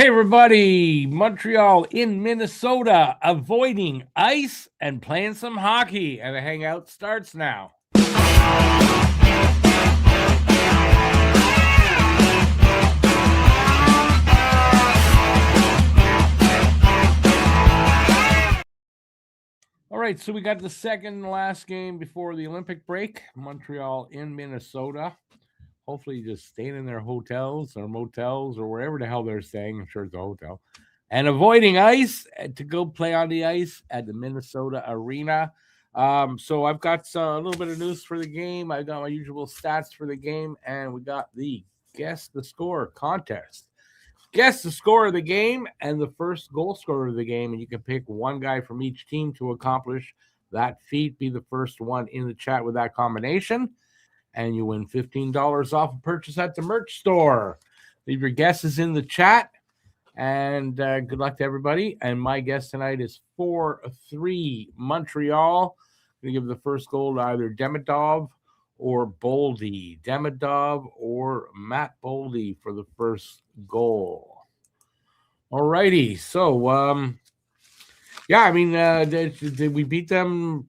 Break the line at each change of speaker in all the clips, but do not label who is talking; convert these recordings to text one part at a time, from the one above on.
everybody, Montreal in Minnesota, avoiding ice and playing some hockey, and the Hangout starts now. All right, so we got the second last game before the Olympic break, Montreal in Minnesota. Hopefully just staying in their hotels or motels or wherever the hell they're staying. I'm sure it's a hotel. And avoiding ice to go play on the ice at the Minnesota Arena. So I've got a little bit of news for the game. I got my usual stats for the game, and we got the Guess the Score contest. Guess the score of the game and the first goal scorer of the game, and you can pick one guy from each team to accomplish that feat. Be the first one in the chat with that combination, and you win $15 off a purchase at the merch store. Leave your guesses in the chat, and good luck to everybody. And my guess tonight is 4-3 Montreal. I'm going to give the first goal to either Demidov or Boldy. Demidov or Matt Boldy for the first goal. All righty. So, did we beat them?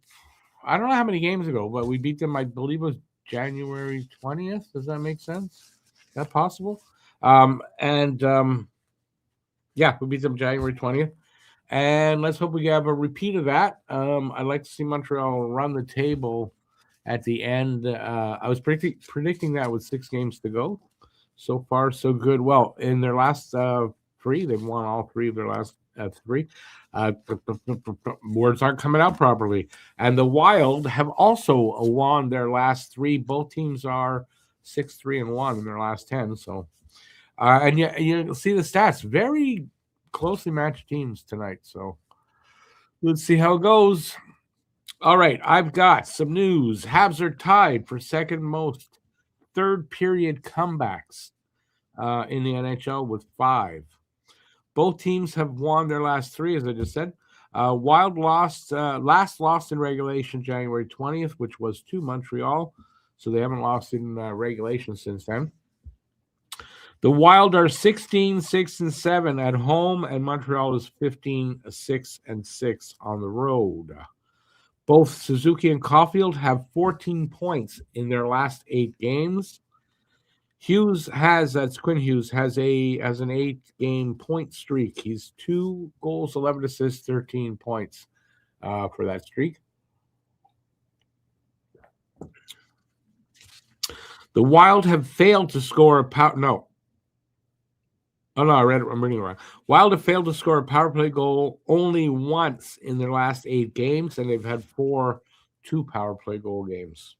I don't know how many games ago, but we beat them, I believe it was January 20th. Does that make sense? Is that possible? We beat them January 20th. And let's hope we have a repeat of that. I'd like to see Montreal run the table at the end. I was predicting that with 6 games to go. So far, so good. Well, in their last 3, they've won all 3 of their last 3. Words aren't coming out properly. And the Wild have also won their last 3. Both teams are 6-3-1 in their last 10. So, and you'll see the stats. Very closely matched teams tonight. So, let's see how it goes. All right, I've got some news. Habs are tied for second most third period comebacks in the NHL with 5. Both teams have won their last 3, as I just said. Wild lost in regulation January 20th, which was to Montreal. So they haven't lost in regulation since then. The Wild are 16-6-7 at home, and Montreal is 15-6-6 on the road. Both Suzuki and Caulfield have 14 points in their last 8 games. Quinn Hughes has an 8-game point streak. He's 2 goals, 11 assists, 13 points for that streak. The Wild have failed to score a power. No. Oh, no, I'm reading it wrong. Wild have failed to score a power play goal only once in their last 8 games, and they've had 4 2-power play goal games.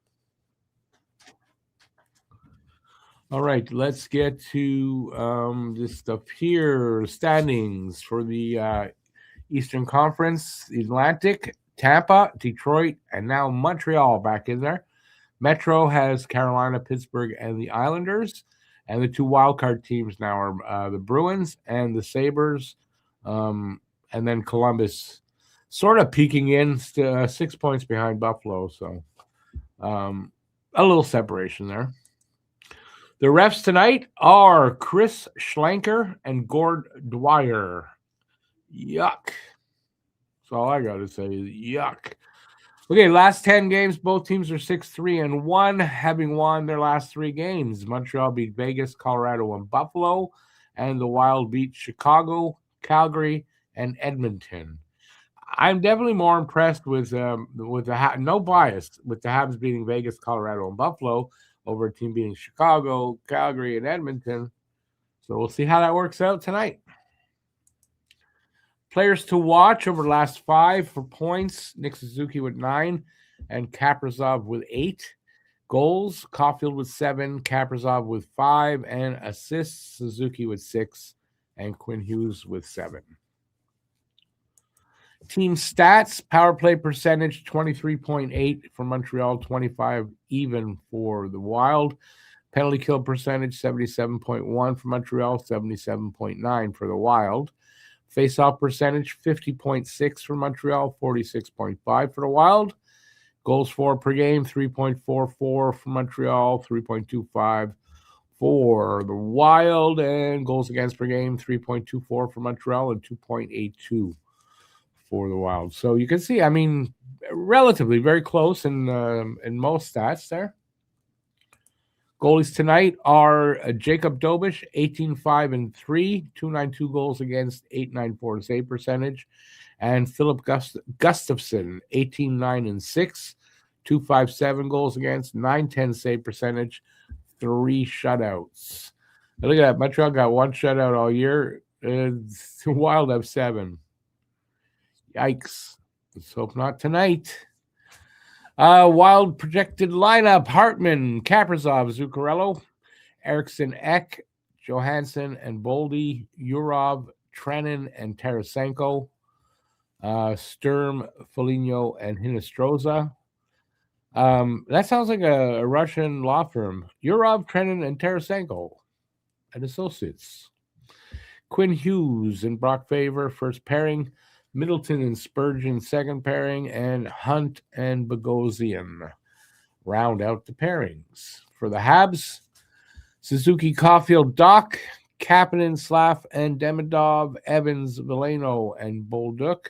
All right, let's get to this stuff here. Standings for the Eastern Conference, the Atlantic, Tampa, Detroit, and now Montreal back in there. Metro has Carolina, Pittsburgh, and the Islanders. And the 2 wildcard teams now are the Bruins and the Sabres, and then Columbus sort of peeking in, 6 points behind Buffalo. So a little separation there. The refs tonight are Chris Schlenker and Gord Dwyer. Yuck. That's all I got to say is yuck. Okay, last 10 games, both teams are 6-3-1, having won their last 3 games. Montreal beat Vegas, Colorado, and Buffalo, and the Wild beat Chicago, Calgary, and Edmonton. I'm definitely more impressed with no bias, with the Habs beating Vegas, Colorado, and Buffalo over a team beating Chicago, Calgary, and Edmonton. So we'll see how that works out tonight. Players to watch over the last 5 for points: Nick Suzuki with 9 and Kaprizov with 8. Goals: Caulfield with 7, Kaprizov with 5, and assists: Suzuki with 6 and Quinn Hughes with 7. Team stats: power play percentage 23.8 for Montreal, 25 even for the Wild. Penalty kill percentage 77.1 for Montreal, 77.9 for the Wild. Face-off percentage 50.6 for Montreal, 46.5 for the Wild. Goals for per game 3.44 for Montreal, 3.25 for the Wild, and goals against per game 3.24 for Montreal and 2.82 for the Wild. So you can see, I mean, relatively very close in most stats there. Goalies tonight are Jacob Dobish, 18-5-3, 292 goals against, 894 save percentage, and Philip Gustafsson, 18-9-6, 257 goals against, 910 save percentage, 3 shutouts. Look at that. Montreal got 1 shutout all year. The Wild have 7. Yikes. Let's hope not tonight. Wild projected lineup: Hartman, Kaprizov, Zuccarello, Eriksson, Ek, Johansson, and Boldy, Yurov, Trenin, and Tarasenko, Sturm, Foligno, and Hinostroza. That sounds like a Russian law firm. Yurov, Trenin, and Tarasenko and Associates. Quinn Hughes and Brock Faber, first pairing. Middleton and Spurgeon, second pairing. And Hunt and Bogosian round out the pairings. For the Habs, Suzuki, Caulfield, Doc, Kapanen, Slav, and Demidov, Evans, Veleno, and Bolduc,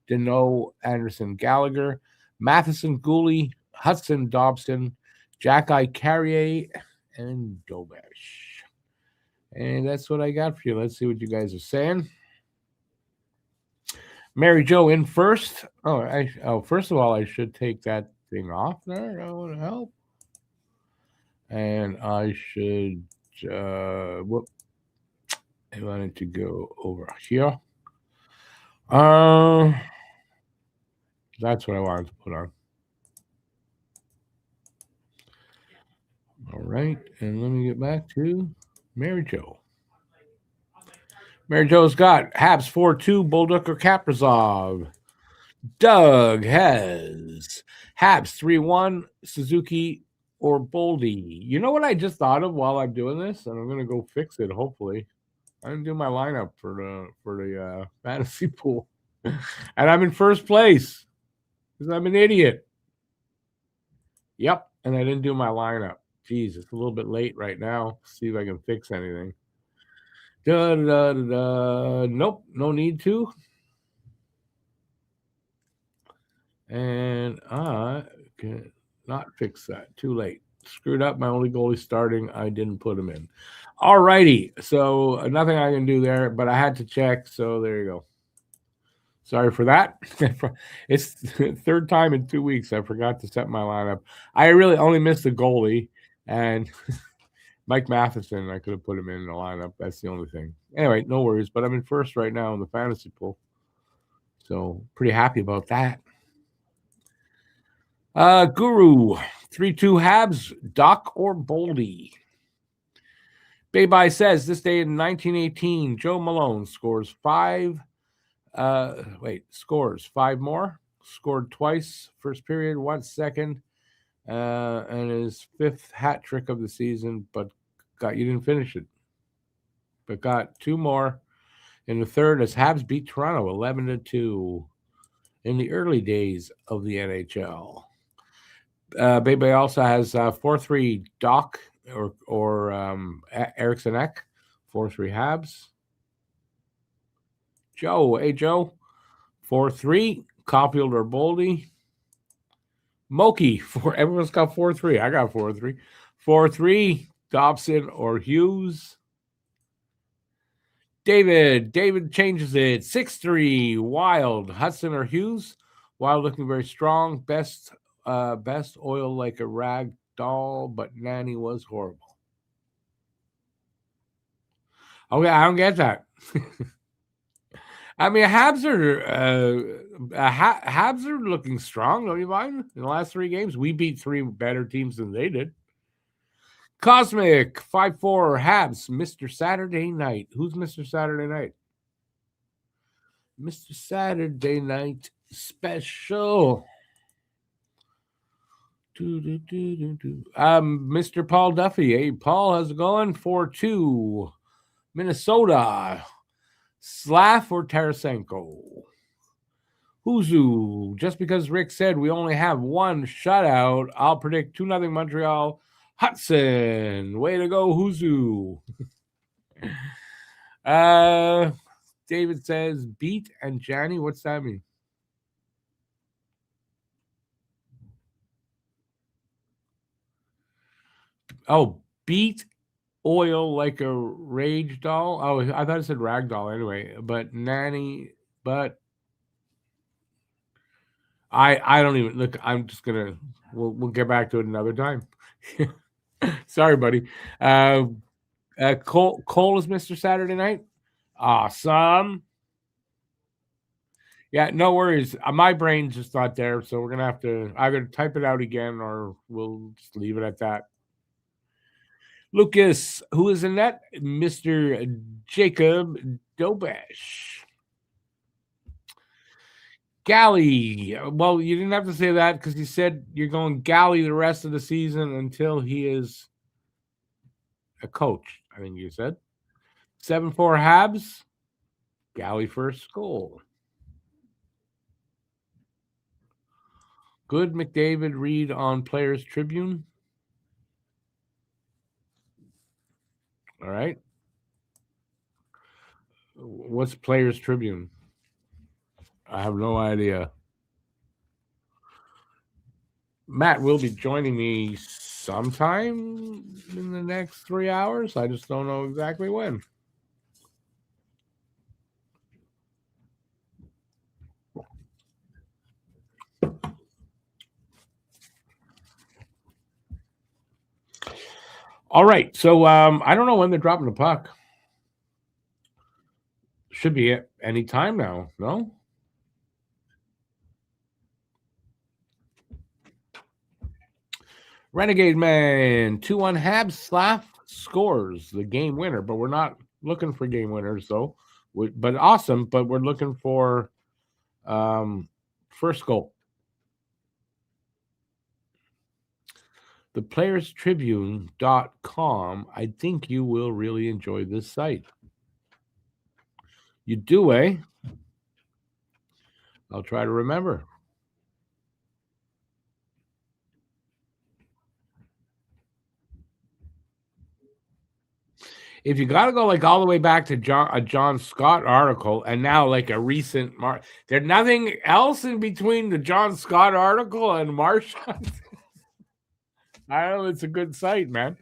Deneau, Anderson, Gallagher, Matheson, Gooley, Hudson, Dobson, Jack-Eye, Carrier, and Dobesh. And that's what I got for you. Let's see what you guys are saying. Mary Jo in first. First of all, I should take that thing off there. That would help. And I should, I wanted to go over here. That's what I wanted to put on. All right, and let me get back to Mary Jo. Mary Jo's got Habs 4-2, Bolduc or Kaprizov. Doug has Habs 3-1, Suzuki or Boldy. You know what I just thought of while I'm doing this? And I'm going to go fix it, hopefully. I didn't do my lineup for the fantasy pool. And I'm in first place because I'm an idiot. Yep, and I didn't do my lineup. Jeez, it's a little bit late right now. See if I can fix anything. Nope, no need to. And I can not fix that. Too late. Screwed up. My only goalie starting. I didn't put him in. All righty. So nothing I can do there, but I had to check. So there you go. Sorry for that. It's the third time in 2 weeks I forgot to set my lineup. I really only missed the goalie and Mike Matheson. I could have put him in the lineup. That's the only thing. Anyway, no worries. But I'm in first right now in the fantasy pool. So pretty happy about that. Guru, 3-2 Habs, Doc or Boldy. Baby says this day in 1918, Joe Malone scores 5 more. Scored twice, first period, 1 second, and his 5th hat trick of the season, but you didn't finish it. But got 2 more in the third as Habs beat Toronto 11-2 in the early days of the NHL. Baby also has 4-3 Doc or Eriksson Ek, 4-3 Habs. Joe, 4-3 Caulfield or Boldy. Moki, everyone's got 4-3. I got 4-3. 4-3 Dobson or Hughes. David changes it. 6-3 Wild, Hudson or Hughes. Wild looking very strong. Best oil like a rag doll, but Nanny was horrible. Okay, I don't get that. I mean, Habs are looking strong, don't you mind? In the last 3 games, we beat 3 better teams than they did. Cosmic 5-4 Habs, Mr. Saturday Night. Who's Mr. Saturday Night? Mr. Saturday Night Special. Mr. Paul Duffy. Hey, Paul, how's it going? 4-2 Minnesota. Slav or Tarasenko? Huzu. Just because Rick said we only have 1 shutout, I'll predict 2-0 Montreal. Hudson, way to go, Huzu. David says beat and Johnny. What's that mean? Oh, beat oil like a rage doll. Oh, I thought it said rag doll anyway. But nanny, but I don't even look. I'm just gonna. We'll get back to it another time. Sorry, buddy. Cole is Mr. Saturday Night. Awesome. Yeah, no worries. My brain's just not there, so we're gonna have to either type it out again or we'll just leave it at that. Lucas, who is in that? Mr. Jacob Dobesh. Galley. Well, you didn't have to say that because you said you're going Galley the rest of the season until he is a coach, I think you said. 7-4 Habs. Galley first goal. Good McDavid read on Players Tribune. All right. What's Players Tribune? I have no idea. Matt will be joining me sometime in the next 3 hours. I just don't know exactly when. All right. So I don't know when they're dropping the puck. Should be any time now, no? Renegade Man, 2-1 Habs. Slav scores the game winner, but we're not looking for game winners, though. But awesome, but we're looking for first goal. ThePlayersTribune.com. I think you will really enjoy this site. You do, eh? I'll try to remember. If you got to go like all the way back to a John Scott article and now like a recent there's nothing else in between the John Scott article and Marchand. I don't know. It's a good site, man.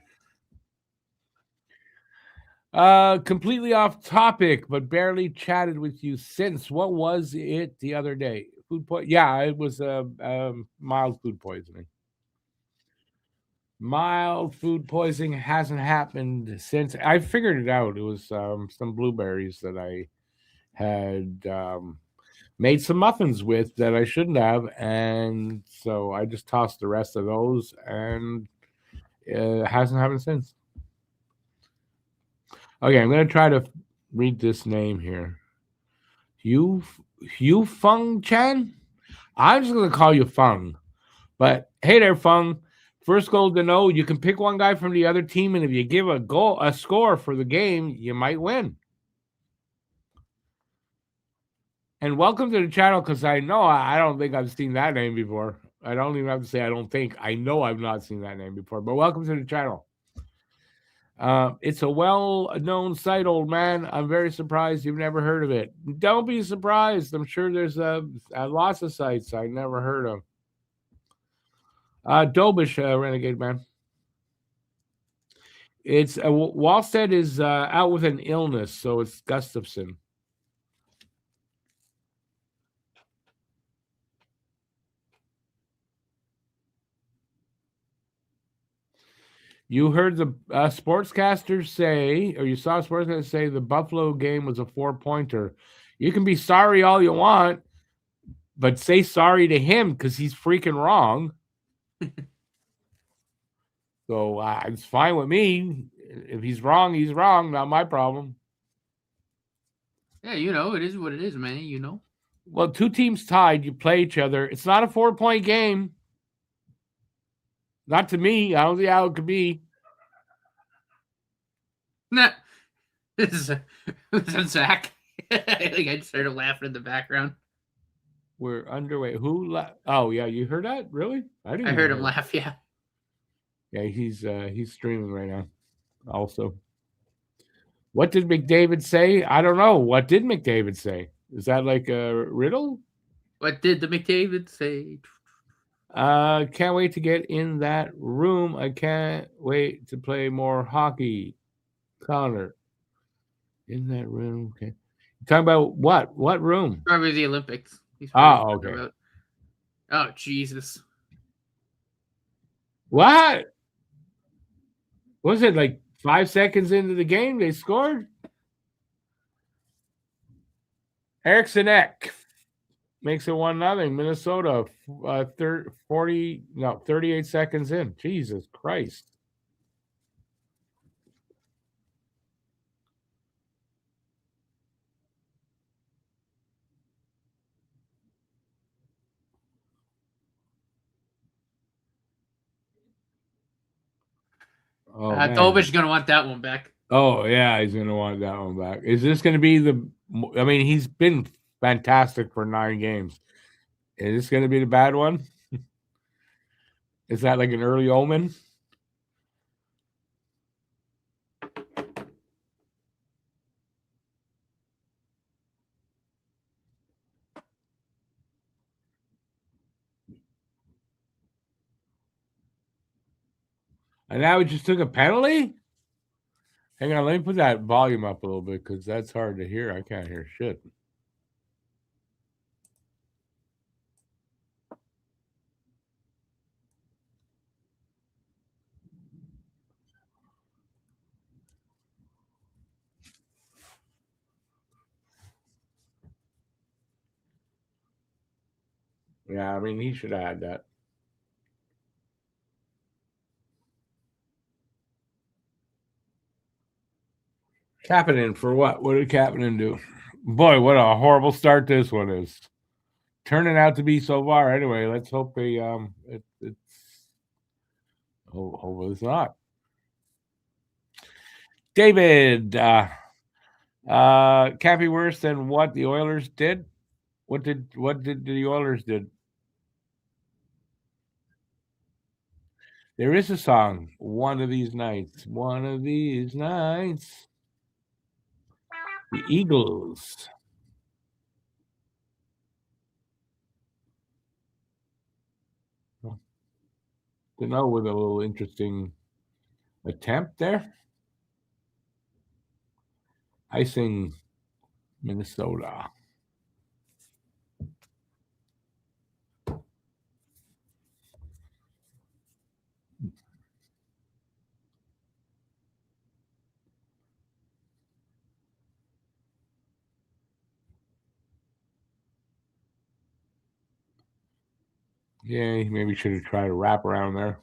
Completely off topic, but barely chatted with you since. What was it the other day? Yeah, it was mild food poisoning. Mild food poisoning hasn't happened since. I figured it out. It was some blueberries that I had made some muffins with that I shouldn't have, and so I just tossed the rest of those, and it hasn't happened since. Okay, I'm going to try to read this name here. Yu Feng Chan? I'm just going to call you Feng. But hey there, Feng. First goal to know, you can pick one guy from the other team, and if you give a score for the game, you might win. And welcome to the channel, because I know I don't think I've seen that name before. I don't even have to say I don't think. I know I've not seen that name before, but welcome to the channel. It's a well-known site, old man. I'm very surprised you've never heard of it. Don't be surprised. I'm sure there's lots of sites I never heard of. Dobish, Renegade Man. It's Wallstead is out with an illness, so it's Gustafson. You heard the sportscasters say, or you saw sportscasters say the Buffalo game was a 4-pointer. You can be sorry all you want, but say sorry to him because he's freaking wrong. So it's fine with me. If he's wrong, he's wrong. Not my problem.
Yeah, it is what it is, man.
Well, two teams tied. You play each other. It's not a 4-point game. Not to me. I don't see how it could be.
Nah. This is Zach. I think I started laughing in the background.
We're underway. Who? Oh, yeah. You heard that? Really?
I heard him laugh, yeah.
Yeah, he's streaming right now. Also, what did McDavid say? I don't know. What did McDavid say? Is that like a riddle?
What did the McDavid say?
Can't wait to get in that room. I can't wait to play more hockey. Connor, in that room. Okay. You talking about what? What room?
Probably the Olympics. He's probably
Oh,
talking
okay.
about. Oh, Jesus.
What? Was it like 5 seconds into the game they scored? Eriksson Ek makes it 1-0. Minnesota, 38 seconds in. Jesus Christ. Oh man.
Dolbich's going to want that one back.
Oh yeah, he's gonna want that one back. Is this gonna be the? I mean, he's been fantastic for 9 games. Is this gonna be the bad one? Is that like an early omen? And now we just took a penalty? Hang on, let me put that volume up a little bit because that's hard to hear. I can't hear shit. Yeah, I mean, he should have had that. Kapanen for what? What did Kapanen do? Boy, what a horrible start this one is. Turning out to be so far. Anyway, let's hope it's hopefully it's not. David, can't be worse than what the Oilers did. What did the Oilers did? There is a song. One of these nights. One of these nights. The Eagles. To know with a little interesting attempt there. Icing Minnesota. Yeah, maybe should have tried a wrap around there.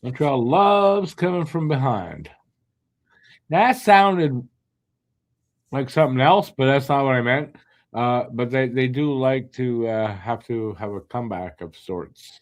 Montreal loves coming from behind. That sounded like something else, but that's not what I meant. But they do like to have a comeback of sorts.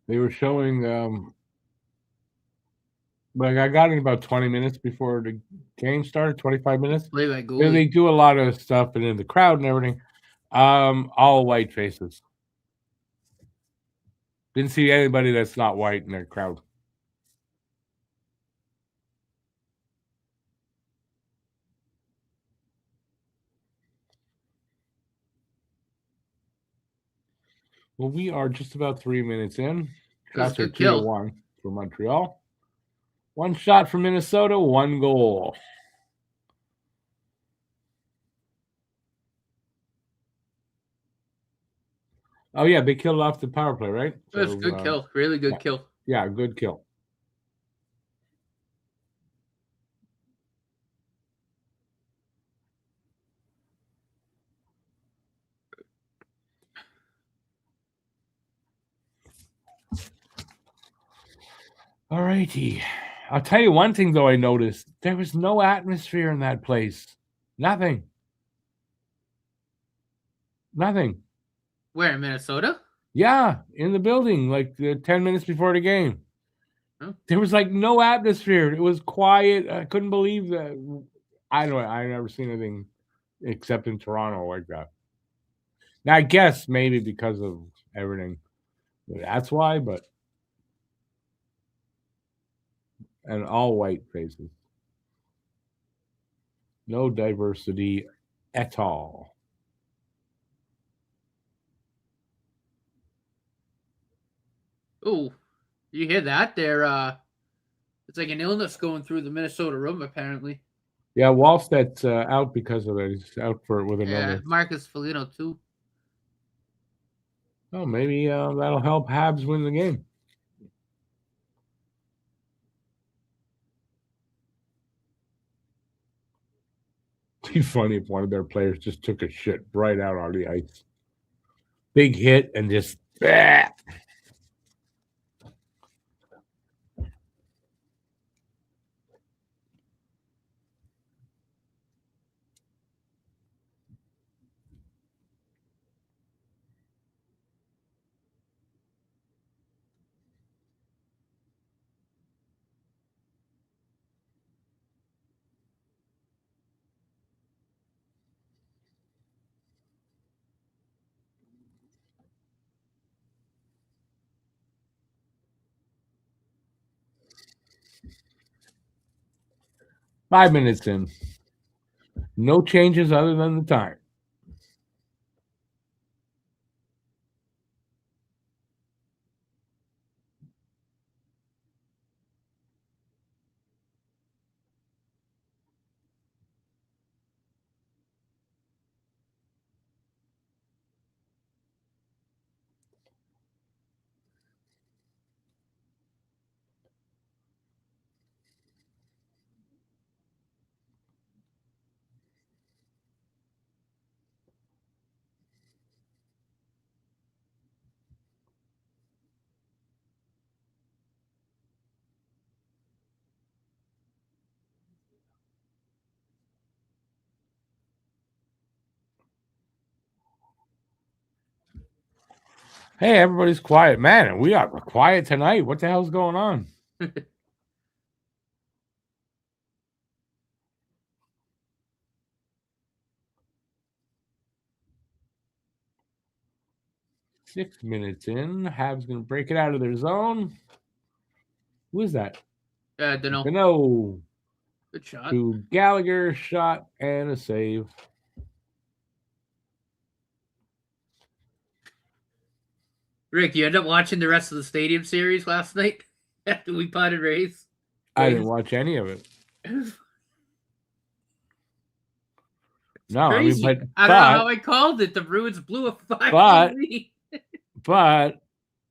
They were showing like I got in about 20 minutes before the game started, 25 minutes.
Play that
And
goalie.
they do a lot of stuff and in the crowd and everything. All white faces. Didn't see anybody that's not white in that crowd. Well, we are just about 3 minutes in.
That was a
Shots are
good kill.
2-1 for Montreal. One shot from Minnesota, one goal. Oh yeah, they killed off the power play, right?
It was a good kill. Really good kill.
Yeah, good kill. All righty. I'll tell you one thing though I noticed. There was no atmosphere in that place. Nothing. Nothing.
Where in Minnesota?
Yeah, in the building, like 10 minutes before the game.
Oh.
There was like no atmosphere. It was quiet. I couldn't believe that. I don't know. I've never seen anything except in Toronto like that. Now I guess maybe because of everything. That's why, but and all white faces. No diversity at all.
Oh, you hear that? It's like an illness going through the Minnesota room, apparently.
Yeah, Wallstedt's out because of it. He's out with an
Yeah,
illness.
Marcus Foligno too.
Oh, maybe that'll help Habs win the game. It'd be funny if one of their players just took a shit right out on the ice. Big hit and just. Bah! 5 minutes in. No changes other than the time. Hey, everybody's quiet. Man, we are quiet tonight. What the hell's going on? Six minutes in. Habs going to break it out of their zone. Who is that?
I don't know.
No.
Good shot.
To Gallagher, shot and a save.
Rick, you end up watching the rest of the Stadium series last night after we potted Rays?
I didn't watch any of it. No,
crazy.
I mean,
I don't know how I called it. The Bruins blew a 5 lead.
But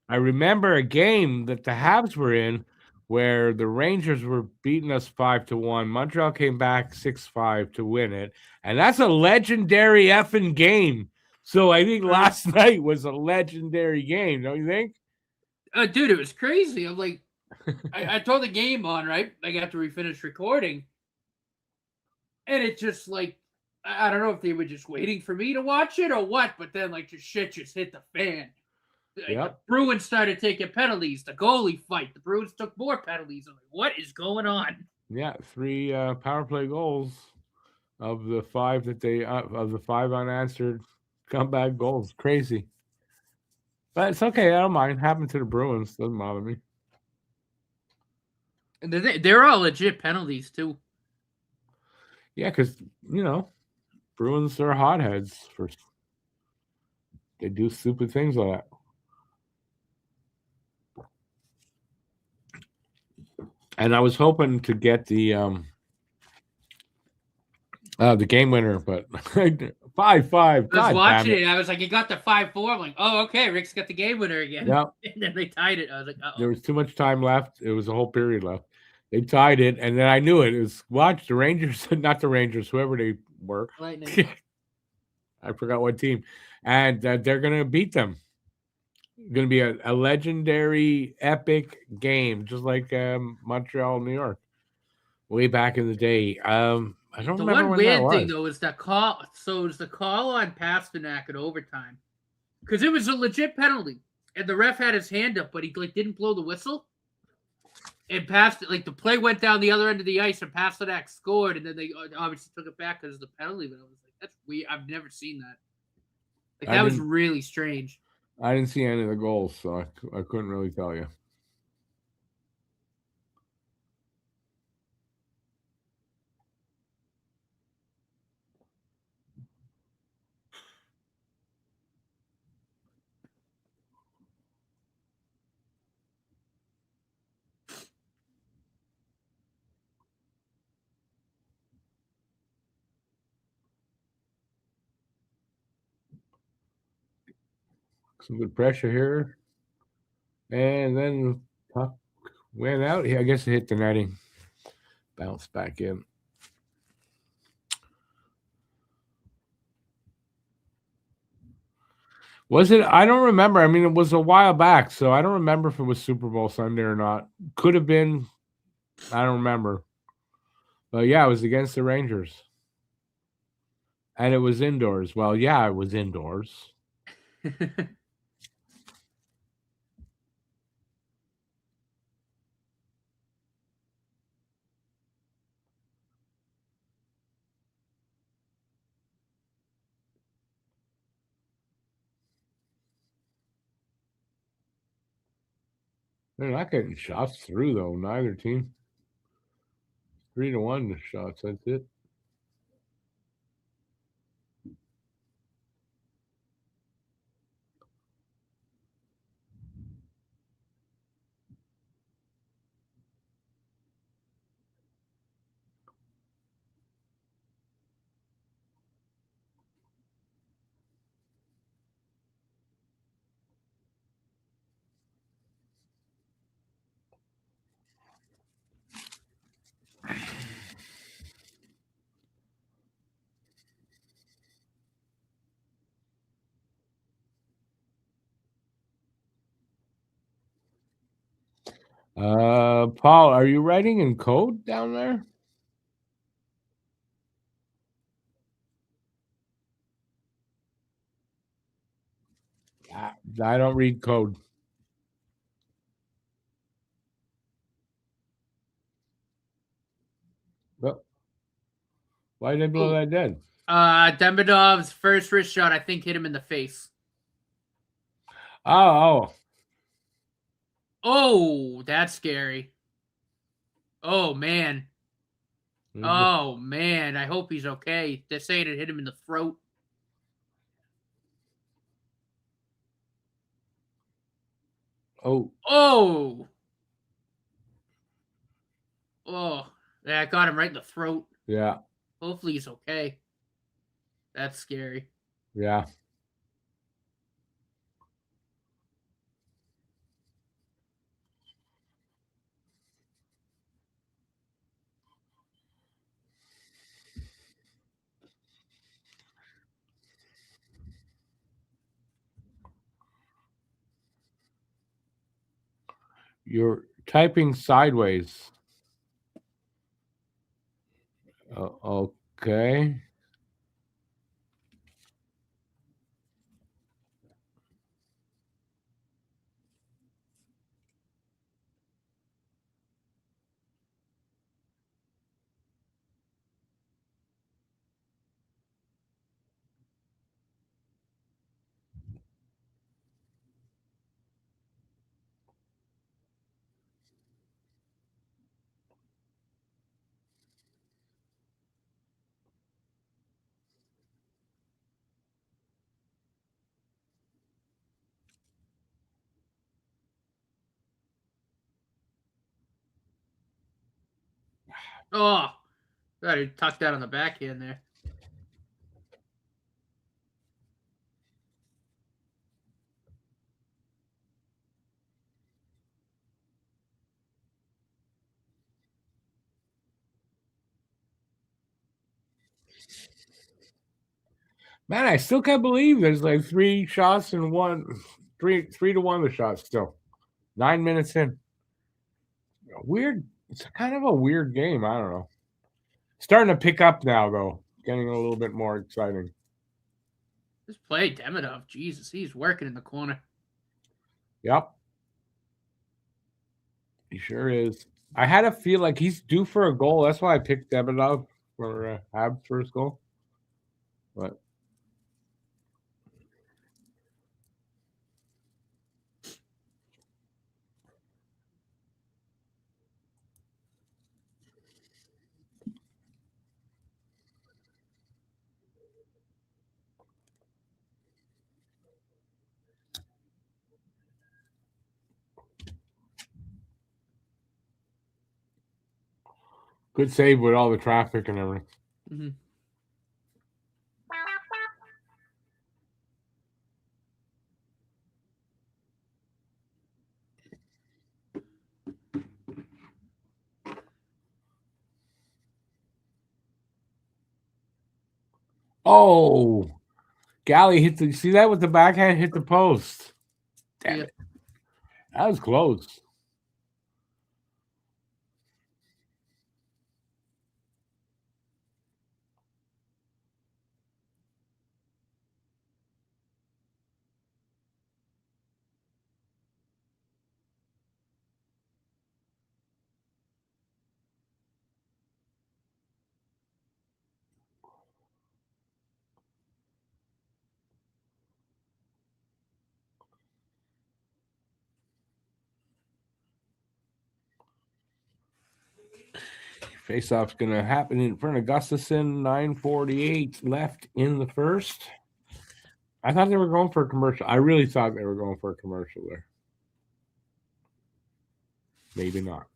I remember a game that the Habs were in where the Rangers were beating us 5-1. Montreal came back 6-5 to win it. And that's a legendary effing game. So I think last night was a legendary game, don't you think?
Dude, it was crazy. I'm like, I turned the game on, right? Like after we finished recording. And it just like, I don't know if they were just waiting for me to watch it or what, but then like the shit just hit the fan. Like, the Bruins started taking penalties. The goalie fight. The Bruins took more penalties. I'm like, what is going on?
Yeah, 3 power play goals of the 5 that they of the 5 unanswered comeback goals. Crazy. But it's okay. I don't mind. Happened to the Bruins. Doesn't bother me.
And they're all legit penalties too.
Yeah, because Bruins are hotheads. They do stupid things like that. and I was hoping to get the game winner, but 5-5.
I was
God damn
watching
it!
it. I was like, it got to 5-4. I'm like, oh, okay, Rick's got the game winner again.
Yeah,
And then they tied it. I was like,
there
uh-oh.
was too much time left. It was a whole period left. They tied it, and then I knew it. It was watch the Rangers, not the Rangers, whoever they were.
Lightning.
I forgot what team, and they're gonna beat them. Going to be a legendary, epic game, just like Montreal, New York, way back in the day. I don't
The
remember
one
when that
weird thing
was.
though is that call. So it was the call on Pasternak in overtime because it was a legit penalty, and the ref had his hand up, but he like didn't blow the whistle. And passed like the play went down the other end of the ice, and Pasternak scored, and then they obviously took it back because of the penalty. But I was like, that's weird. I've never seen that. Like that was really strange.
I didn't see any of the goals, so I couldn't really tell you. Some good pressure here, and then puck went out. Yeah, I guess it hit the netting, bounced back in. Was it? I don't remember. I mean, it was a while back, so I don't remember if it was Super Bowl Sunday or not. Could have been. I don't remember. But yeah, it was against the Rangers. And it was indoors. Well, yeah, it was indoors. They're not getting shots through though. Neither team. 3-1 the shots. That's it. Paul, are you writing in code down there? I don't read code. Well, why did they blow that dead?
Demidov's first wrist shot, I think, hit him in the face.
Oh.
Oh, that's scary. Oh man. Oh man. I hope he's okay. They're saying it hit him in the throat.
Oh.
Oh. Oh. Yeah, I got him right in the throat.
Yeah.
Hopefully he's okay. That's scary.
Yeah. You're typing sideways. Okay.
Oh, God, he tucked that on the backhand there.
Man, I still can't believe there's like 3 shots and 3-1 the shots still. 9 minutes in. Weird. It's kind of a weird game. I don't know. Starting to pick up now, though. Getting a little bit more exciting.
This play, Demidov, Jesus, he's working in the corner.
Yep. He sure is. I had a feel like he's due for a goal. That's why I picked Demidov for Habs' first goal. But good save with all the traffic and everything.
Mm-hmm.
Oh, Galley hit the. See that with the backhand hit the post. Damn it. That was close. Face-off's going to happen in front of Gustafson. 9:48 left in the first. I thought they were going for a commercial. I really thought they were going for a commercial there. Maybe not.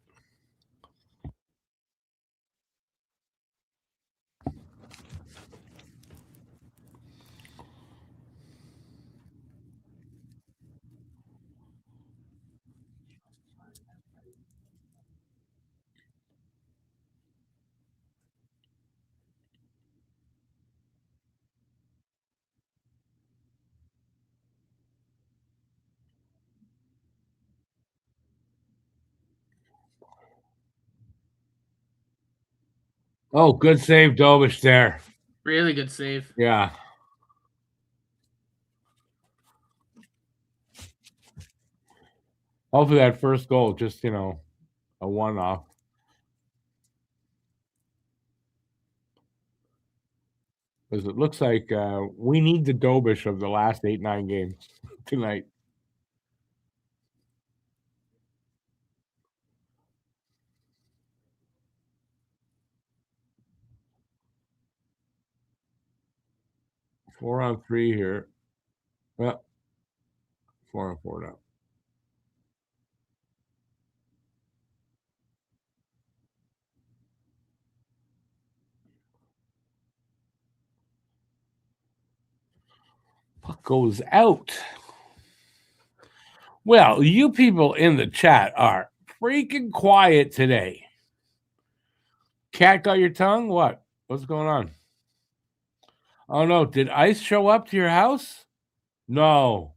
Oh, good save, Dobish there.
Really good save.
Yeah. Hopefully that first goal, just, a one-off. Because it looks like we need the Dobish of the last 8-9 games tonight. Four on three here. Well, 4-on-4 now. Puck goes out. Well, you people in the chat are freaking quiet today. Cat got your tongue? What? What's going on? Oh no, did ICE show up to your house? No.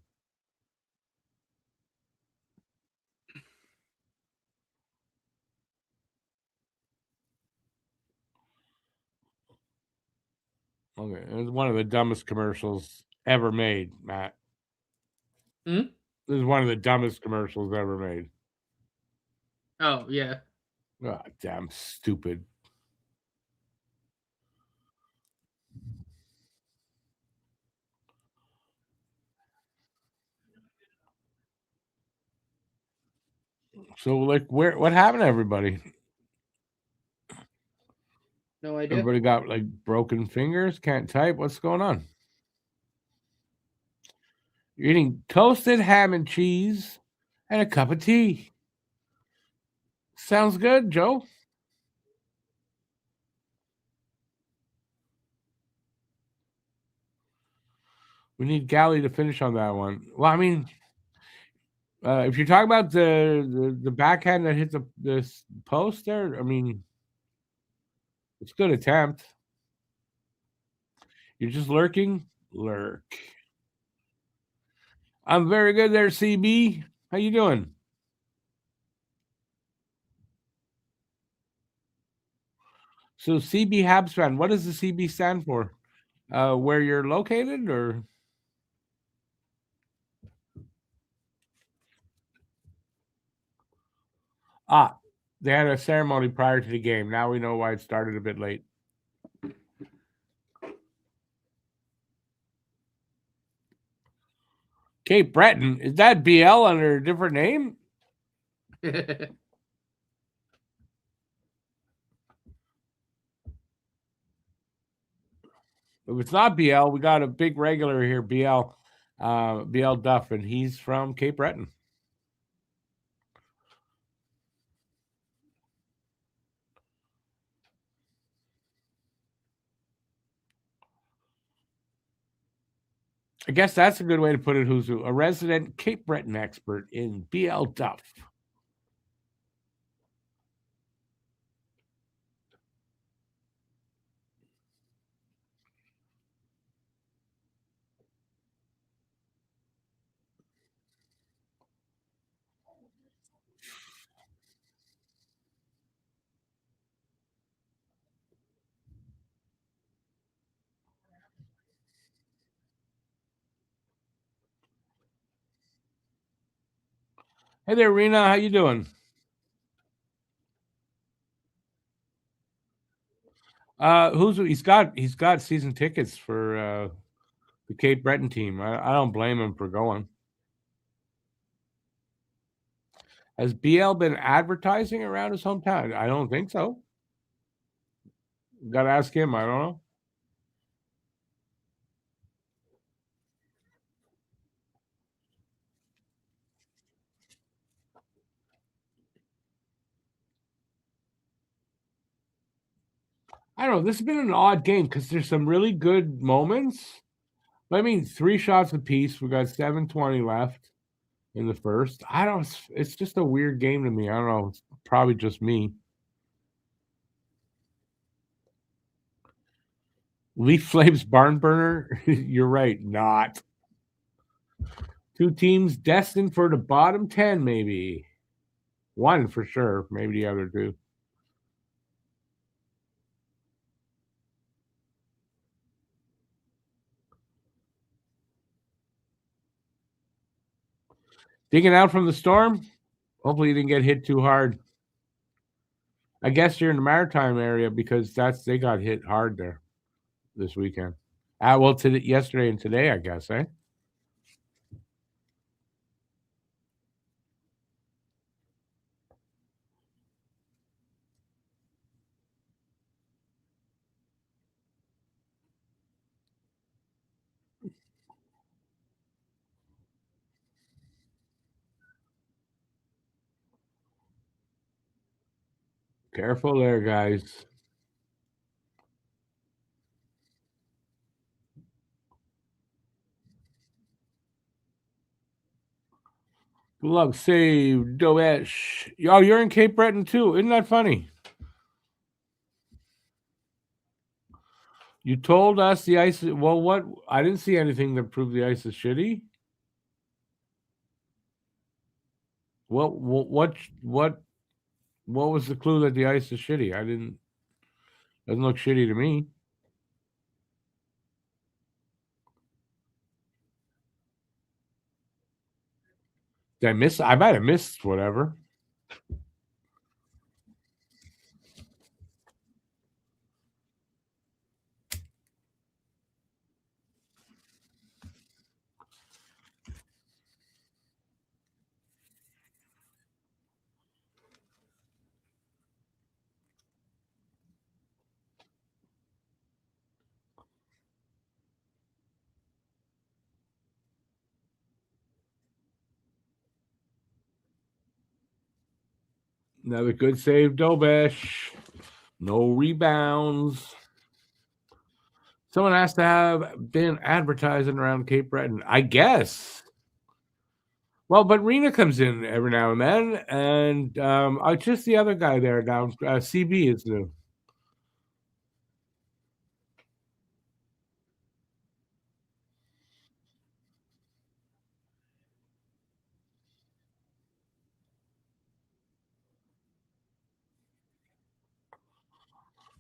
Okay, it was one of the dumbest commercials ever made, Matt.
Hmm?
This is one of the dumbest commercials ever made.
Oh, yeah.
Oh, damn stupid. So, like, what happened to everybody?
No idea.
Everybody got, like, broken fingers, can't type? What's going on? You're eating toasted ham and cheese and a cup of tea. Sounds good, Joe. We need Galley to finish on that one. Well, I mean, if you're talking about the backhand that hit this post there, I mean, it's a good attempt. You're just lurking? Lurk. I'm very good there, CB. How you doing? So CB Habs fan, what does the CB stand for? Where you're located, or? They had a ceremony prior to the game. Now we know why it started a bit late. Cape Breton, is that BL under a different name? If it's not BL, we got a big regular here, BL Duff, and he's from Cape Breton. I guess that's a good way to put it, Huzu. A resident Cape Breton expert in BL Duff. Hey there, Rena. How you doing? Huzu, he's got season tickets for the Cape Breton team. I don't blame him for going. Has BL been advertising around his hometown? I don't think so. Got to ask him. I don't know. I don't know. This has been an odd game because there's some really good moments. I mean, 3 shots apiece. We got 7:20 left in the first. I don't. It's just a weird game to me. I don't know. It's probably just me. Leaf Flames barn burner. You're right. Not. 2 teams destined for the bottom 10, maybe. 1 for sure. Maybe the other 2. Digging out from the storm. Hopefully, you didn't get hit too hard. I guess you're in the maritime area because they got hit hard there this weekend. Well, yesterday and today, I guess, eh? Careful there, guys. Glove save, Doesh. Oh, you're in Cape Breton too. Isn't that funny? You told us the ice. Well, what? I didn't see anything that proved the ice is shitty. What was the clue that the ice is shitty? I didn't. Doesn't look shitty to me. Did I miss? I might have missed whatever. Another good save, Dobesh. No rebounds. Someone has to have been advertising around Cape Breton, I guess. Well, but Rena comes in every now and then, and just the other guy there down. CB is new.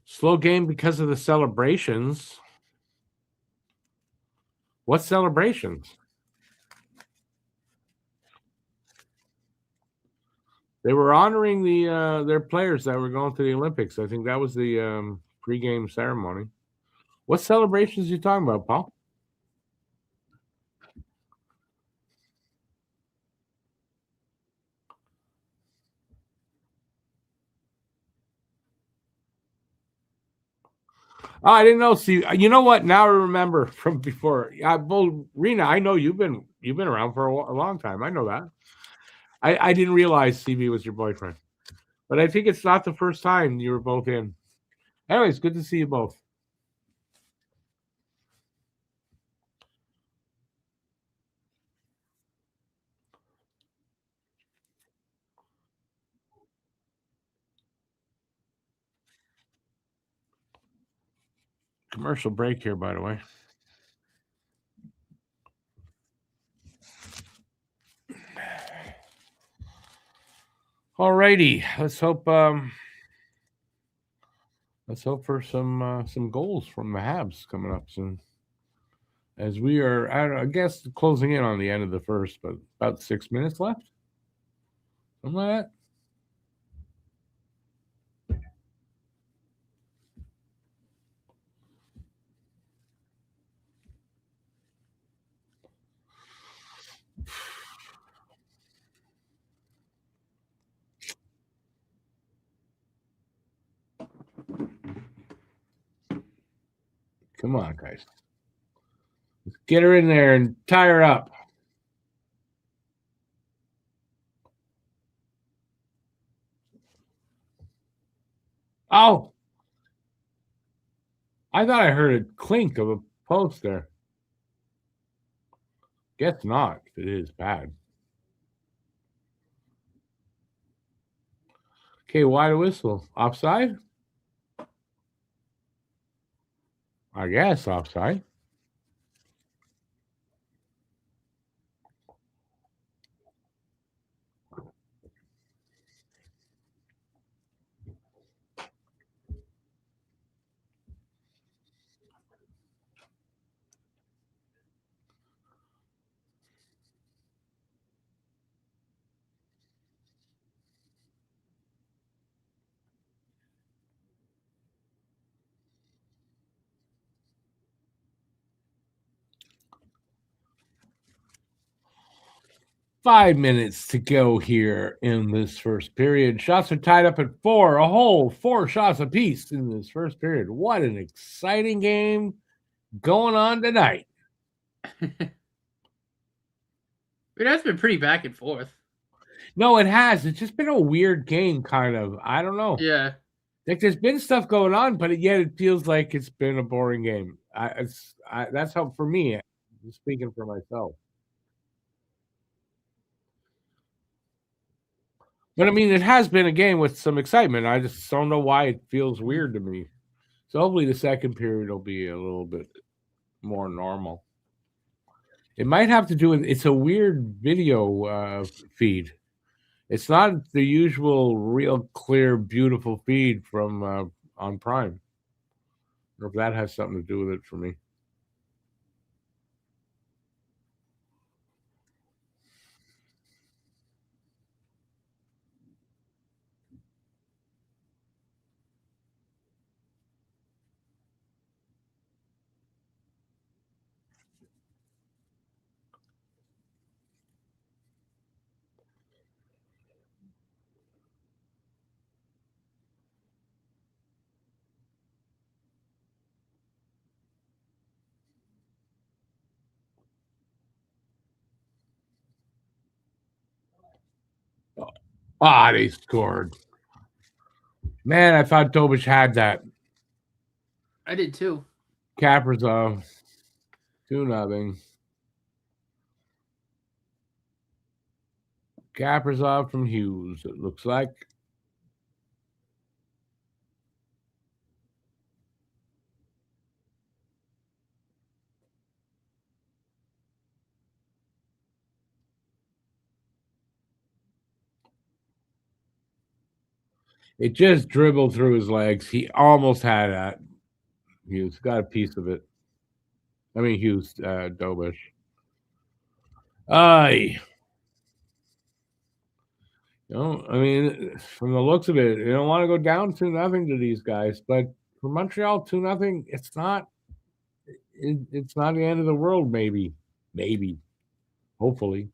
Slow game because of the celebrations. What celebrations? They were honoring their players that were going to the Olympics. I think that was the pregame ceremony. What celebrations are you talking about, Paul? Oh, I didn't know. See, you know what? Now I remember from before. Well, Rena, I know you've been around for a long time. I know that. I didn't realize CB was your boyfriend, but I think it's not the first time you were both in. Anyways, good to see you both. Commercial break here, by the way. All righty, let's hope for some goals from the Habs coming up soon. As we are, I guess, closing in on the end of the first, but about 6 minutes left. Something like that. Come on, guys. Let's get her in there and tie her up. Oh, I thought I heard a clink of a post there. Guess not. If it is bad. Okay, wide whistle. Offside? I guess offside. Five minutes to go here in this first period. Shots are tied up at 4, a whole 4 shots apiece in this first period. What an exciting game going on tonight.
It has been pretty back and forth.
No, it has. It's just been a weird game, kind of. I don't know.
Yeah.
Like there's been stuff going on, but yet it feels like it's been a boring game. That's how for me. I'm speaking for myself. But I mean, it has been a game with some excitement. I just don't know why it feels weird to me. So hopefully the second period will be a little bit more normal. It might have to do with it's a weird video feed. It's not the usual, real clear, beautiful feed from on Prime. Or if that has something to do with it for me. Ah, they scored. Man, I thought Dobish had that.
I did too.
Kaprizov, 2-0. Kaprizov from Hughes, it looks like. It just dribbled through his legs. He almost had that. Hughes got a piece of it. I mean, Hughes, Dobish. I mean, from the looks of it, you don't want to go down 2-0 to these guys, but for Montreal, 2-0, it's not. It's not the end of the world. Maybe, hopefully.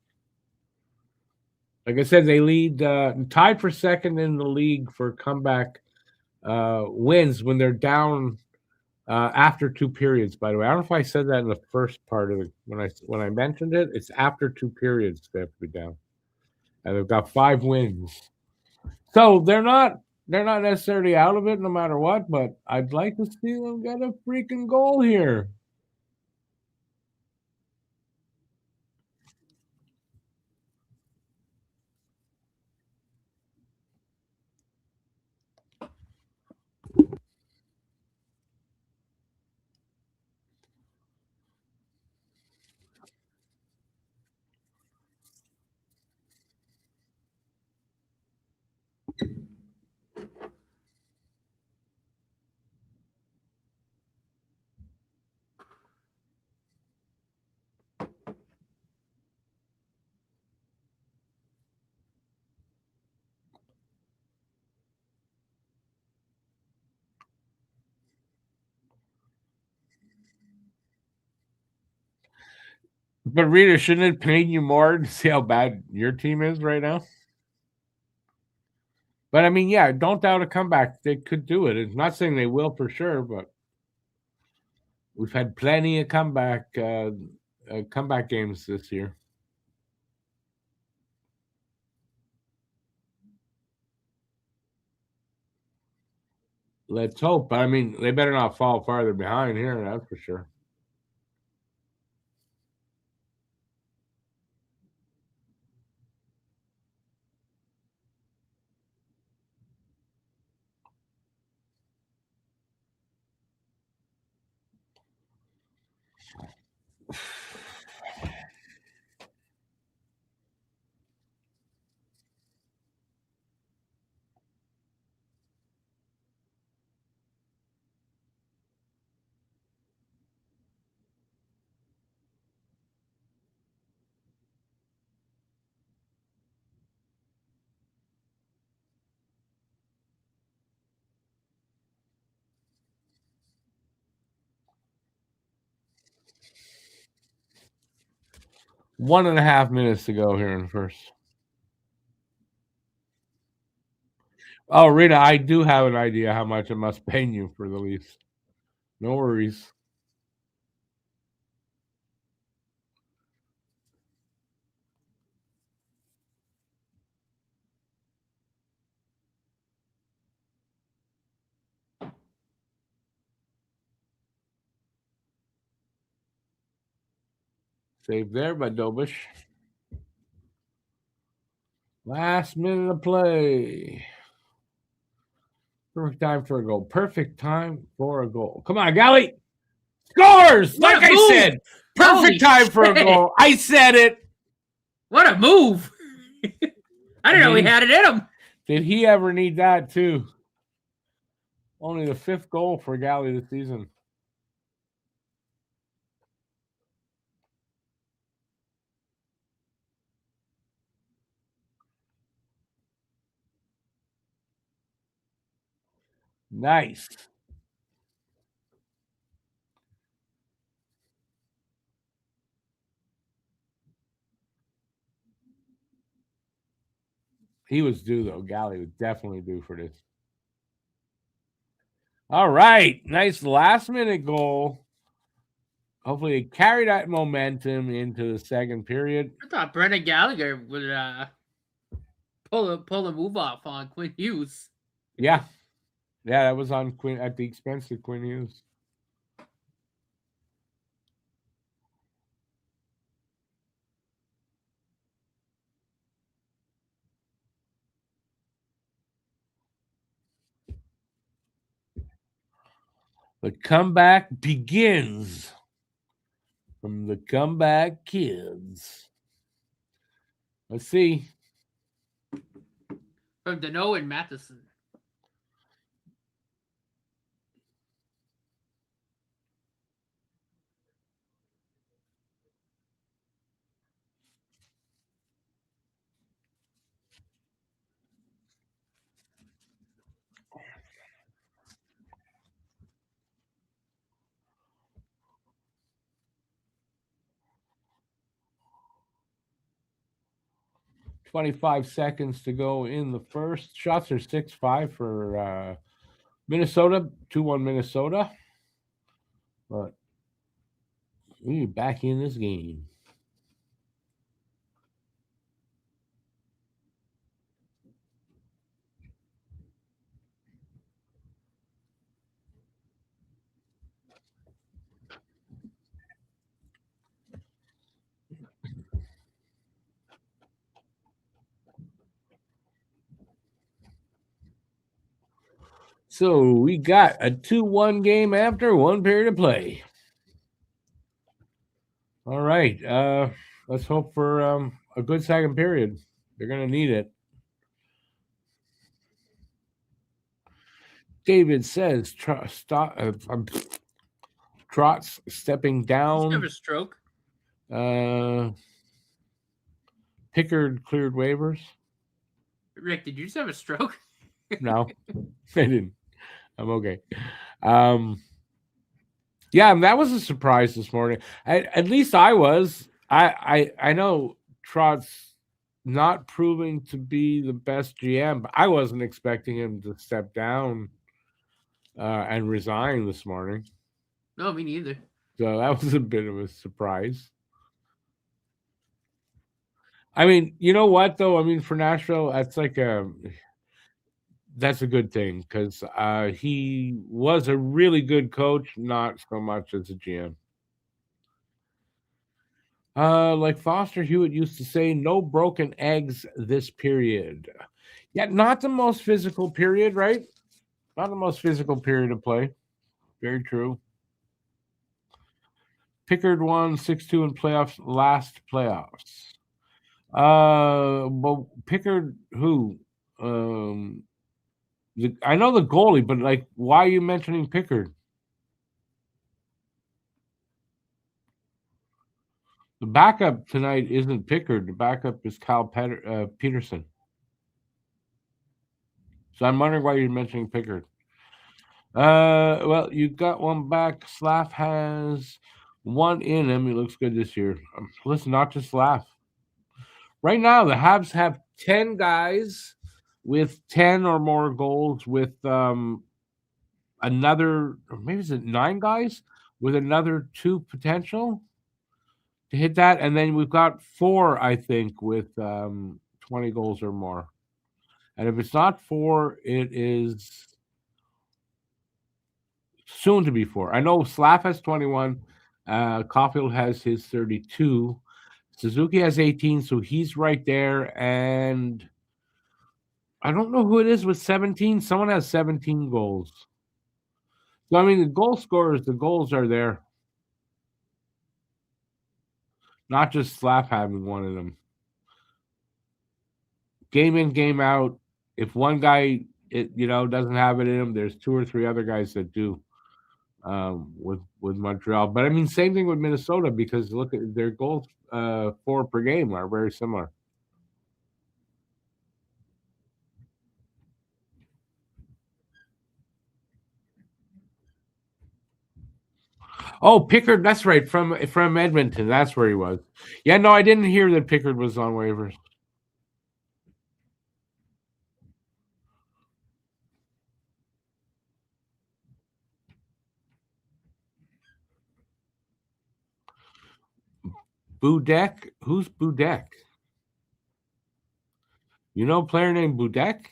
Like I said, they lead tied for second in the league for comeback wins when they're down after 2 periods. By the way, I don't know if I said that in the first part of it when I mentioned it. It's after 2 periods they have to be down, and they've got 5 wins. So they're not necessarily out of it no matter what. But I'd like to see them get a freaking goal here. But Rita, shouldn't it pain you more to see how bad your team is right now? But I mean, yeah, don't doubt a comeback. They could do it. It's not saying they will for sure, but we've had plenty of comeback games this year. Let's hope. But I mean, they better not fall farther behind here. That's for sure. One and a half minutes to go here in the first. Oh, Rita, I do have an idea how much it must pay you for the Leafs. No worries. Save there by Dobish. Last minute of play. Perfect time for a goal. Perfect time for a goal. Come on, Gally. Scores!
What
Like
a
I
move!
said. Perfect
Holy
time for a
shit.
goal. I said it.
What a move! I didn't know he had it in him.
Did he ever need that too? Only the 5th goal for Gally this season. Nice. He was due though. Gally was definitely due for this. All right. Nice last minute goal. Hopefully they carry that momentum into the second period.
I thought Brendan Gallagher would pull a move off on Quinn Hughes.
Yeah. Yeah, that was on Quinn at the expense of Quinn Hughes. The comeback begins from the comeback kids. Let's see.
From Deneau and Matheson.
$25 seconds to go in the first. Shots are 6-5 for Minnesota, 2-1 Minnesota. But we're back in this game. So we got a 2-1 game after 1 period of play. All right. Let's hope for a good second period. They're going to need it. David says Trotz stepping
Did you have
down.
a stroke?
Pickard cleared waivers.
Rick, did you just have a stroke?
No, I didn't. I'm okay. Yeah, that was a surprise this morning. At least I was. I know Trotz not proving to be the best GM, but I wasn't expecting him to step down and resign this morning.
No, me neither.
So that was a bit of a surprise. I mean, you know what though? I mean, for Nashville, that's a good thing because he was a really good coach, not so much as a GM. Like Foster Hewitt used to say, no broken eggs this period. Yeah, not the most physical period, right? Not the most physical period of play. Very true. Pickard won 6-2 in playoffs, last playoffs. But Pickard, who? I know the goalie, but like, why are you mentioning Pickard? The backup tonight isn't Pickard. The backup is Kyle Peterson. So I'm wondering why you're mentioning Pickard. Well, you got one back. Slav has one in him. He looks good this year. Listen, not just Slav. Right now, the Habs have 10 guys with 10 or more goals with another, or maybe is it 9 guys with another 2 potential to hit that. And then we've got 4, I think, with 20 goals or more. And if it's not 4, it is soon to be 4. I know Slav has 21. Caulfield has his 32. Suzuki has 18, so he's right there. And I don't know who it is with 17. Someone has 17 goals. So, I mean, the goal scorers, the goals are there. Not just Slav having one of them. Game in, game out. If one guy, doesn't have it in him, there's 2 or 3 other guys that do. With Montreal, but I mean, same thing with Minnesota because look at their goals for per game are very similar. Oh, Pickard, that's right, from Edmonton. That's where he was. Yeah, no, I didn't hear that Pickard was on waivers. Budek? Who's Budek? You know a player named Budek?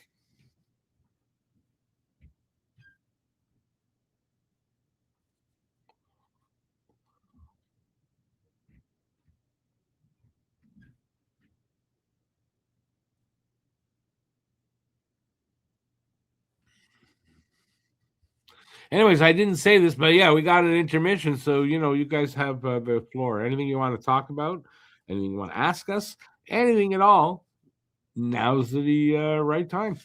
Anyways, I didn't say this, but yeah, we got an intermission. So, you guys have the floor. Anything you want to talk about? Anything you want to ask us? Anything at all? Now's the right time.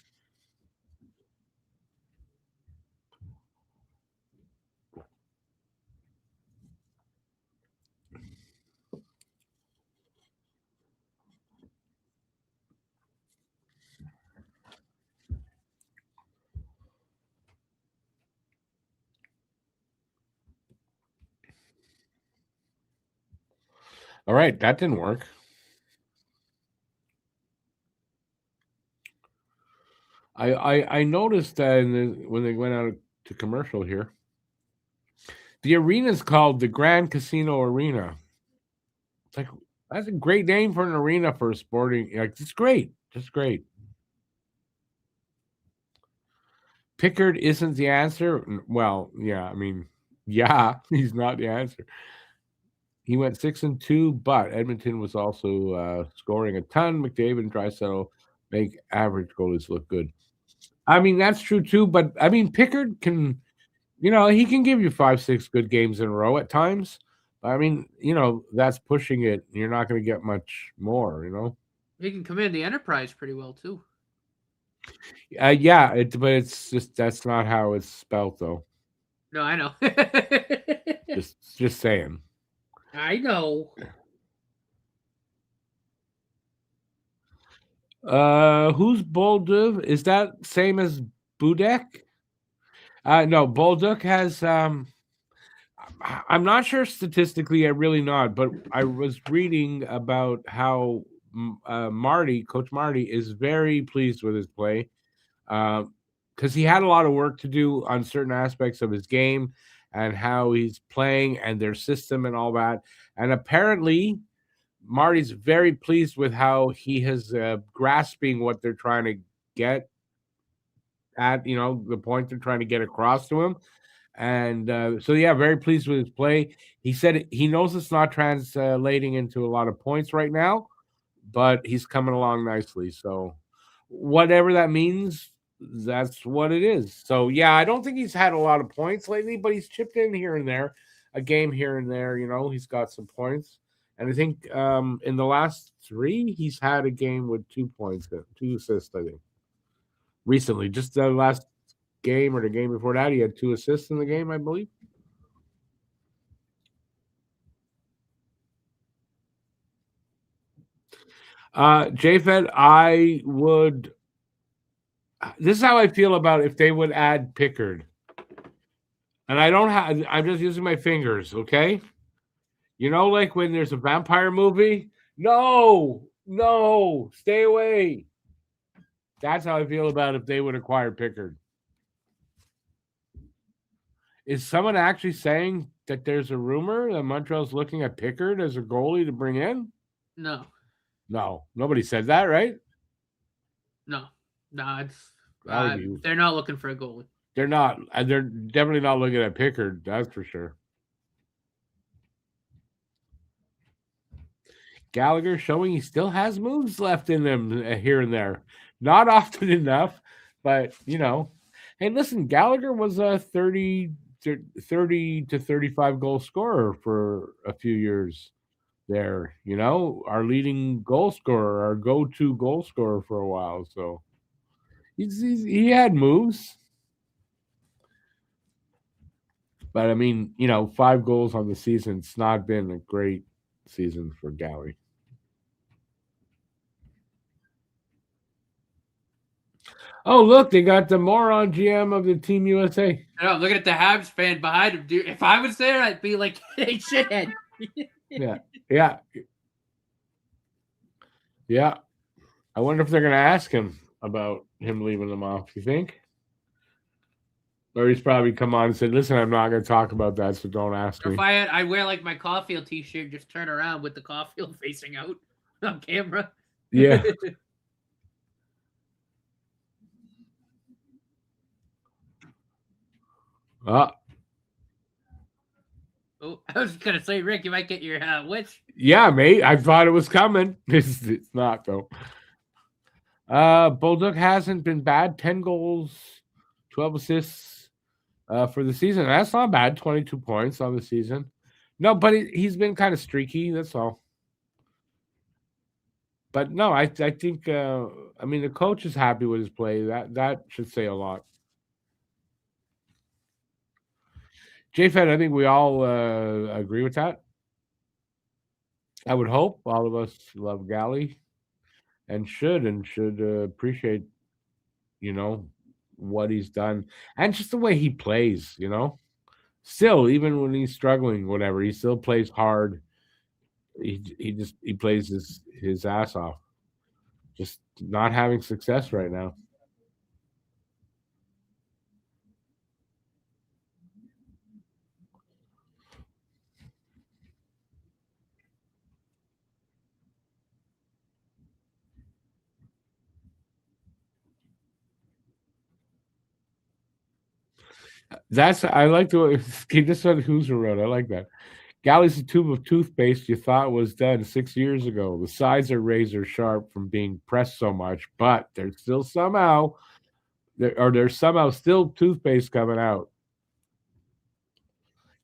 All right, that didn't work. I noticed that when they went out to commercial here, the arena's called the Grand Casino Arena. It's like, that's a great name for an arena for a sporting. Like, it's great, just great. Pickard isn't the answer. Well, yeah, I mean, yeah, he's not the answer. He went 6-2, but Edmonton was also scoring a ton. McDavid and Draisaitl make average goalies look good. I mean, that's true too, but I mean, Pickard can, he can give you 5-6 good games in a row at times. I mean, that's pushing it. You're not going to get much more.
He can command the Enterprise pretty well too.
Yeah, but it's just that's not how it's spelled, though.
No, I know.
just saying.
I know.
Who's Bolduc? Is that same as Budek? No, Bolduc has. I'm not sure statistically. I really not, but I was reading about how Coach Marty, is very pleased with his play, because he had a lot of work to do on certain aspects of his game and how he's playing and their system and all that. And apparently, Marty's very pleased with how he is grasping what they're trying to get at, the point they're trying to get across to him. And so, yeah, very pleased with his play. He said he knows it's not translating into a lot of points right now, but he's coming along nicely. So whatever that means, that's what it is. So, yeah, I don't think he's had a lot of points lately, but he's chipped in here and there, a game here and there. He's got some points. And I think in the last 3, he's had a game with 2 points, 2 assists, I think. Recently, just the last game or the game before that, he had 2 assists in the game, I believe. JFed, I would. This is how I feel about if they would add Pickard. And I'm just using my fingers, okay? Like when there's a vampire movie? No, stay away. That's how I feel about if they would acquire Pickard. Is someone actually saying that there's a rumor that Montreal's looking at Pickard as a goalie to bring in?
No,
nobody said that, right?
No, it's they're not looking for a goalie.
They're not. They're definitely not looking at Pickard. That's for sure. Gallagher showing he still has moves left in him here and there. Not often enough, but Hey, listen, Gallagher was a 30 to 35 goal scorer for a few years there. Our leading goal scorer, our go-to goal scorer for a while. So he had moves. But I mean, 5 goals on the season. It's not been a great season for Galley. Oh, look, they got the moron GM of the Team USA.
I know, looking at the Habs fan behind him, dude. If I was there, I'd be like, hey, shithead.
Yeah. I wonder if they're going to ask him about him leaving them off, you think? Or he's probably come on and said, listen, I'm not going to talk about that, so don't ask me.
If I wear like my Caulfield t-shirt, just turn around with the Caulfield facing out on camera.
Yeah.
Oh, I was going to say, Rick, you might get your which?
Yeah, mate. I thought it was coming. It's not, though. Bolduc hasn't been bad. 10 goals, 12 assists. for the season. That's not bad. 22 points on the season. No, but he's been kind of streaky. That's all. But no, I think I mean the coach is happy with his play. That should say a lot. JFed, I think we all agree with that. I would hope all of us love Galley and should appreciate, you know, what he's done and just the way he plays. Still, even when he's struggling, whatever, he still plays hard. He plays his ass off. Just not having success right now. That's I like the way this one Who's wrote. I like that. Galley's a tube of toothpaste you thought was done 6 years ago. The sides are razor sharp from being pressed so much, but there's somehow still toothpaste coming out.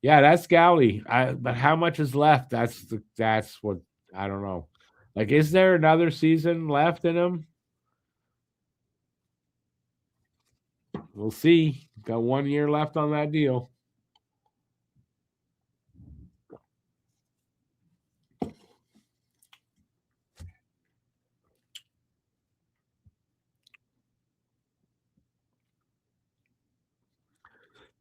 Yeah, that's Galley. But how much is left? That's what I don't know. Like, is there another season left in him? We'll see. Got 1 year left on that deal.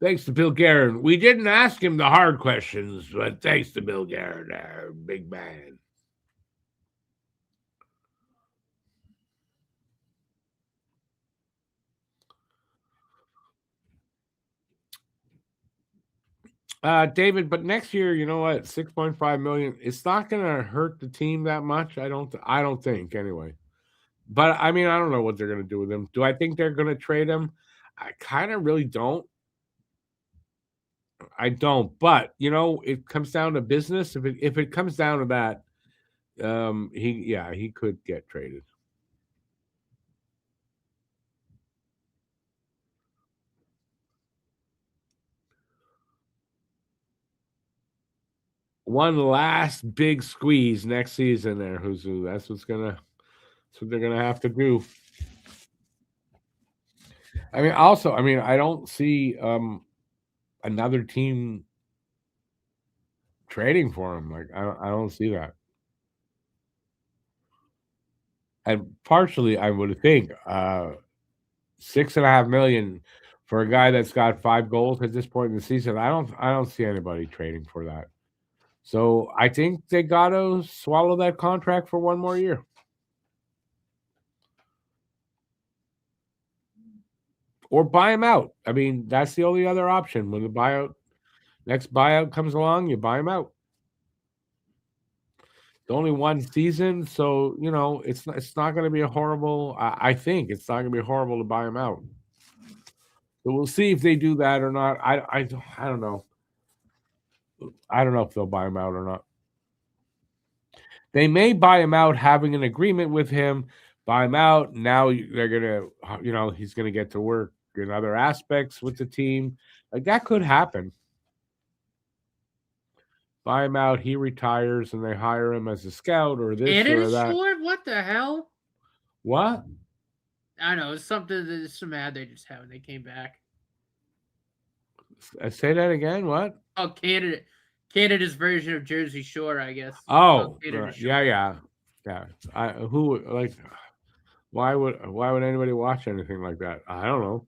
Thanks to Bill Guerin. We didn't ask him the hard questions, but thanks to Bill Guerin, our big man. David, but next year, you know what? 6.5 million. It's not going to hurt the team that much. I don't think anyway. But I mean, I don't know what they're going to do with him. Do I think they're going to trade him? I kind of really don't. I don't. But it comes down to business. If it comes down to that, he could get traded. One last big squeeze next season there, Huzu. That's what they're gonna have to do. I mean, also, I don't see another team trading for him. Like, I don't see that. And partially, I would think 6.5 million for a guy that's got 5 goals at this point in the season. I don't see anybody trading for that. So I think they gotta swallow that contract for 1 more year. Or buy him out. I mean, that's the only other option. When the next buyout comes along, you buy him out. It's only one season, so it's not going to be a horrible. I think it's not going to be horrible to buy him out. So we'll see if they do that or not. I don't know. I don't know if they'll buy him out or not. They may buy him out, having an agreement with him. Buy him out. Now they're gonna, he's gonna get to work in other aspects with the team. Like, that could happen. Buy him out, he retires, and they hire him as a scout or this or that.
Short? What the hell?
What?
I know, it's something that's some ad they just had when they came back.
Say that again. What?
Oh, Canada's version of Jersey Shore, I guess.
Oh, yeah. Why would anybody watch anything like that? I don't know.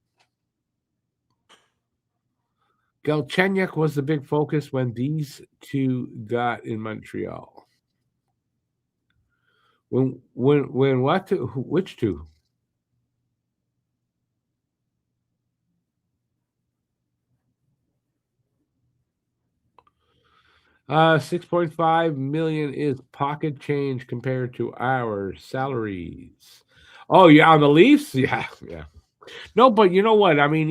Galchenyuk was the big focus when these two got in Montreal. When what? Which two? 6.5 million is pocket change compared to our salaries. Oh yeah, on the Leafs, yeah. No, but you know what? I mean,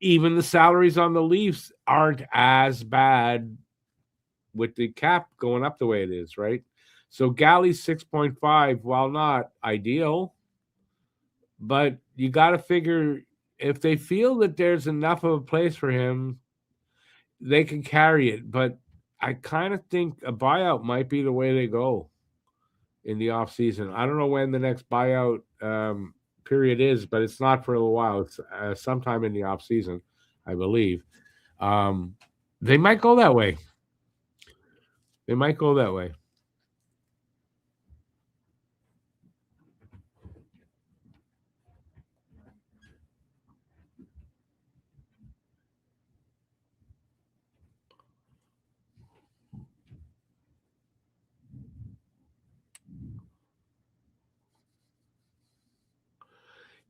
even the salaries on the Leafs aren't as bad with the cap going up the way it is, right? So Galley's 6.5, while not ideal, but you got to figure if they feel that there's enough of a place for him, they can carry it. But I kind of think a buyout might be the way they go in the off season. I don't know when the next buyout period is, but it's not for a little while. It's sometime in the off season, I believe. They might go that way. They might go that way.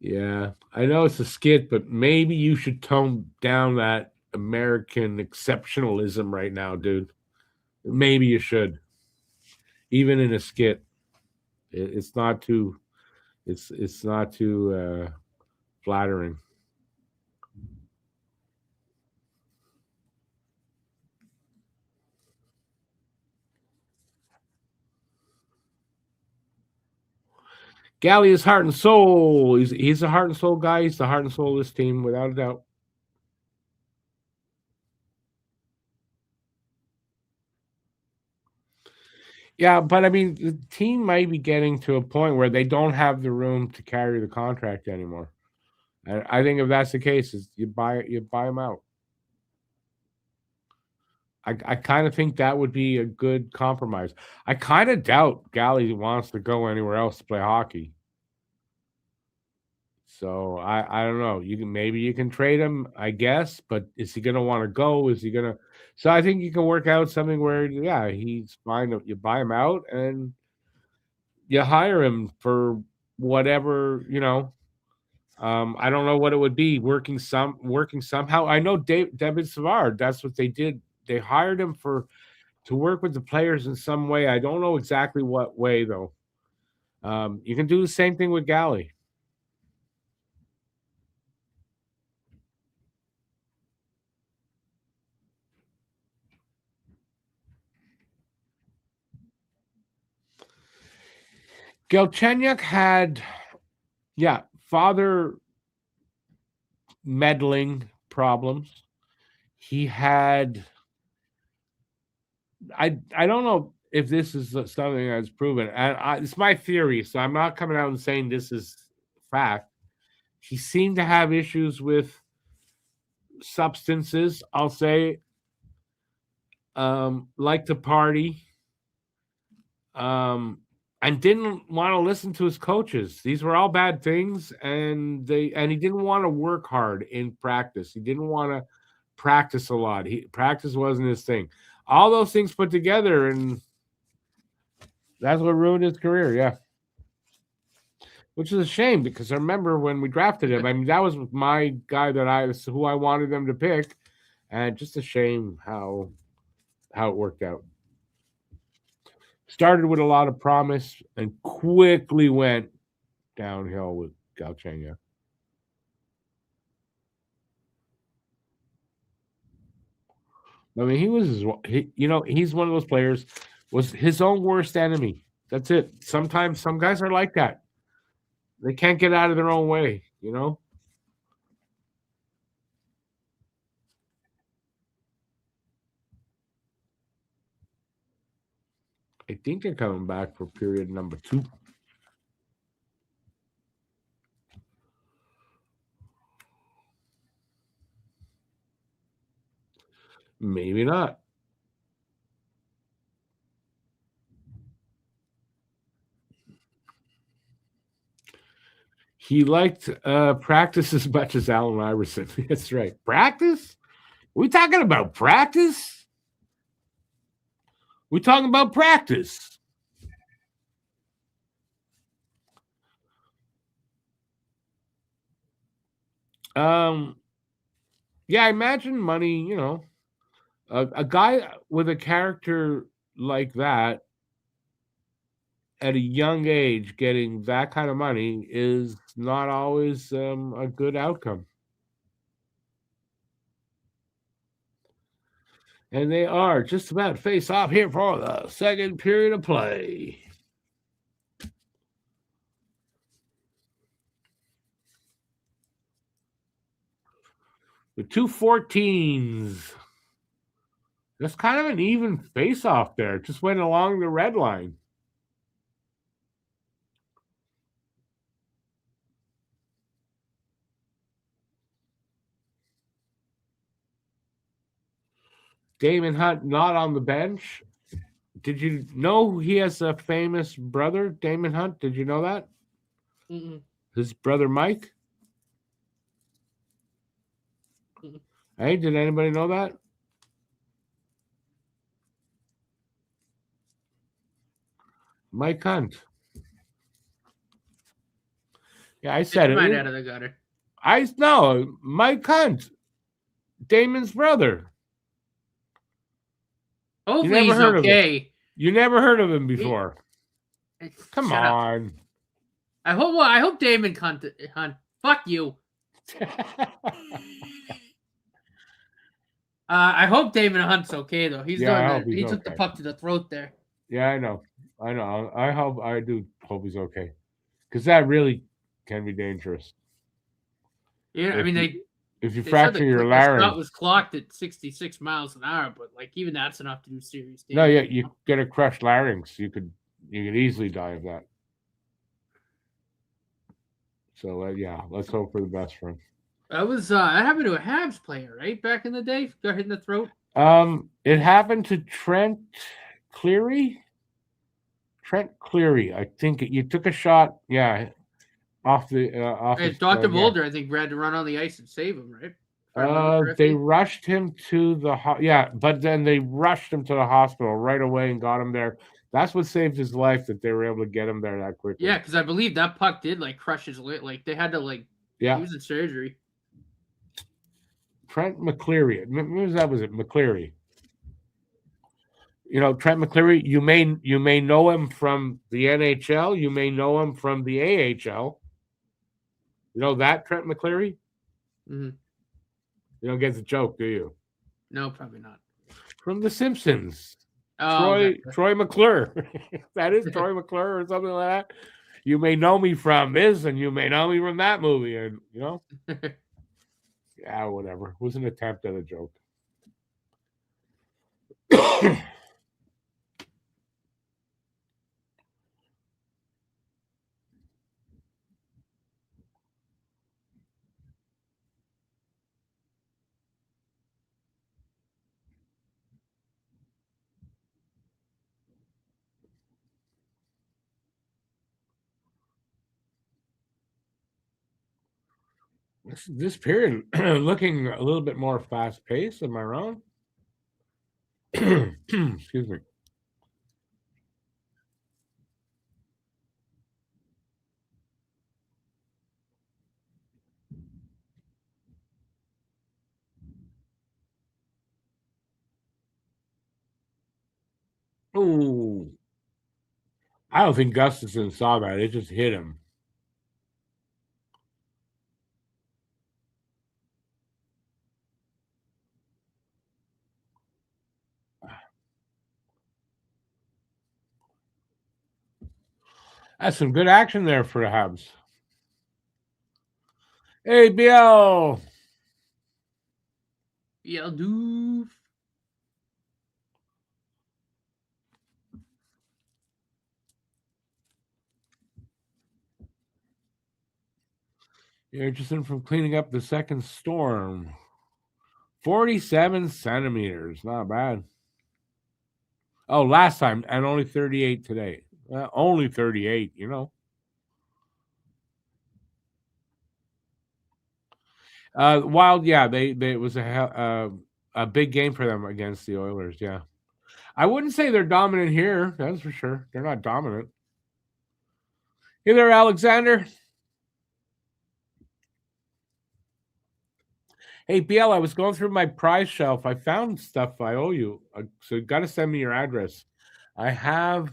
Yeah, I know it's a skit, but maybe you should tone down that American exceptionalism right now, dude. Maybe you should, even in a skit. It's not too. It's not too flattering. Gally is heart and soul. He's a heart and soul guy. He's the heart and soul of this team, without a doubt. Yeah, but I mean, the team might be getting to a point where they don't have the room to carry the contract anymore. And I think if that's the case, is you buy him out. I kind of think that would be a good compromise. I kind of doubt Gally wants to go anywhere else to play hockey. So I don't know. Maybe you can trade him, I guess, but is he gonna want to go? Is he gonna? So I think you can work out something where he's fine. You buy him out and you hire him for whatever. I don't know what it would be. Working somehow. I know David Savard. That's what they did. They hired him to work with the players in some way. I don't know exactly what way though. You can do the same thing with Gally. Galchenyuk had, father meddling problems. He had, I don't know if this is something that's proven, and it's my theory, so I'm not coming out and saying this is fact. He seemed to have issues with substances, I'll say, like to party, and didn't want to listen to his coaches. These were all bad things, and he didn't want to work hard in practice. He didn't want to practice a lot. Practice wasn't his thing. All those things put together, and that's what ruined his career. Yeah, which is a shame because I remember when we drafted him. I mean, that was my guy who I wanted them to pick, and just a shame how it worked out. Started with a lot of promise and quickly went downhill with Galchenyuk. I mean, he's one of those players, was his own worst enemy. That's it. Sometimes some guys are like that. They can't get out of their own way, I think they're coming back for period number 2. Maybe not. He liked practice as much as Allen Iverson. That's right. Practice? We talking about practice? We talking about practice? Yeah, I imagine money. A guy with a character like that at a young age getting that kind of money is not always a good outcome. And they are just about to face off here for the second period of play. The 214s. That's kind of an even face-off there. It just went along the red line. Damon Hunt not on the bench. Did you know he has a famous brother, Damon Hunt? Did you know that?
Mm-mm.
His brother Mike?
Mm-mm.
Hey, did anybody know that? Mike Hunt. Yeah, I said
Get your mind
it.
out of the gutter.
I know Mike Hunt, Damon's brother.
Hopefully he's
heard of him.
okay.
You never heard of him before. Come
Shut up.
on.
I hope Damon Hunt. Fuck you. I hope Damon Hunt's okay though. He's
Yeah, I
doing
hope
the,
he's
he took the
okay.
puck to the throat there.
Yeah, I know. I do hope he's okay. Because that really can be dangerous.
Yeah, I mean
if you
they said
fracture your
the shot
larynx.
was clocked at 66 miles an hour, but like even that's enough to do serious damage.
No, yeah, you get a crushed larynx. You could easily die of that. So yeah, let's hope for the best for him.
That happened to a Habs player, right? Back in the day, got hit in the throat.
It happened to Trent Cleary. I think you took a shot. Yeah, off the off.
Hey, Dr. Mulder, I think, had to run on the ice and save him, right?
They rushed him to the but then they rushed him to the hospital right away and got him there. That's what saved his life, that they were able to get him there that quickly.
Yeah, because I believe that puck did like crush his lip. Like they had to he was in surgery.
Trent McCleary. Was it McCleary? You know, Trent McCleary, you may know him from the NHL, you may know him from the AHL. You know that Trent McCleary?
Mm-hmm.
You don't get the joke, do you?
No, probably not.
From The Simpsons.
Oh,
Troy McClure. That is Troy McClure or something like that. You may know me from this, and you may know me from that movie, and you know. Yeah, whatever. It was an attempt at a joke. This period looking a little bit more fast paced. Am I wrong? Excuse me. Oh, I don't think Gustafson saw that. It just hit him. That's some good action there for the Habs. Hey, BL.
Yeah, doof.
You're interested from cleaning up the second storm. 47 centimeters. Not bad. Oh, last time, and only 38 today. Only 38, you know. Wild, yeah, they it was a big game for them against the Oilers. Yeah, I wouldn't say they're dominant here. That's for sure. They're not dominant. Hey there, Alexander. Hey, BL, I was going through my prize shelf. I found stuff I owe you, so you got to send me your address. I have.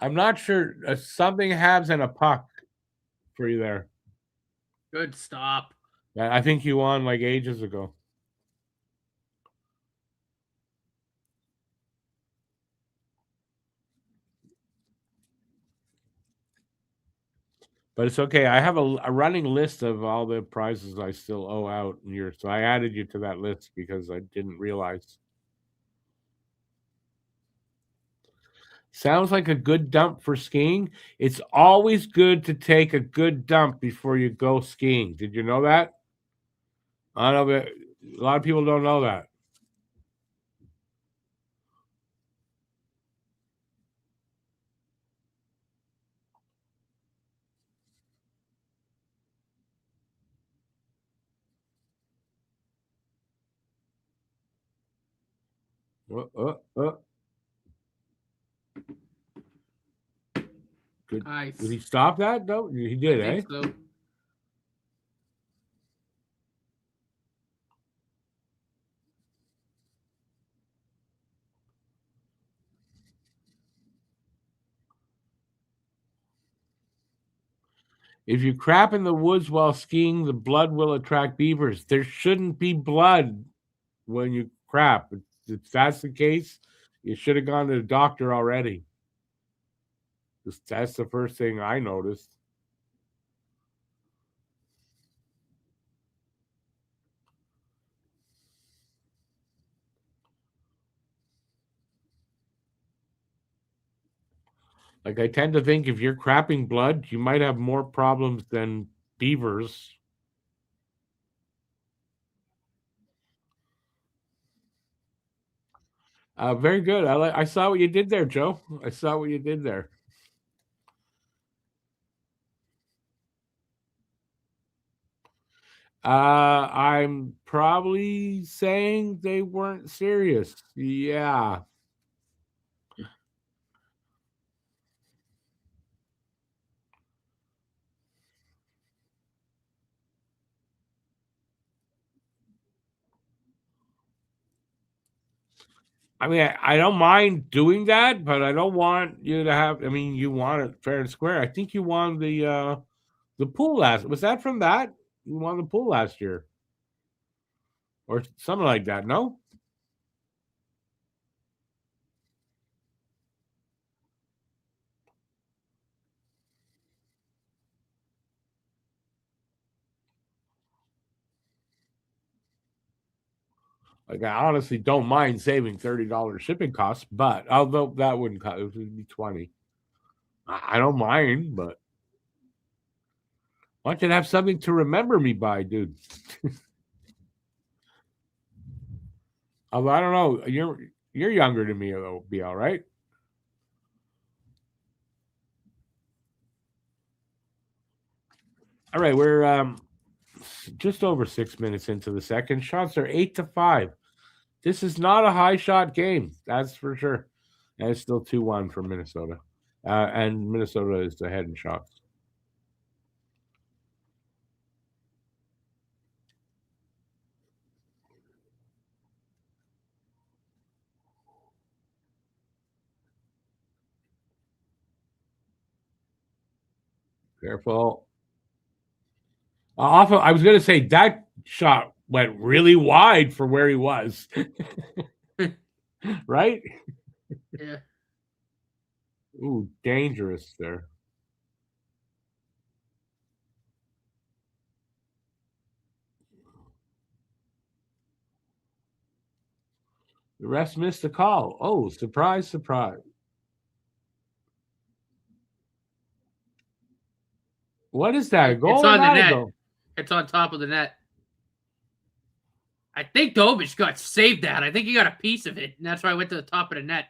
I'm not sure. Something Habs and a puck for you there.
Good stop.
I think you won like ages ago. But it's okay. I have a running list of all the prizes I still owe out in years. So I added you to that list because I didn't realize. Sounds like a good dump for skiing. It's always good to take a good dump before you go skiing. Did you know that? I know that a lot of people don't know that. Uh, uh, uh. Good.
Nice.
Did he stop that? No, he
I
did, eh?
think so.
If you crap in the woods while skiing, the blood will attract beavers. There shouldn't be blood when you crap. If that's the case, you should have gone to the doctor already. That's the first thing I noticed. Like, I tend to think if you're crapping blood, you might have more problems than beavers. Very good. I saw what you did there, Joe. I saw what you did there. I'm probably saying they weren't serious. Yeah. I mean, I don't mind doing that, but I don't want you to have. I mean, you want it fair and square. I think you won the pool last. Was that from that? You won the pool last year, or something like that. No. Like, I honestly don't mind saving $30 shipping costs, but although that wouldn't cost, it would be 20. I don't mind, but I want you to have something to remember me by, dude. Although I don't know, you're younger than me, it'll be all right. All right, we're just over 6 minutes into the second. Shots are 8-5. This is not a high shot game, that's for sure. And it's still 2-1 for Minnesota. And Minnesota is ahead in shots. Careful. I was going to say that shot went really wide for where he was. Right?
Yeah.
Ooh, dangerous there. The refs missed the call. Oh, surprise, surprise. What is that? A
It's
goal or
on the
not a
net.
goal?
It's on top of the net. I think Dobich got saved that. I think he got a piece of it, and that's why I went to the top of the net.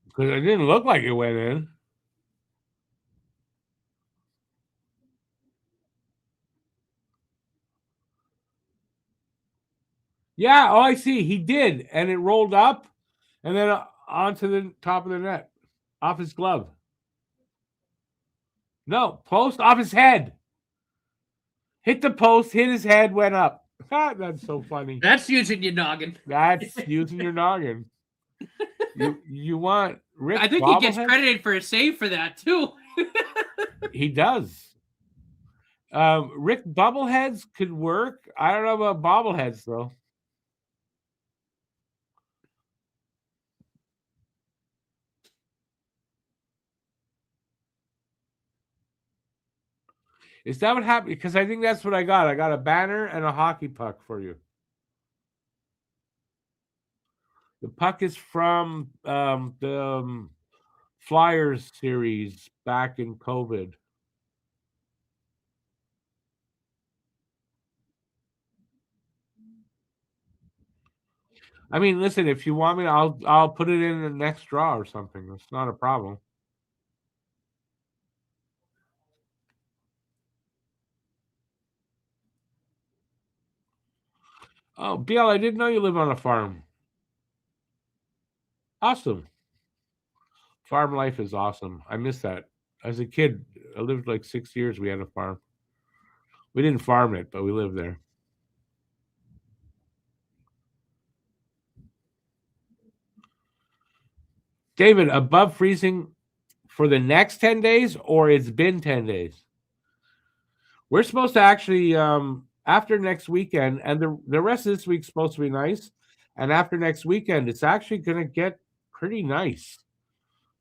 Because it didn't look like it went in. Yeah, oh, I see. He did. And it rolled up and then onto the top of the net, off his glove. No, post off his head. Hit the post, hit his head, went up. That's so funny.
That's using your noggin.
That's using your noggin. You want Rick?
I think he gets credited for a save for that too.
He does. Rick bobbleheads could work. I don't know about bobbleheads though. Is that what happened? Because I think that's what I got. I got a banner and a hockey puck for you. The puck is from the Flyers series back in COVID. I mean, listen, if you want me, I'll put it in the next draw or something. It's not a problem. Oh, BL, I didn't know you live on a farm. Awesome. Farm life is awesome. I miss that. As a kid, I lived like 6 years. We had a farm. We didn't farm it, but we lived there. David, above freezing for the next 10 days, or it's been 10 days? We're supposed to actually, after next weekend, and the rest of this week's supposed to be nice. And after next weekend, it's actually going to get pretty nice.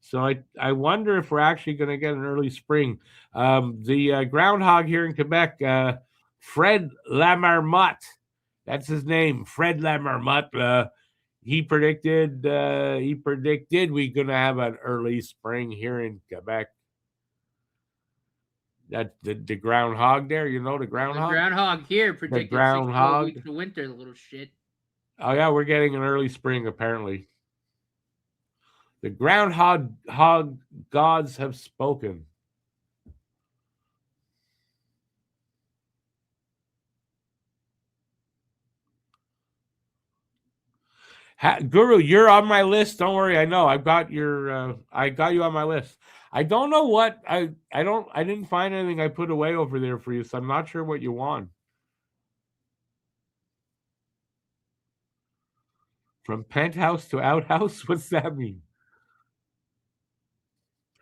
So I wonder if we're actually going to get an early spring. The groundhog here in Quebec, Fred Lamarmotte, that's his name, Fred Lamarmotte. He predicted we're going to have an early spring here in Quebec. That the groundhog there, you know, the groundhog.
The groundhog here predicted 6 more weeks of winter, the little shit.
Oh yeah, we're getting an early spring apparently. The groundhog gods have spoken. Guru, you're on my list. Don't worry. I know. I've got your. I got you on my list. I don't know what I didn't find anything I put away over there for you, so I'm not sure what you want. From penthouse to outhouse. What's that mean?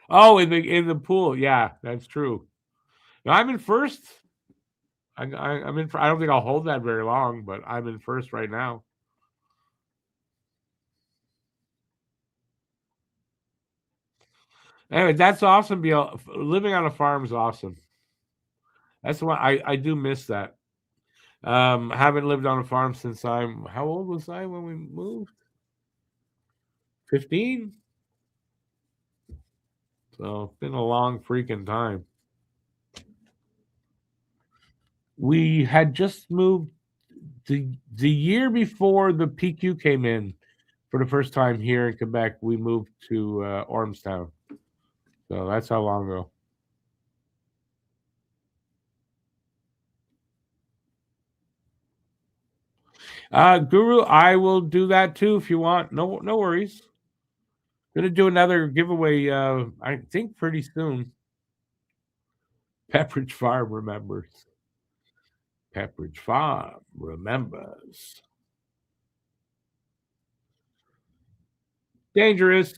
Oh, in the pool. Yeah, that's true. No, I'm in first. I'm in. I don't think I'll hold that very long, but I'm in first right now. Anyway, that's awesome. Living on a farm is awesome. That's why I do miss that. Haven't lived on a farm since how old was I when we moved? 15. So it's been a long freaking time. We had just moved the year before the PQ came in for the first time here in Quebec. We moved to Ormstown. So that's how long ago. Guru, I will do that too if you want. No worries. Gonna do another giveaway. I think pretty soon. Pepperidge Farm remembers. Pepperidge Farm remembers. Dangerous.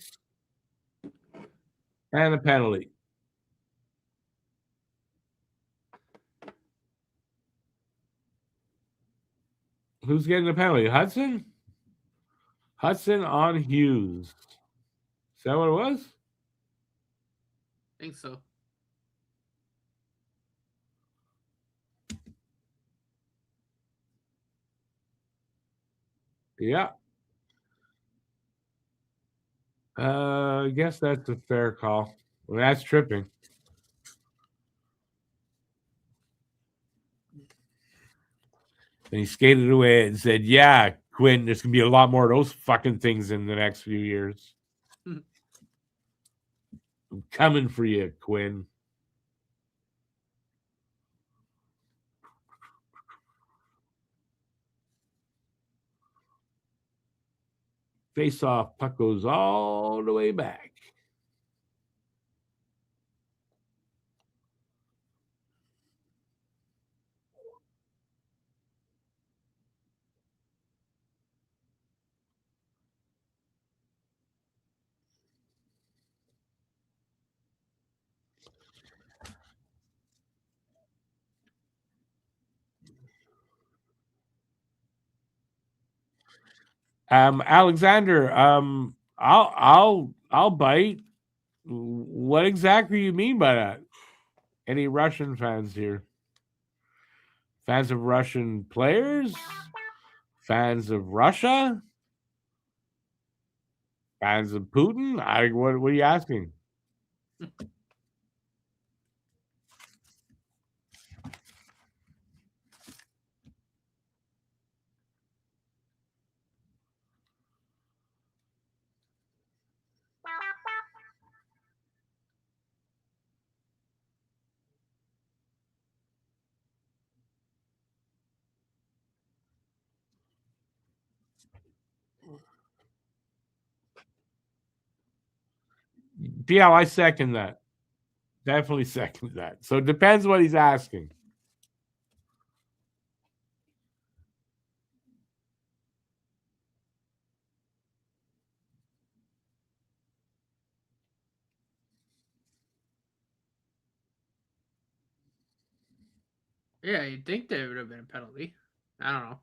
And a penalty. Who's getting the penalty? Hudson? Hudson on Hughes. Is that what it was?
I think so.
Yeah. I guess that's a fair call. Well, that's tripping. And he skated away and said, "Yeah, Quinn, there's gonna be a lot more of those fucking things in the next few years. I'm coming for you, Quinn." Face off, puck goes all the way back. Alexander, I'll bite. What exactly you mean by that? Any Russian fans here? Fans of Russian players? Fans of Russia? Fans of Putin? What are you asking? Yeah, I second that. Definitely second that. So it depends what he's asking.
Yeah, you'd think there would have been a penalty. I don't know.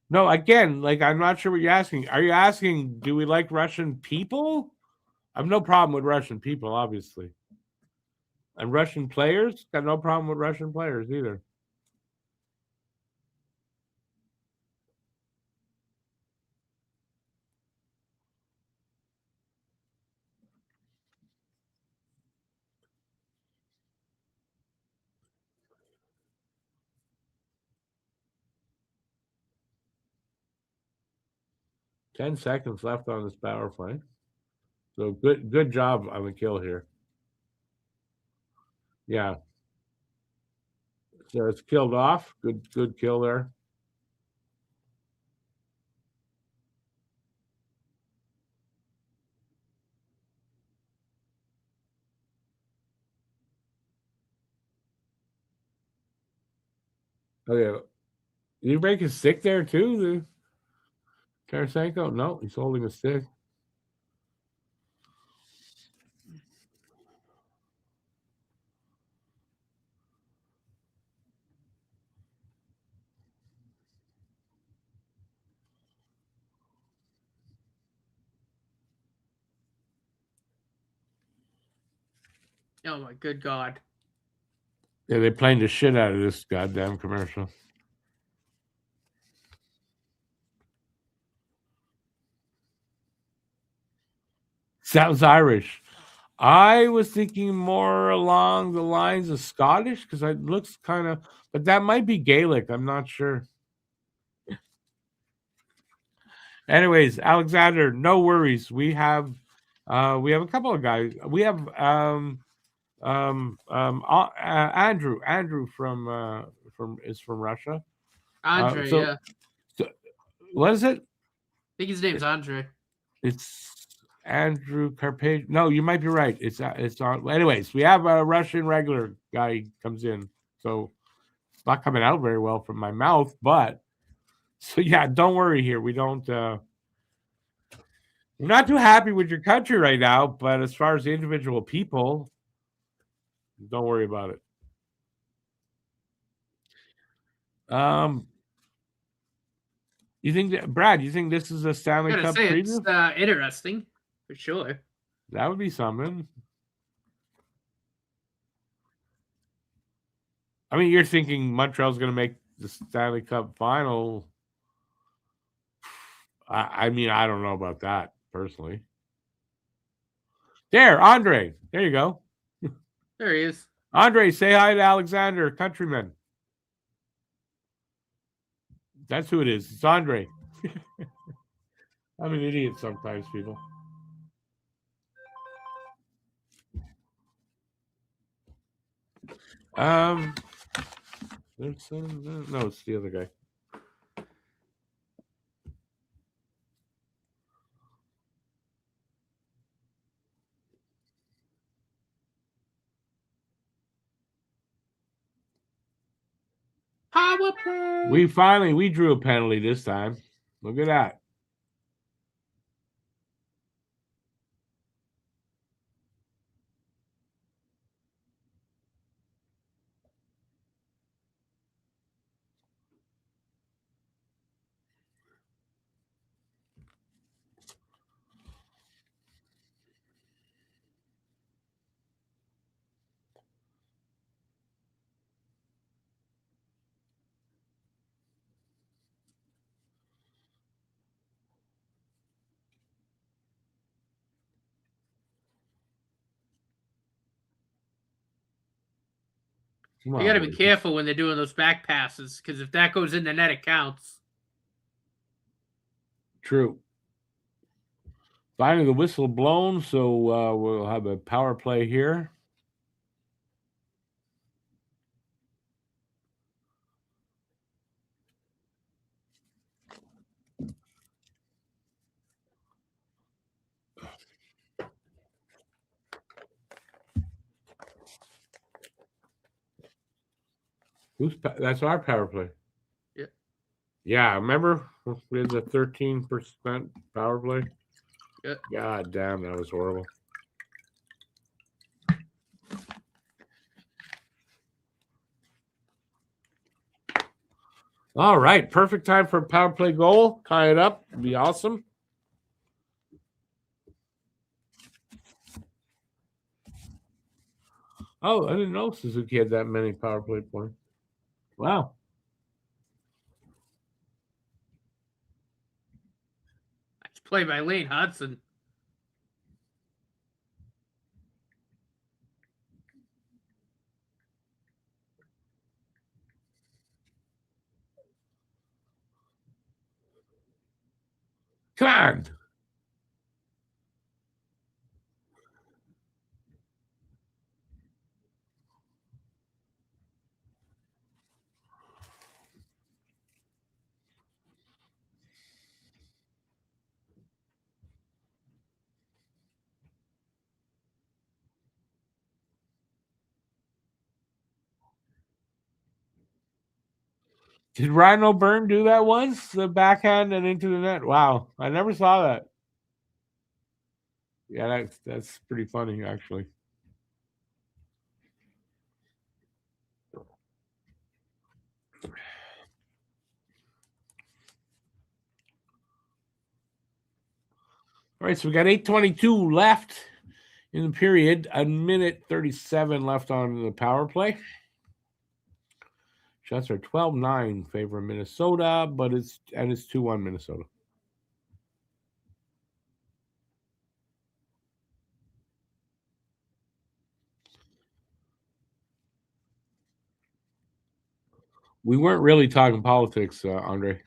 No, again, like I'm not sure what you're asking. Are you asking, do we like Russian people? I have no problem with Russian people, obviously. And Russian players? Got no problem with Russian players either. Ten seconds left on this power play. So good job on the kill here. Yeah. So it's killed off. Good kill there. Oh yeah. Did he break his stick there too? The Tarasenko? No, he's holding a stick.
Oh my good God.
Yeah, they playing the shit out of this goddamn commercial. Sounds Irish. I was thinking more along the lines of Scottish because it looks kind of, but that might be Gaelic. I'm not sure. Anyways, Alexander, no worries. We have a couple of guys. We have Andrew from is from Russia.
Andre,
So,
yeah.
so what is it?
I think his name's Andre.
It's Andrew Carpage. No, you might be right. It's on. Anyways, we have a Russian regular guy comes in, so it's not coming out very well from my mouth. But so yeah, don't worry here. We don't. We're not too happy with your country right now. But as far as the individual people, don't worry about it. Um, you think that Brad? You think this is a Stanley
I gotta
Cup
say, it's
preview?
interesting for sure.
That would be something. I mean, you're thinking Montreal's going to make the Stanley Cup final. I mean, I don't know about that personally. There, Andre. There you go.
There he is.
Andre, say hi to Alexander, countryman. That's who it is. It's Andre. I'm an idiot sometimes, people. There's some, no, it's the other guy.
Power play.
We drew a penalty this time. Look at that.
You got to be careful when they're doing those back passes, because if that goes in the net, it counts.
True. Finally, the whistle blown, so we'll have a power play here. That's our power play.
Yeah.
Yeah, remember we had the 13% power play?
Yeah.
God damn, that was horrible. All right, perfect time for a power play goal. Tie it up. It'd be awesome. Oh, I didn't know Suzuki had that many power play points. Wow.
Nice play by Lane Hudson.
Come on. Did Ryan O'Byrne do that once? The backhand and into the net. Wow. I never saw that. Yeah, that's pretty funny, actually. All right, so we got 8:22 left in the period. 1:37 left on the power play. Shots are 12-9 favor Minnesota, but it's 2-1 Minnesota. We weren't really talking politics, Andre.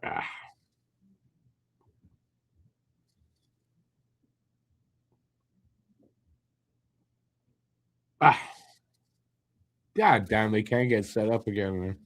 Ah. Ah. God damn, they can't get set up again, man.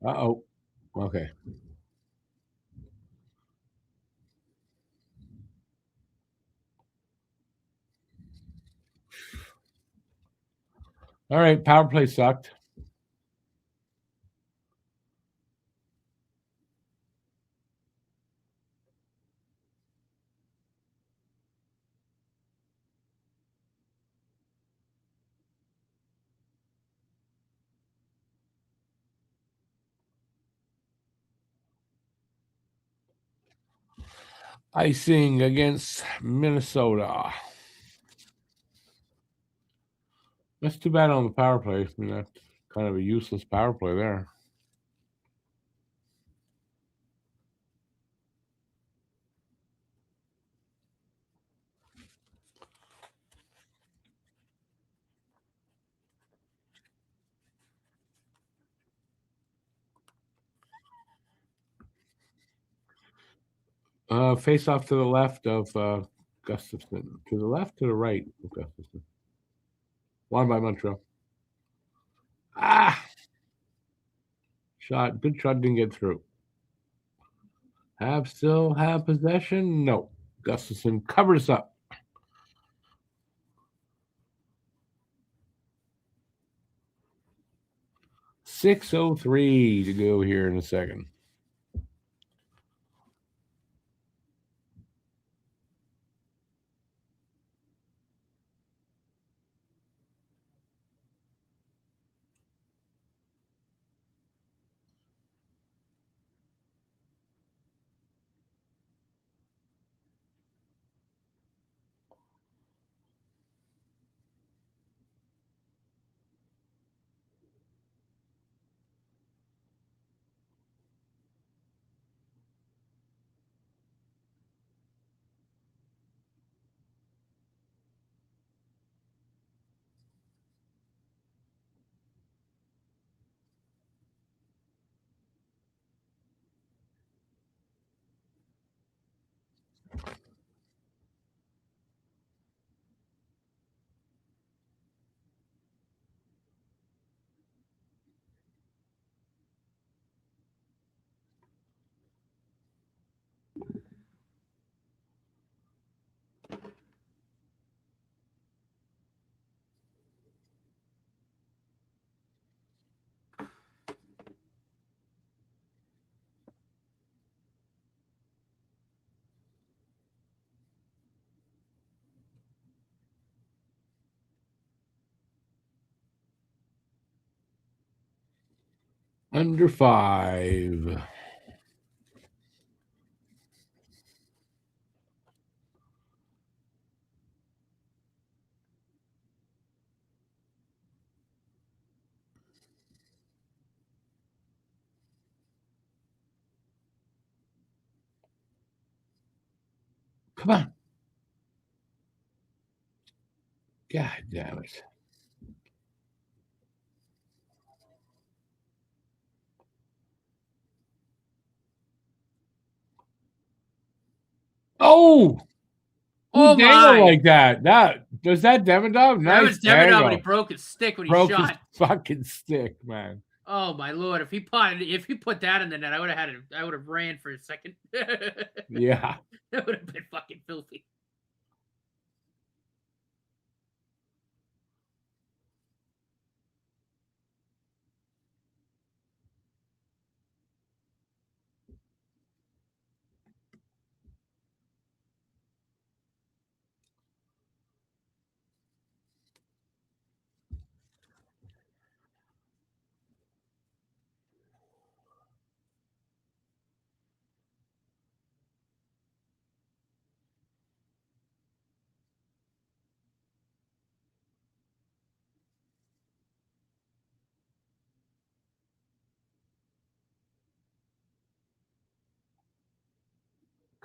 Uh-oh. Okay. All right, power play sucked. I.C.E against Minnesota. That's too bad on the power play. I mean, that's kind of a useless power play there. Face off to the left of Gustafson. To the left, to the right of Gustafson. Won by Montreal. Ah! Shot. Good shot. Didn't get through. Habs still have possession? No. Gustafson covers up. .603 to go here in a second. Under 5. Come on. God damn it. Oh! Who
Oh
dangled
my!
like that? That was that Demidov?
That
Nice
was Demidov when he
dangle.
broke his stick when he
Broke his
shot.
fucking stick, man.
Oh my lord! If he put that in the net, I would have ran for a second.
Yeah.
That would have been fucking filthy.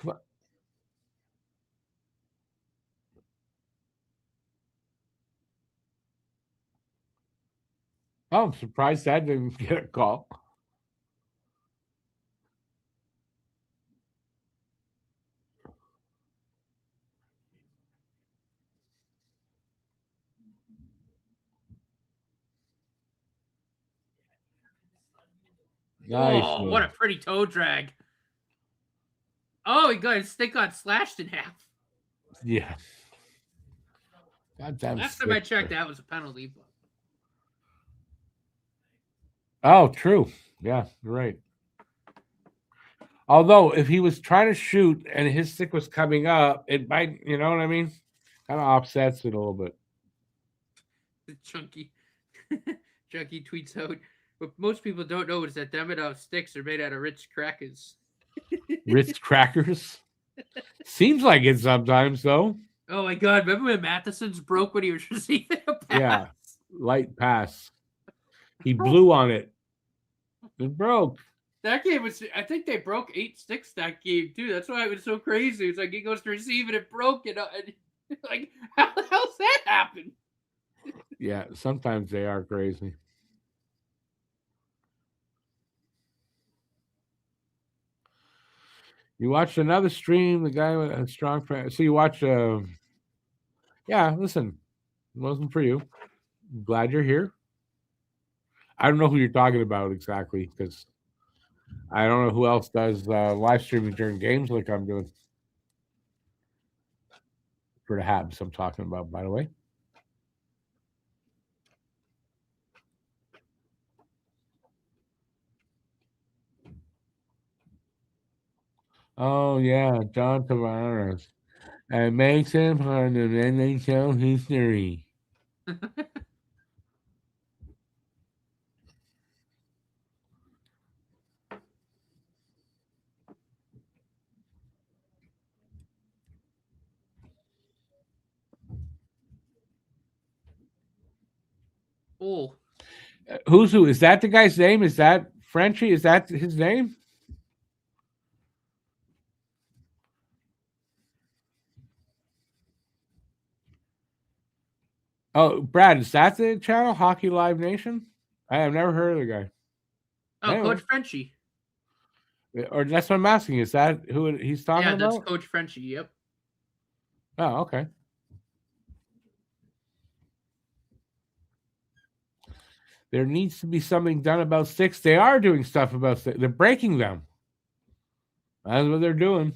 Come on. Oh, I'm surprised that didn't get a call. Nice
Oh, what
move.
a pretty toe drag! Oh, his stick got slashed in half.
Yeah. Goddamn
Last time I
stick.
checked, that was a penalty.
Oh, true. Yeah, you're right. Although, if he was trying to shoot and his stick was coming up, it might, you know what I mean? Kind of offsets it a little bit.
The Chunky tweets out. What most people don't know is that Demidov sticks are made out of Ritz crackers.
Ritz crackers. Seems like it sometimes, though.
Oh my god! Remember when Matheson's broke when he was receiving a pass?
Yeah, light pass. He blew on it. It broke.
That game was. I think they broke 8 sticks that game too. That's why it was so crazy. It's like he goes to receive it, it broke, and like how the hell's that happen?
Yeah, sometimes they are crazy. You watched another stream, the guy with a strong fan. So you watch yeah, listen, it wasn't for you. I'm glad you're here. I don't know who you're talking about exactly because I don't know who else does live streaming during games like I'm doing. For the Habs, I'm talking about, by the way. Oh yeah, John Tavares. It makes him part of NHL history.
Oh,
Who's who? Is that the guy's name? Is that Frenchie? Is that his name? Oh, Brad, is that the channel? Hockey Live Nation? I have never heard of the guy.
oh,
Anyway,
Coach Frenchie.
or that's what I'm asking. Is that who he's talking
Yeah, that's
about?
Coach Frenchie. Yep.
Oh, okay. There needs to be something done about sticks. They are doing stuff about sticks. They're breaking them. That's what they're doing.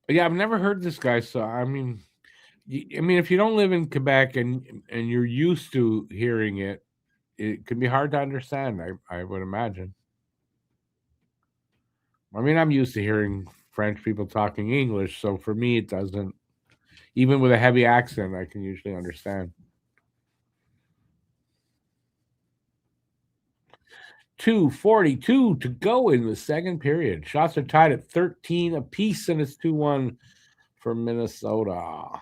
Yeah, I've never heard this guy. So I mean, if you don't live in Quebec and you're used to hearing it, it can be hard to understand. I would imagine. I mean, I'm used to hearing French people talking English, so for me, it doesn't. Even with a heavy accent, I can usually understand. 2:42 to go in the second period. Shots are tied at 13 apiece, and it's 2-1 for Minnesota.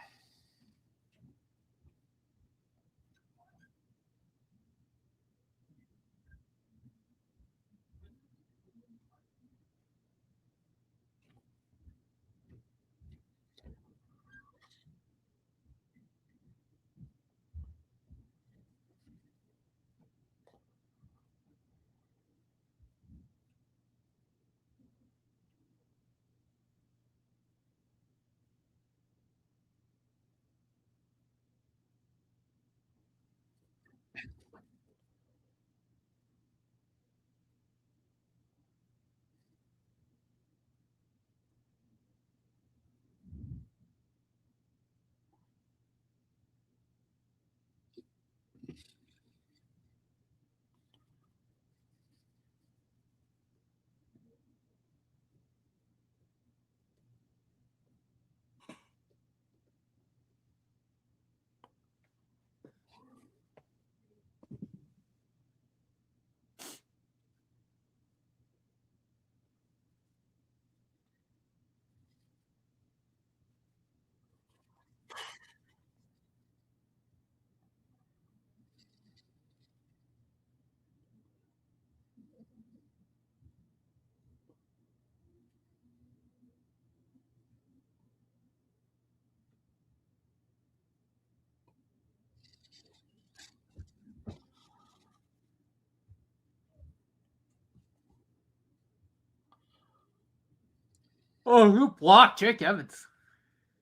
Oh, who blocked Jake Evans?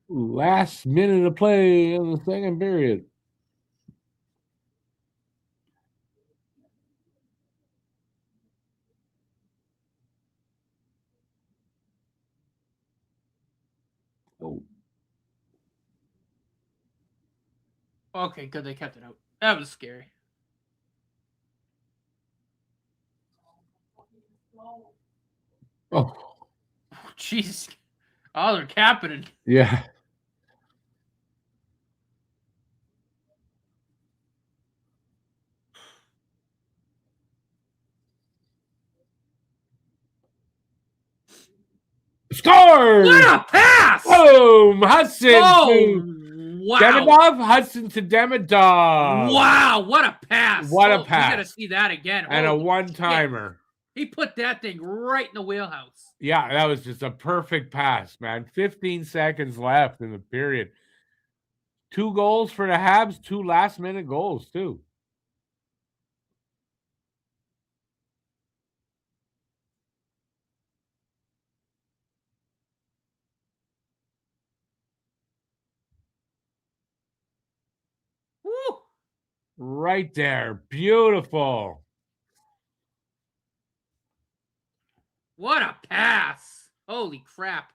Last minute of play in the second period. Oh,
Okay, good. They kept it out. That was scary.
oh,
Jeez. Oh, they're capping it.
yeah. Scores!
What a pass!
Boom! Hudson to
wow.
Demidov. Hudson to Demidov.
Wow, what a pass.
What a
We
pass.
got to see that again.
And a
Holy
one-timer.
shit. He put that thing right in the wheelhouse.
Yeah, that was just a perfect pass, man. 15 seconds left in the period. 2 goals for the Habs, 2 last-minute goals, too.
Woo.
Right there. Beautiful.
What a pass. Holy crap.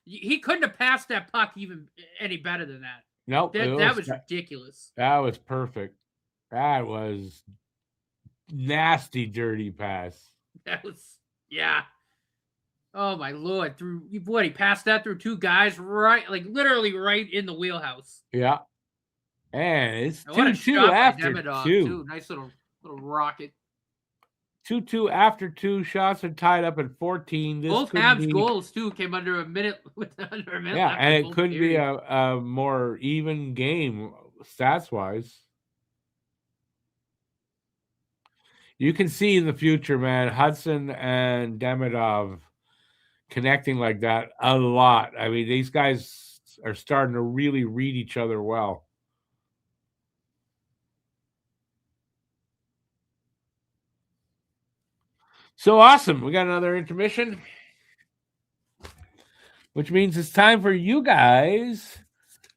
He couldn't have passed that puck even any better than that.
Nope.
That was ridiculous.
That was perfect. That was nasty, dirty pass.
That was, yeah. Oh my Lord. He passed that through 2 guys right, like literally right in the wheelhouse.
Yeah. And it's
2-2
after
Demidov,
2.
Too. Nice little rocket.
2-2 after 2. Shots are tied up at 14.
Both Habs goals too came under a minute
Yeah,
left
and it could be a more even game stats wise. You can see in the future, man, Hudson and Demidov connecting like that a lot. I mean, these guys are starting to really read each other well. So awesome. We got another intermission, which means it's time for you guys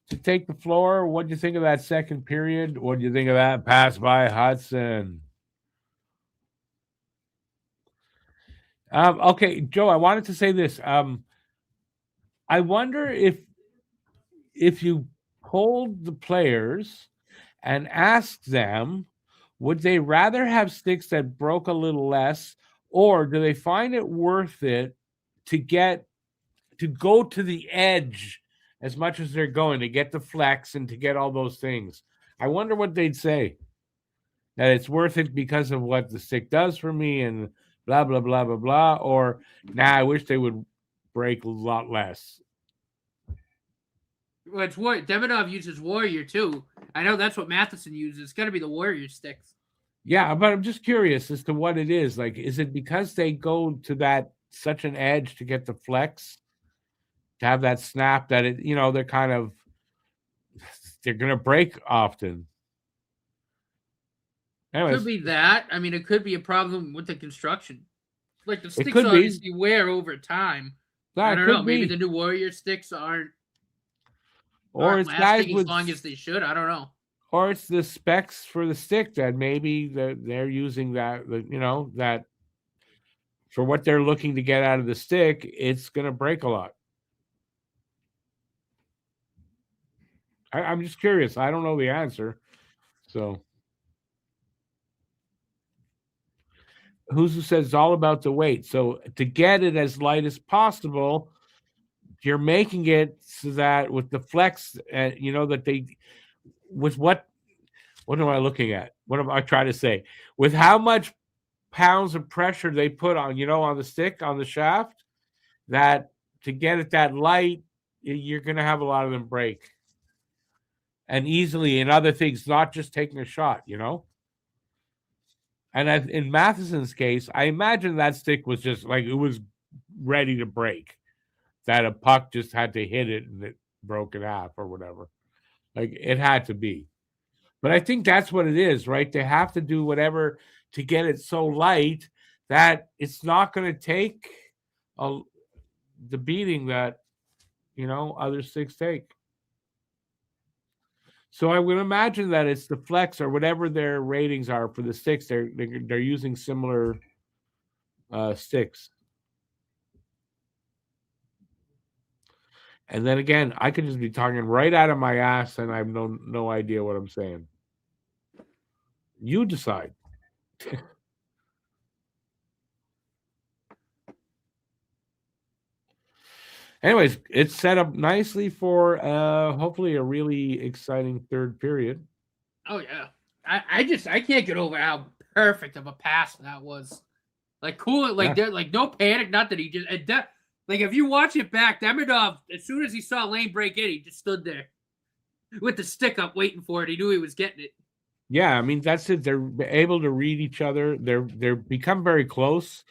to take the floor. What do you think of that second period? What do you think of that pass by Hudson? Okay, Joe, I wanted to say this. I wonder if you polled the players and asked them, would they rather have sticks that broke a little less, or do they find it worth it to go to the edge as much as they're going, to get the flex and to get all those things? I wonder what they'd say. That it's worth it because of what the stick does for me and blah, blah, blah, blah, blah. Or, I wish they would break a lot less.
Well, it's Demidov uses Warrior too. I know that's what Matheson uses. It's got to be the Warrior sticks.
Yeah, but I'm just curious as to what it is. Like, is it because they go to that such an edge to get the flex, to have that snap that it, they're going to break often. Anyways,
Could be that. I mean, it could be a problem with the construction. Like the sticks
could
obviously wear over time. I don't know. Maybe the new Warrior sticks aren't
it's
lasting as long as they should. I don't know.
Or it's the specs for the stick that maybe they're using that for what they're looking to get out of the stick, it's going to break a lot. I'm just curious. I don't know the answer. So who says it's all about the weight? So to get it as light as possible, you're making it so that with the flex, that they, with what am I looking at? What am I trying to say? With how much pounds of pressure they put on, on the stick, on the shaft, that to get it that light, you're going to have a lot of them break. And easily in other things, not just taking a shot, And in Matheson's case, I imagine that stick was just like, it was ready to break. That a puck just had to hit it and it broke in half or whatever. Like, it had to be. But I think that's what it is, right? They have to do whatever to get it so light that it's not going to take the beating that, other sticks take. So I would imagine that it's the flex or whatever their ratings are for the sticks. They're using similar sticks. And then again, I could just be talking right out of my ass and I have no idea what I'm saying. You decide. Anyways, it's set up nicely for hopefully a really exciting third period.
Oh yeah, I can't get over how perfect of a pass that was. Like cool, like no panic, not that he just Like, if you watch it back, Demidov, as soon as he saw Lane break in, he just stood there with the stick up waiting for it. He knew he was getting it.
Yeah, I mean, that's it. They're able to read each other. They're become very close.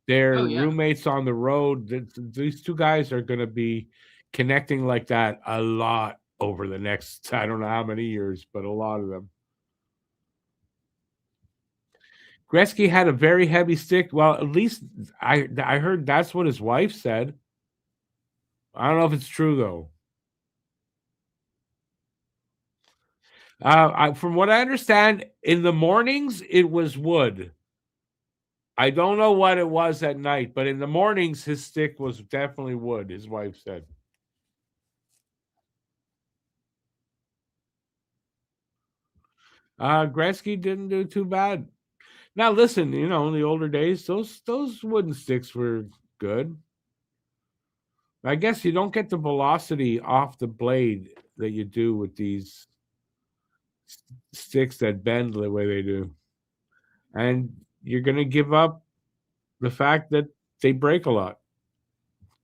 They're
Oh, yeah.
roommates on the road. These two guys are going to be connecting like that a lot over the next, I don't know how many years, but a lot of them. Gretzky had a very heavy stick. Well, at least I heard that's what his wife said. I don't know if it's true though. From what I understand, in the mornings it was wood. I don't know what it was at night, but in the mornings his stick was definitely wood. His wife said. Gretzky didn't do too bad. Now listen, in the older days, those wooden sticks were good. I guess you don't get the velocity off the blade that you do with these sticks that bend the way they do. And you're going to give up the fact that they break a lot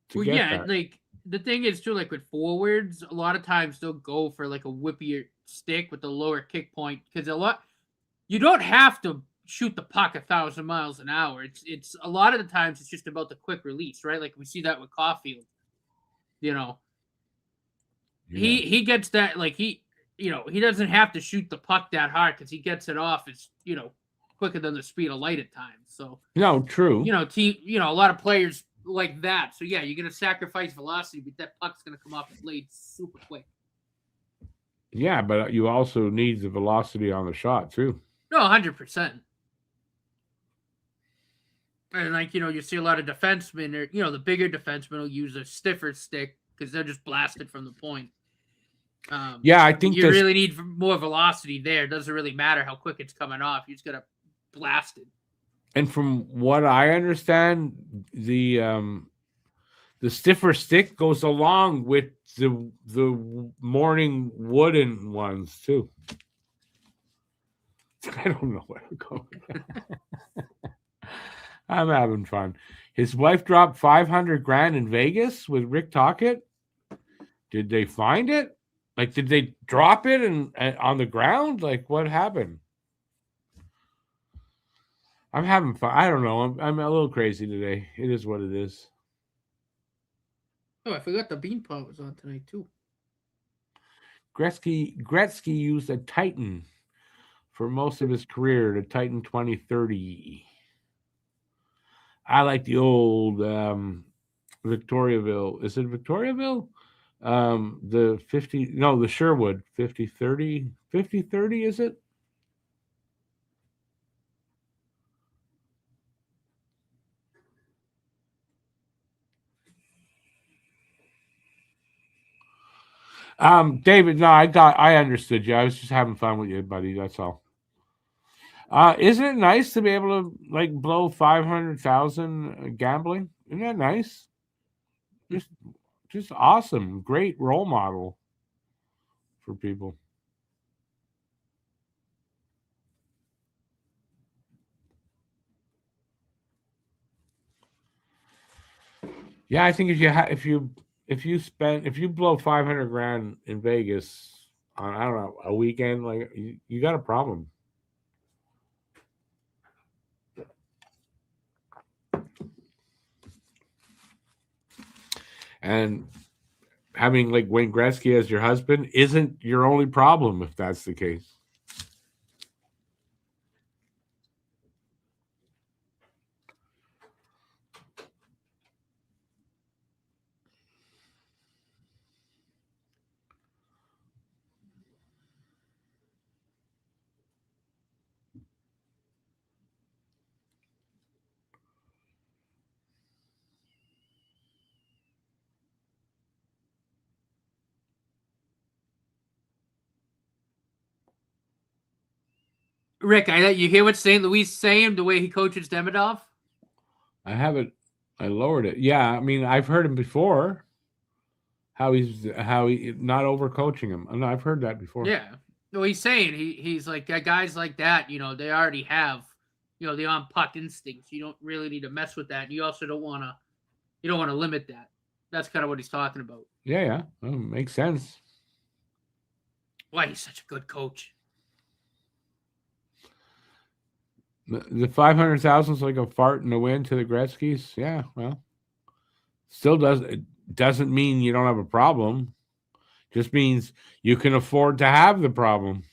to get that.
Like, the thing is, too, like, with forwards, a lot of times they'll go for, like, a whippier stick with the lower kick point, because you don't have to shoot the puck 1,000 miles an hour. It's a lot of the times it's just about the quick release, right? Like, we see that with Caulfield.
Yeah.
He gets that, like, he doesn't have to shoot the puck that hard because he gets it off. It's quicker than the speed of light at times. So
No, true.
A lot of players like that. So yeah, you're gonna sacrifice velocity, but that puck's gonna come off the blade super quick.
Yeah, but you also need the velocity on the shot too.
No, 100%. And like you see a lot of defensemen, or the bigger defensemen will use a stiffer stick because they're just blasted from the point.
Yeah, I think
you really need more velocity there. It doesn't really matter how quick it's coming off. You just gotta blast it.
And from what I understand, the stiffer stick goes along with the morning wooden ones too. I don't know where to go. I'm having fun. His wife dropped $500,000 in Vegas with Rick Tocchet. Did they find it? Like, did they drop it and on the ground? Like, what happened? I'm having fun. I don't know. I'm a little crazy today. It is what it is.
Oh, I forgot the bean pot was on tonight too.
Gretzky used a Titan for most of his career, the Titan 2030. I like the old Victoriaville. Is it Victoriaville? The Sherwood 5030. 5030, is it? David, no, I understood you. I was just having fun with you, buddy. That's all. Isn't it nice to be able to like blow 500,000 gambling? Isn't that nice? Just awesome. Great role model for people. Yeah, I think if you blow 500,000 in Vegas on, I don't know, a weekend, like you got a problem. And having like Wayne Gretzky as your husband isn't your only problem if that's the case.
Rick, you hear what St. Louis saying the way he coaches Demidov?
I haven't. I lowered it. Yeah, I mean, I've heard him before. How he not overcoaching him. And I've heard that before.
Yeah. Well, he's saying he's like, guys like that. They already have the on puck instincts. You don't really need to mess with that. And you also don't want to You don't want to limit that. That's kind of what he's talking about.
Yeah. Makes sense.
Why he's such a good coach.
The 500,000 is like a fart in the wind to the Gretzky's. Yeah, well, still doesn't mean you don't have a problem. Just means you can afford to have the problem.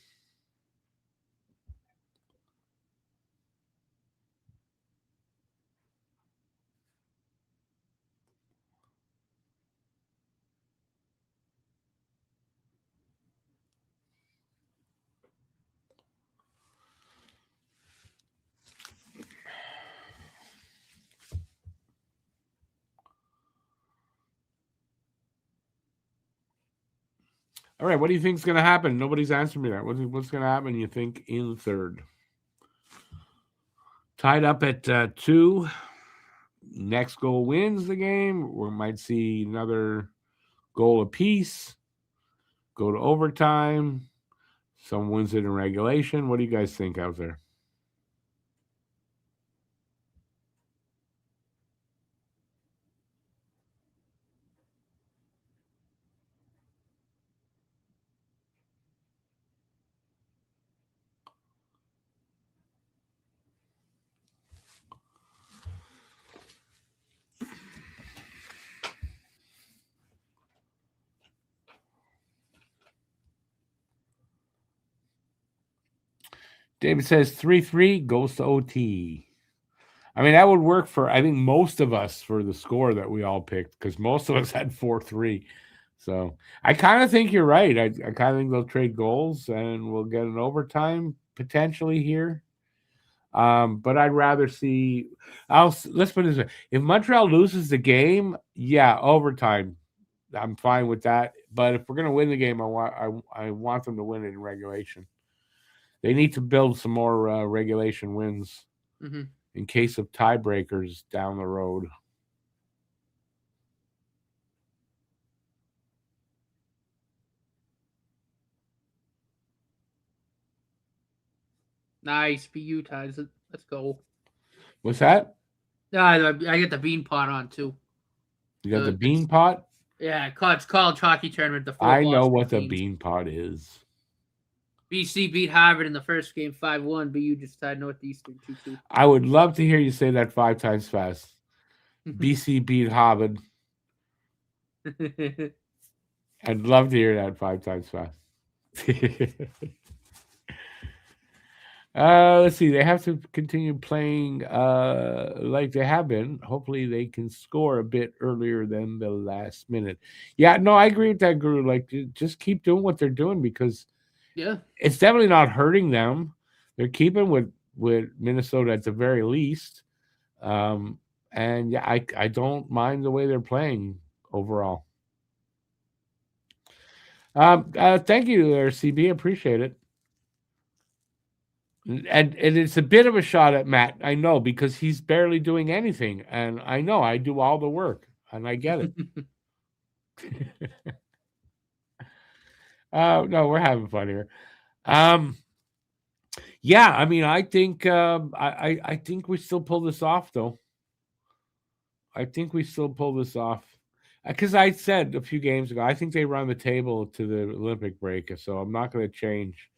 All right, what do you think is going to happen? Nobody's answered me that. What's going to happen, you think, in the third? Tied up at 2. Next goal wins the game. We might see another goal apiece. Go to overtime. Some wins it in regulation. What do you guys think out there? David says 3-3 goes to OT. I mean, that would work for, I think, most of us for the score that we all picked, because most of us had 4-3. So I kind of think you're right. I kind of think they'll trade goals and we'll get an overtime potentially here. But I'd rather see. Let's put it this way: if Montreal loses the game, yeah, overtime. I'm fine with that. But if we're going to win the game, I want them to win it in regulation. They need to build some more regulation wins in case of tiebreakers down the road.
Nice. BU ties it. Let's go.
What's that?
I get the bean pot on too.
You got the bean pot?
Yeah, it's college hockey tournament.
I know what the bean pot is.
BC beat Harvard in the first game 5-1. BU just tied Northeastern 2-2.
I would love to hear you say that 5 times fast. BC beat Harvard. I'd love to hear that 5 times fast. Let's see. They have to continue playing like they have been. Hopefully, they can score a bit earlier than the last minute. Yeah, no, I agree with that, Guru. Like, just keep doing what they're doing because it's definitely not hurting them. They're keeping with Minnesota at the very least. And yeah, I don't mind the way they're playing overall. Thank you there, CB. Appreciate it. And it's a bit of a shot at Matt, I know, because he's barely doing anything. And I know I do all the work, and I get it. No, we're having fun here. Yeah, I mean, I think I think we still pull this off, though. I think we still pull this off. Because I said a few games ago, I think they run the table to the Olympic break, so I'm not going to change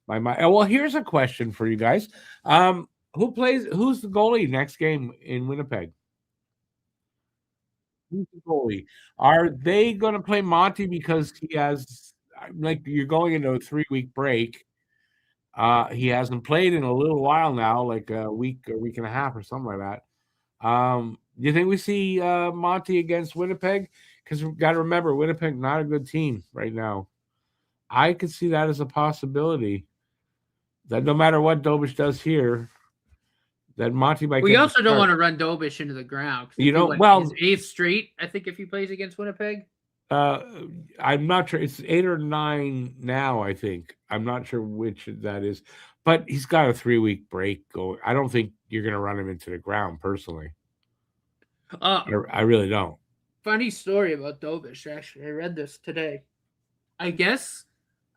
my mind. Well, here's a question for you guys: who's the goalie next game in Winnipeg? Who's the goalie? Are they going to play Monty because he has, like, you're going into a 3-week break? He hasn't played in a little while now, like a week and a half or something like that. Do you think we see Monty against Winnipeg? Because we've got to remember, Winnipeg not a good team right now. I could see that as a possibility. That no matter what Dobish does here, that Monty might.
We also don't want to run Dobish into the ground.
You know, well,
his 8th straight. I think if he plays against Winnipeg.
I'm not sure. It's 8 or 9 now. I think I'm not sure which that is, but he's got a 3-week break going. I don't think you're going to run him into the ground personally. I really don't.
Funny story about Dobish. Actually, I read this today. I guess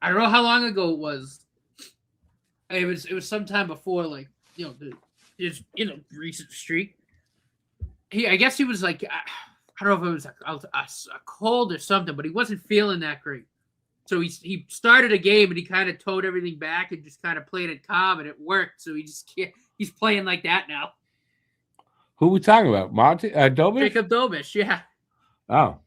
I don't know how long ago it was. It was sometime before, like, his recent streak. I guess he was like I don't know if it was a cold or something, but he wasn't feeling that great. So he started a game and he kind of towed everything back and just kind of played it calm, and it worked. So he's playing like that now.
Who we talking about? Monty Dobish?
Jacob Dobish, yeah.
Oh,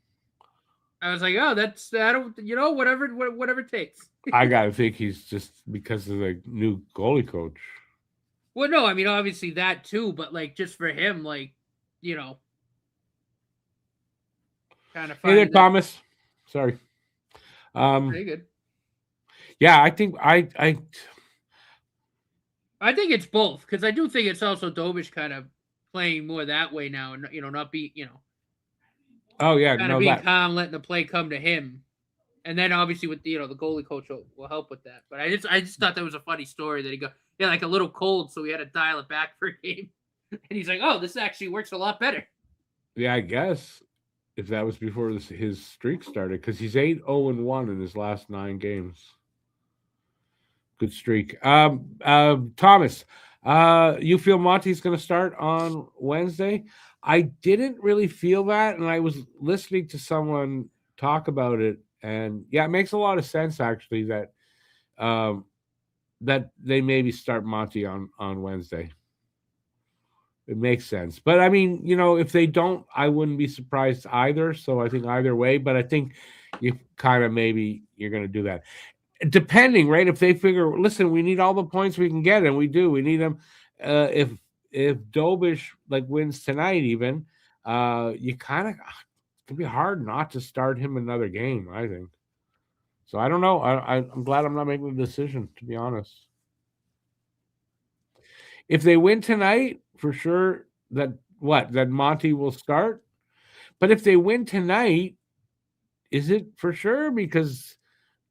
I was like, oh, that's whatever it takes.
I gotta think he's just because of the new goalie coach.
Well, no, I mean obviously that too, but like just for him, like kind of.
Hey there, Thomas. Sorry.
Pretty good.
Yeah, I think I
think it's both, because I do think it's also Dobish kind of playing more that way now, and not be
Oh yeah,
kind of being calm, letting the play come to him, and then obviously with the goalie coach will help with that. But I just thought that was a funny story that he got like a little cold, so he had to dial it back for a game, and he's like, oh, this actually works a lot better.
Yeah, I guess if that was before his streak started, because he's 8-0-1 in his last 9 games. Good streak. Thomas, you feel Monty's going to start on Wednesday? I didn't really feel that, and I was listening to someone talk about it, and yeah, it makes a lot of sense actually that that they maybe start Monty on Wednesday. It makes sense, but I mean, if they don't, I wouldn't be surprised either. So I think either way, but I think you kind of maybe you're going to do that. Depending, right? If they figure, listen, we need all the points we can get, and we do. We need them. If Dobish wins tonight, even you kind of it can be hard not to start him another game. I think. So I don't know. I'm glad I'm not making the decision, to be honest. If they win tonight, for sure that Monty will start. But if they win tonight, is it for sure? Because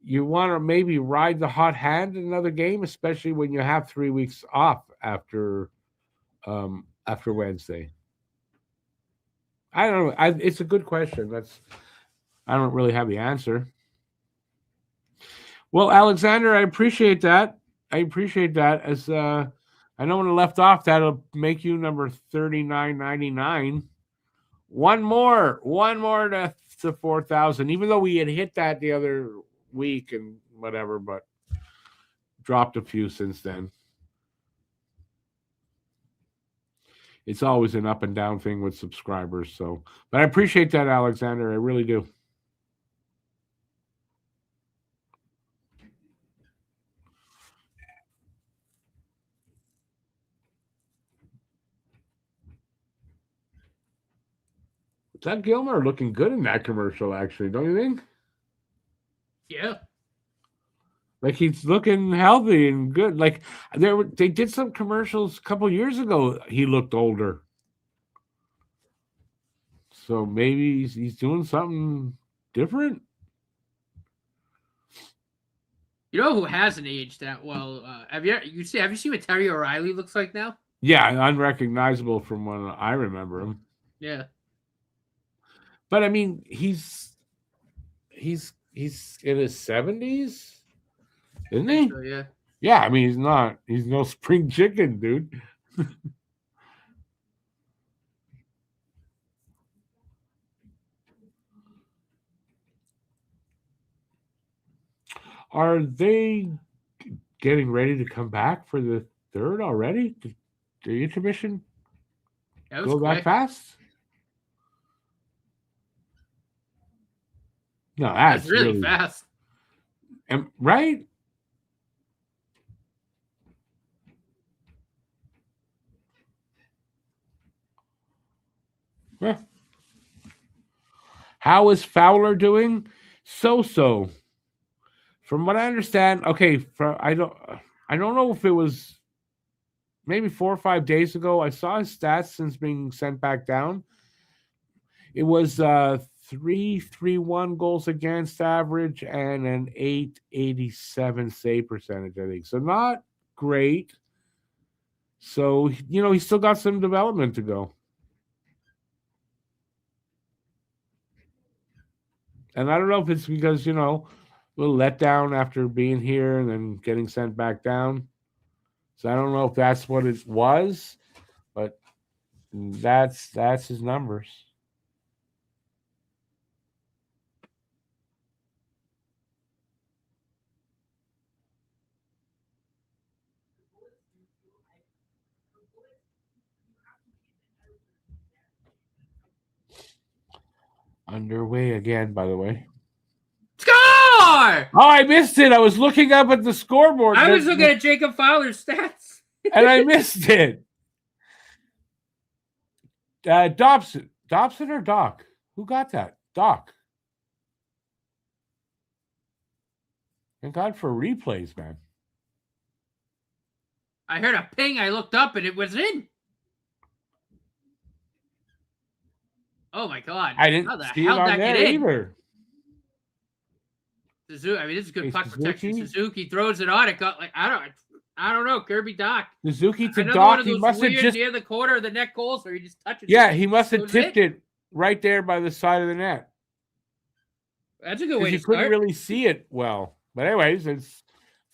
you want to maybe ride the hot hand in another game, especially when you have 3 weeks off after Wednesday. I don't know. It's a good question. I don't really have the answer. Well, Alexander, I appreciate that. As I know when I left off, that'll make you number 3999. One more to 4,000. Even though we had hit that the other week and whatever, but dropped a few since then. It's always an up and down thing with subscribers. So, but I appreciate that, Alexander. I really do. Doug Gilmer looking good in that commercial, actually, don't you think?
Yeah.
Like he's looking healthy and good. Like they did some commercials a couple years ago. He looked older. So maybe he's doing something different.
You know who hasn't aged that well? Have you seen what Terry O'Reilly looks like now?
Yeah, unrecognizable from when I remember him.
Yeah.
But I mean, he's in his 70s, isn't he?
So, yeah.
Yeah, I mean he's no spring chicken, dude. Are they getting ready to come back for the third already? The intermission go that fast? No, that's
really fast.
Right? Yeah. How is Fowler doing? So. From what I understand, okay, I don't know if it was maybe 4 or 5 days ago. I saw his stats since being sent back down. It was 3.31 goals against average and an 8.87 save percentage, I think. So not great. So, he's still got some development to go. And I don't know if it's because, a little letdown after being here and then getting sent back down. So I don't know if that's what it was, but that's his numbers. Underway again, by the way.
Score!
Oh, I missed it. I was looking up at the scoreboard.
I was looking at Jacob Fowler's stats.
And I missed it. Dobson. Dobson or Doc? Who got that? Doc. Thank God for replays, man.
I heard a ping. I looked up and it was in. Oh my God!
I didn't
How the
see
hell
it on
that
there
get in?
either.
Suzuki, I mean, this is good
Hey,
puck
Suzuki?
protection. Suzuki throws it on. It got like I don't know. Kirby Doc.
Suzuki to
Another one
Doc.
of
He
those
must have
weird
just.
near the corner of the net goals where he just touches.
Yeah,
it.
he must have
Goes
tipped
in.
it right there by the side of the net.
That's a good way
He
to
couldn't
start.
really see it well. But anyways, it's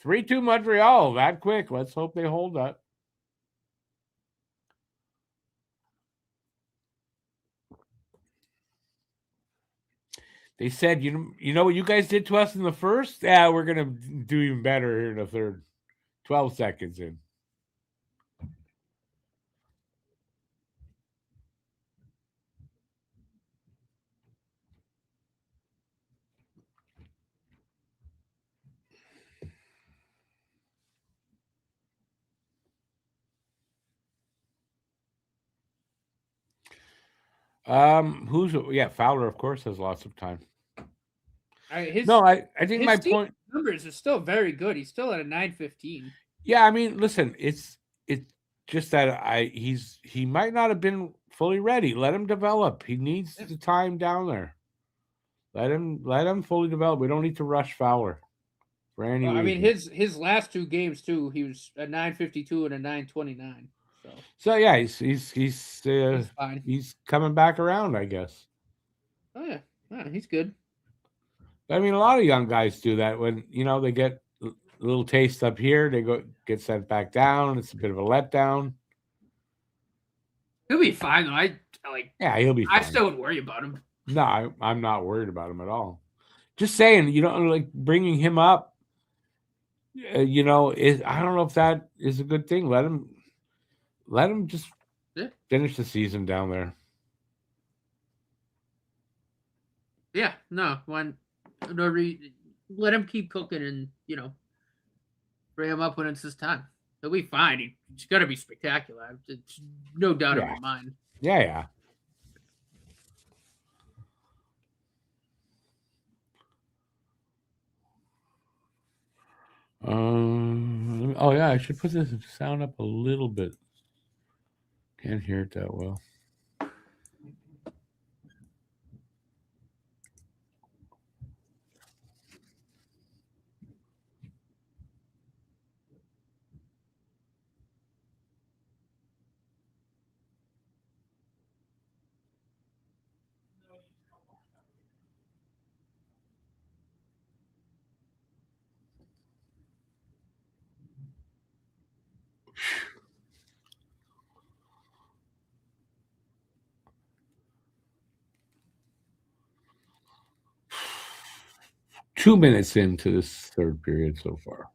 3-2 Montreal. That quick. Let's hope they hold that. They said, you know what you guys did to us in the first? Yeah, we're going to do even better here in the third. 12 seconds in. Fowler, of course, has lots of time. I think my point
numbers are still very good. He's still at a 915.
Yeah, I mean, listen, it's just that he might not have been fully ready. Let him develop. He needs the time down there. Let him fully develop. We don't need to rush Fowler for any reason.
I mean, his last two games too, he was a 952 and a 929.
So yeah, he's fine. He's coming back around, I guess.
Oh yeah, he's good.
I mean, a lot of young guys do that when they get a little taste up here, they get sent back down. It's a bit of a letdown.
He'll be fine though.
He'll be fine.
I still wouldn't worry about him.
No, I'm not worried about him at all. Just saying, bringing him up. I don't know if that is a good thing. Let him just finish the season down there.
Yeah, no, let him keep cooking and bring him up when it's his time. He'll be fine. He's gonna be spectacular. It's no doubt in my mind.
Yeah. I should put this sound up a little bit. Can't hear it that well. Two minutes into this third period so far.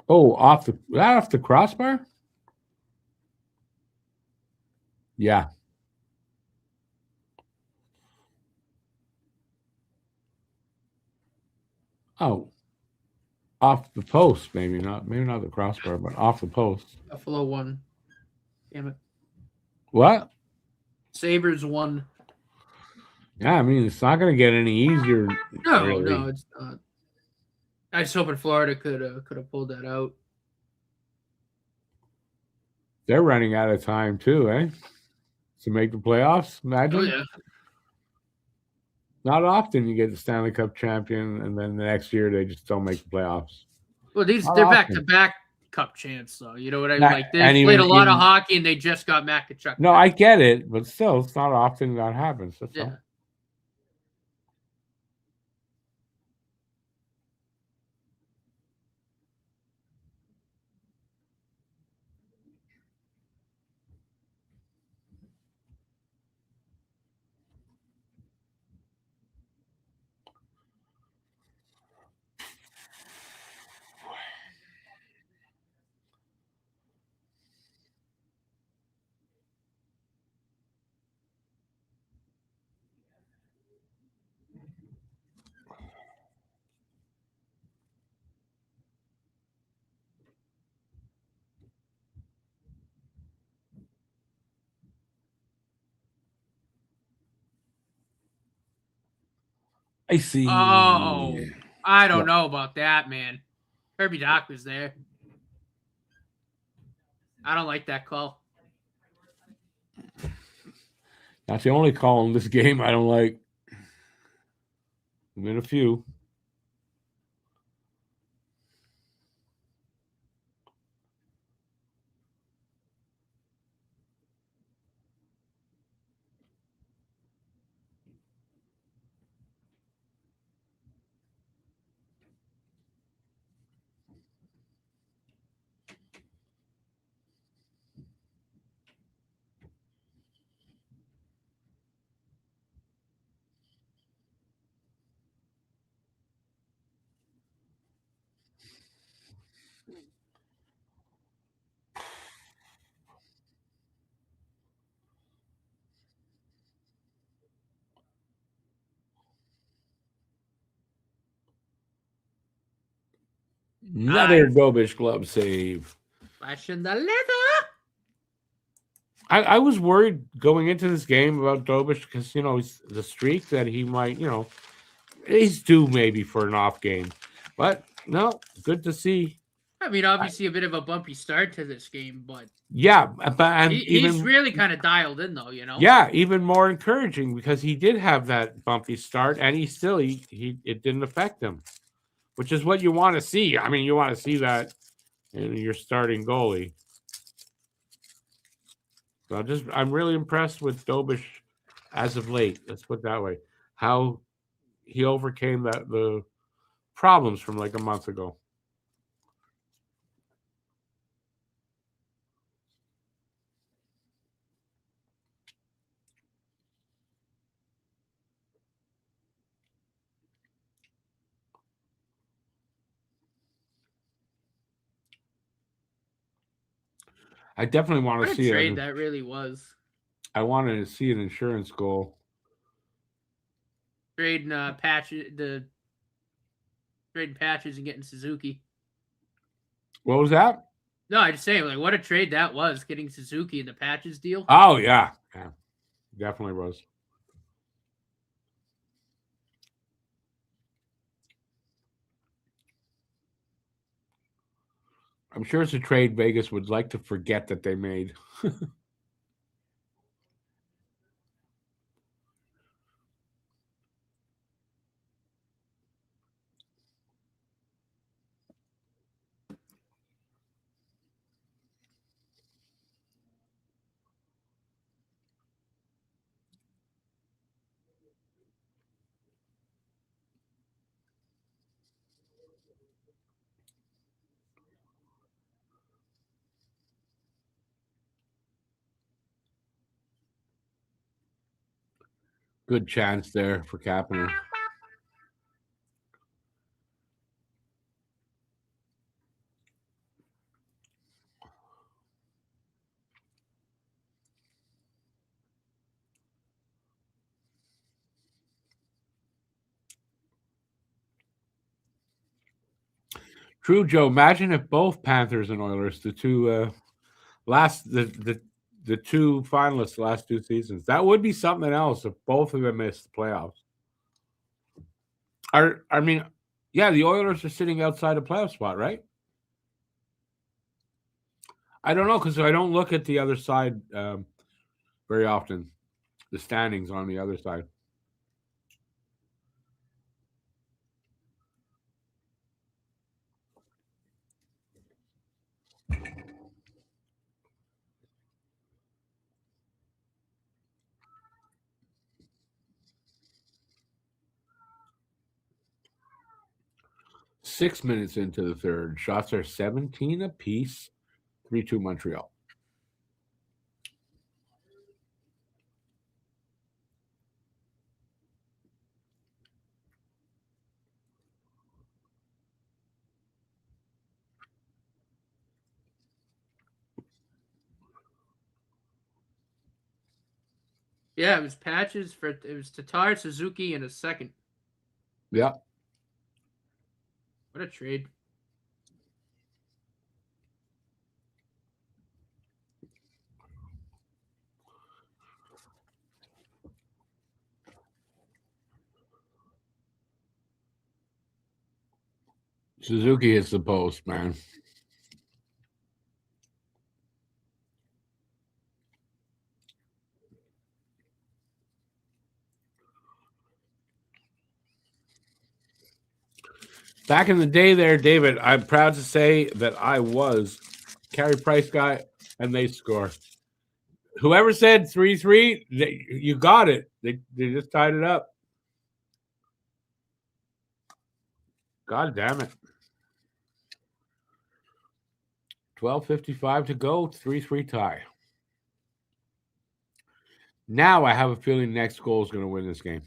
Oh, off the crossbar? Yeah. Oh. Off the post, maybe not the crossbar, but off the post.
Buffalo won. Damn it.
What?
Sabres won.
Yeah, I mean, it's not going to get any easier.
No, it's not. I just hoping Florida could have pulled that out.
They're running out of time too, eh? To make the playoffs, imagine.
Oh yeah.
Not often you get the Stanley Cup champion, and then the next year they just don't make the playoffs.
Well, they're back-to-back Cup champs, though. You know what I mean? They played a lot of hockey, and they just got Makachuk.
No, I get it, but still, it's not often that happens. That's all. I.C.E.
Oh, I don't
Yeah.
know about that, man. Kirby Doc was there. I don't like that call.
That's the only call in this game I don't like. There's been a few. Another
Nice.
Dobish glove save.
Flashing the leather.
I was worried going into this game about Dobish because, he's the streak that he might, he's due maybe for an off game. But no, good to see.
I mean, obviously a bit of a bumpy start to this game, but
Yeah, but
he's really kind of dialed in, though.
yeah, even more encouraging because he did have that bumpy start, and he it didn't affect him, which is what you want to see. I mean, you want to see that in your starting goalie. So I'm really impressed with Dobish as of late. Let's put it that way. How he overcame the problems from like a month ago. I definitely want
What
to
a
see
trade
it.
that really was.
I wanted to see an insurance goal.
Trading trading patches and getting Suzuki.
What was that?
No, I just saying, like, what a trade that was, getting Suzuki in the patches deal.
Oh yeah, definitely was. I'm sure it's a trade Vegas would like to forget that they made. 'Good chance there for Kapanen. True, Joe. Imagine if both Panthers and Oilers, the two the two finalists the last 2 seasons, that would be something else if both of them missed the playoffs. I mean, yeah, the Oilers are sitting outside a playoff spot, right? I don't know because I don't look at the other side very often. The standings on the other side. Six minutes into the third, shots are 17 apiece. 3-2 Montreal.
Yeah, it was patches it was Tatar, Suzuki, and a second.
Yeah.
What a trade.
Suzuki hits the post, man. Back in the day there, David, I'm proud to say that I was Carey Price guy, and they score. Whoever said 3-3, you got it. They just tied it up. God damn it. 12:55 to go, 3-3 tie. Now I have a feeling next goal is going to win this game.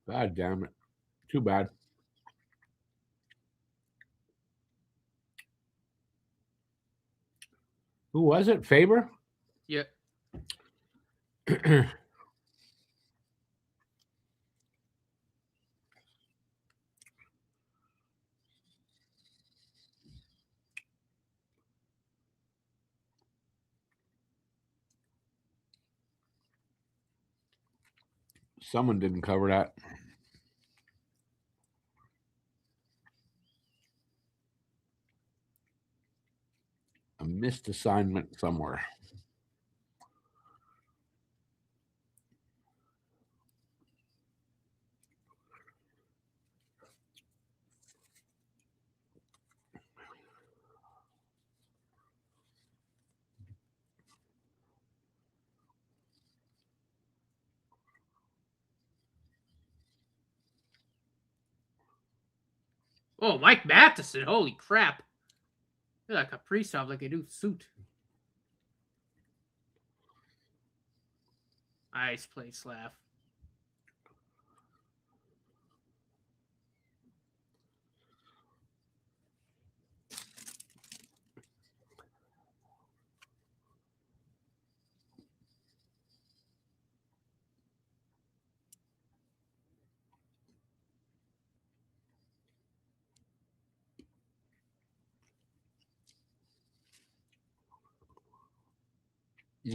God damn it. Too bad. Who was it? Faber?
Yeah.
Someone didn't cover that. A missed assignment somewhere.
Oh, Mike Matheson. Holy crap. Look at that Kaprizov like a new suit. Nice play, Slav.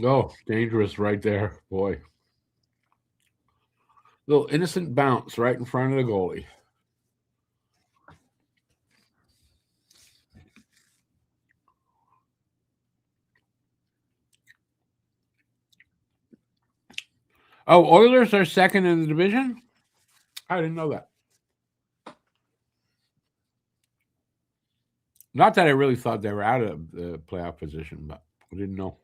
Oh, dangerous right there, boy. Little innocent bounce right in front of the goalie. Oh, Oilers are second in the division? I didn't know that. Not that I really thought they were out of the playoff position, but I didn't know.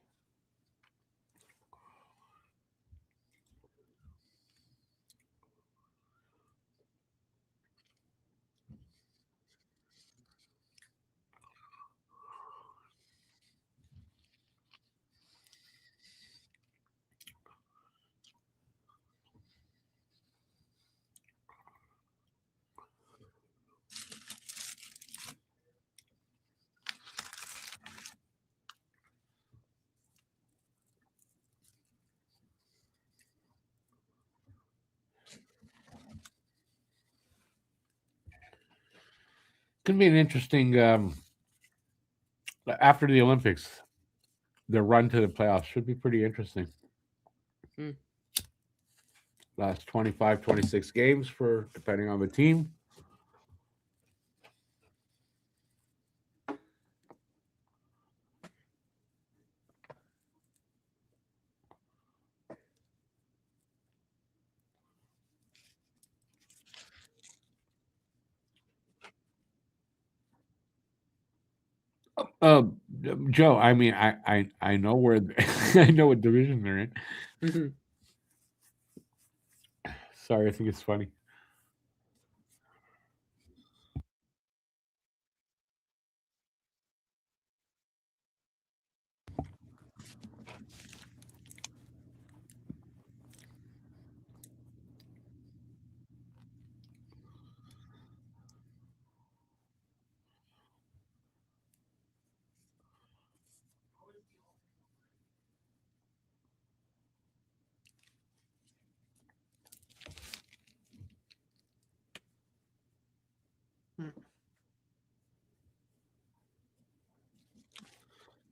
Could be an interesting after the Olympics. The run to the playoffs should be pretty interesting. Last 25, 26 games for depending on the team. Joe, I mean, I know where I know what division they're in. Sorry, I think it's funny.
Hmm.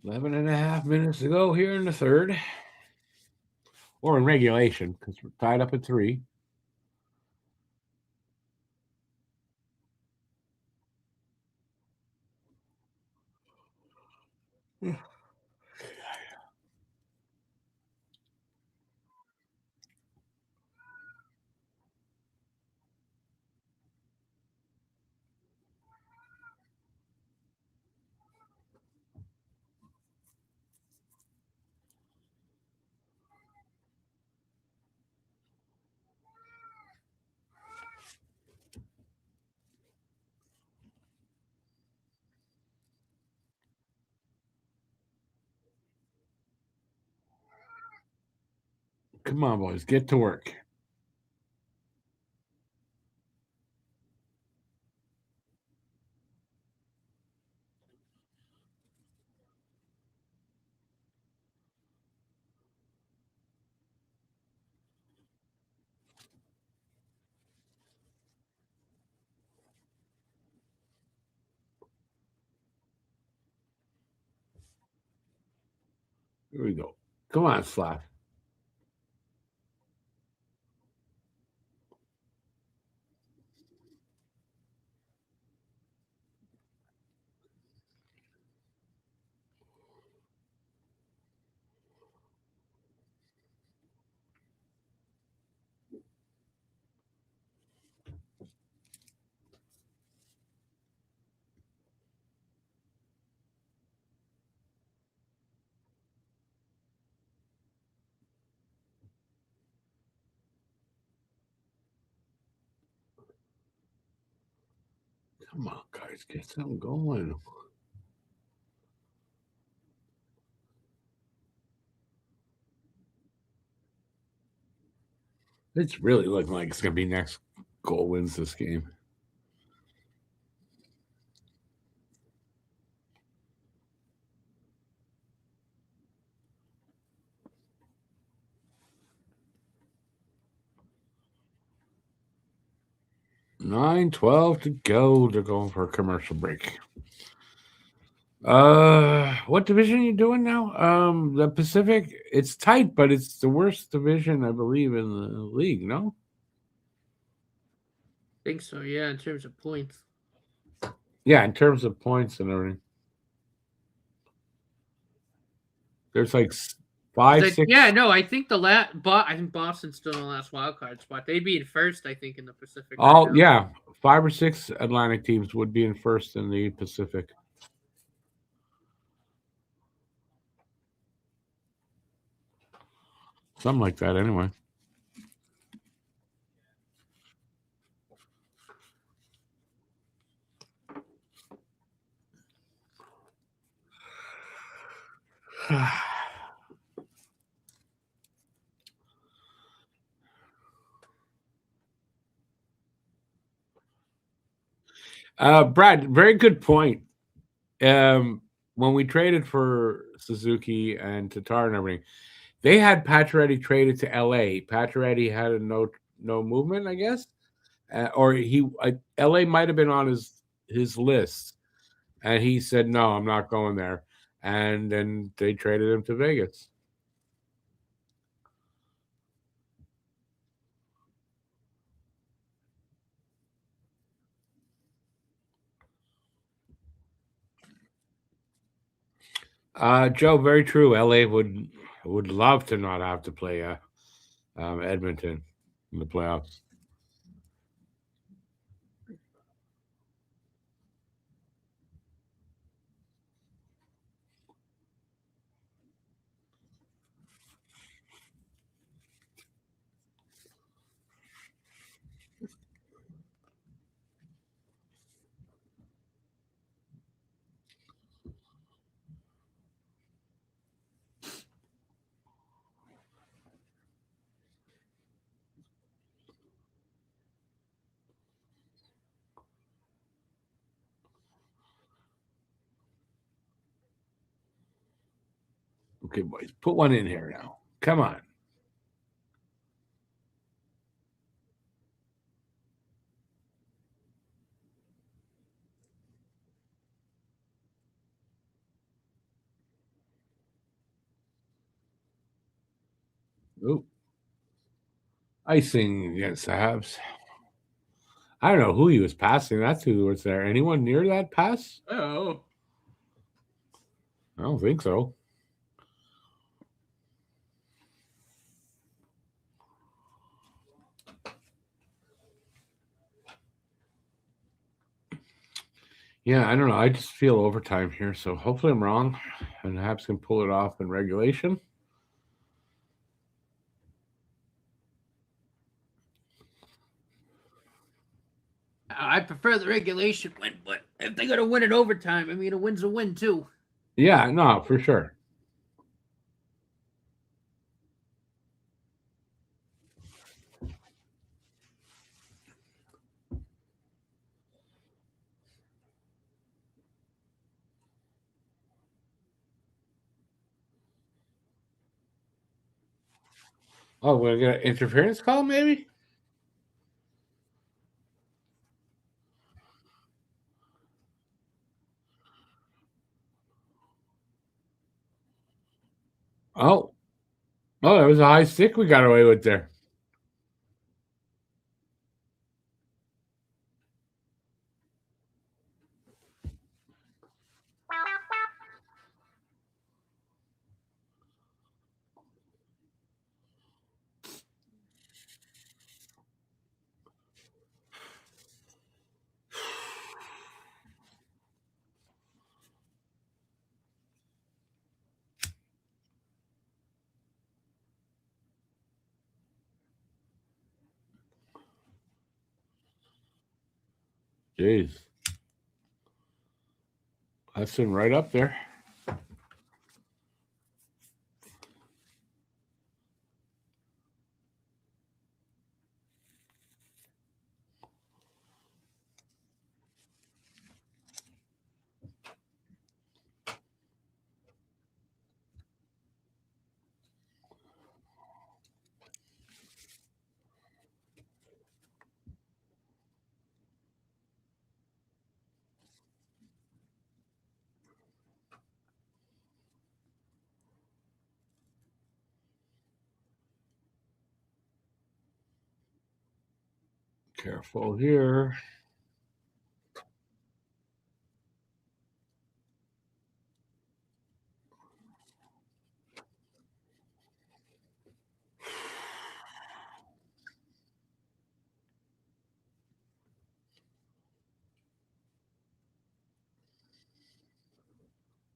11 and a half minutes to go here in the third. or in regulation because we're tied up at 3. Come on, boys, get to work. Here we go. Come on, Slav. Come on, guys, get something going. It's really looking like it's going to be next goal wins this game. Nine 12 to go. They're going for a commercial break. What division are you doing now? The Pacific. It's tight, but it's the worst division, I believe, in the league. No.
I think so, yeah, in terms of points.
Yeah, in terms of points and everything. There's like 5, 6.
Yeah, no, I think I think Boston's still in the last wild card spot. They'd be in first, I think, in the Pacific. Right
Oh,
now.
yeah. 5 or 6 Atlantic teams would be in first in the Pacific. Something like that, anyway. Brad, very good point. When we traded for Suzuki and Tatar and everything, they had Pacioretty traded to LA. Pacioretty had a no movement, I guess, or LA might have been on his list, and he said no, I'm not going there, and then they traded him to Vegas. Joe, very true. LA would love to not have to play Edmonton in the playoffs. Okay, boys, put one in here now. Come on. Oop. Icing against the Habs. I don't know who he was passing that to. Was there anyone near that pass?
Oh.
I don't think so. Yeah, I don't know. I just feel overtime here, so hopefully I'm wrong, and the Habs can pull it off in regulation.
I prefer the regulation win, but if they're gonna win in overtime, I mean, a win's a win too.
Yeah, no, for sure. Oh, we're gonna get an interference call, maybe? Oh, that was a high stick we got away with there. Jeez. That's been right up there. Careful here.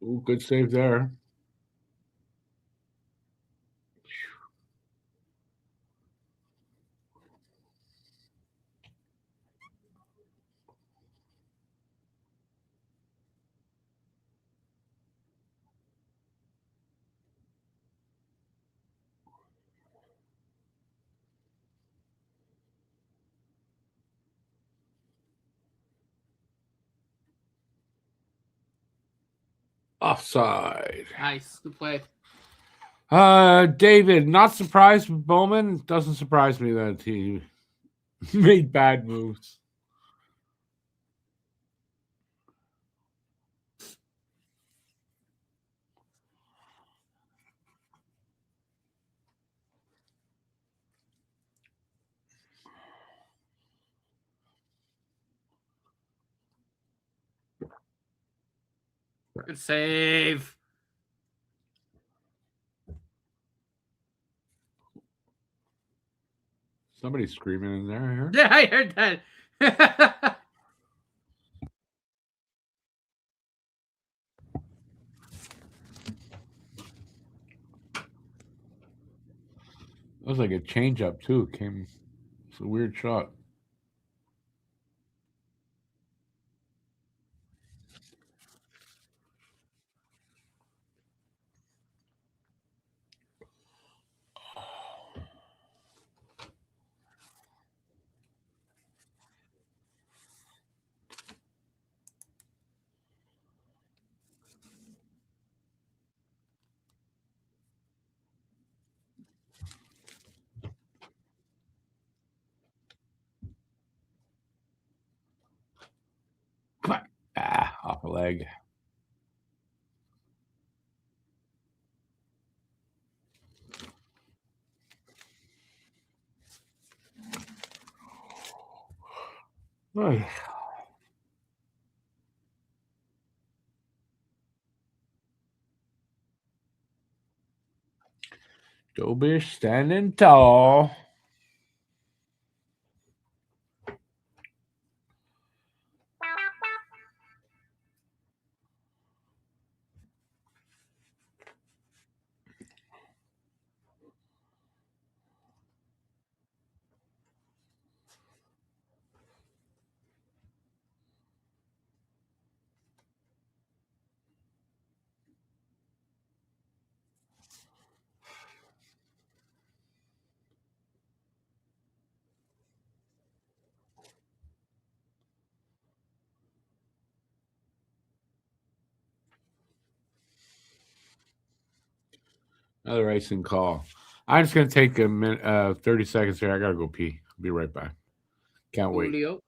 Ooh, good save there. Offside.
Nice, good play.
David, not surprised with Bowman. Doesn't surprise me that he made bad moves.
Good save.
Somebody's screaming in there. I heard.
Yeah, I heard that.
That was like a changeup too. It's a weird shot. Come on. Off a leg. Oy. Dobish standing tall. Another icing call. I'm just gonna take a minute, 30 seconds here. I gotta go pee. I'll be right back. Can't wait.
Julio.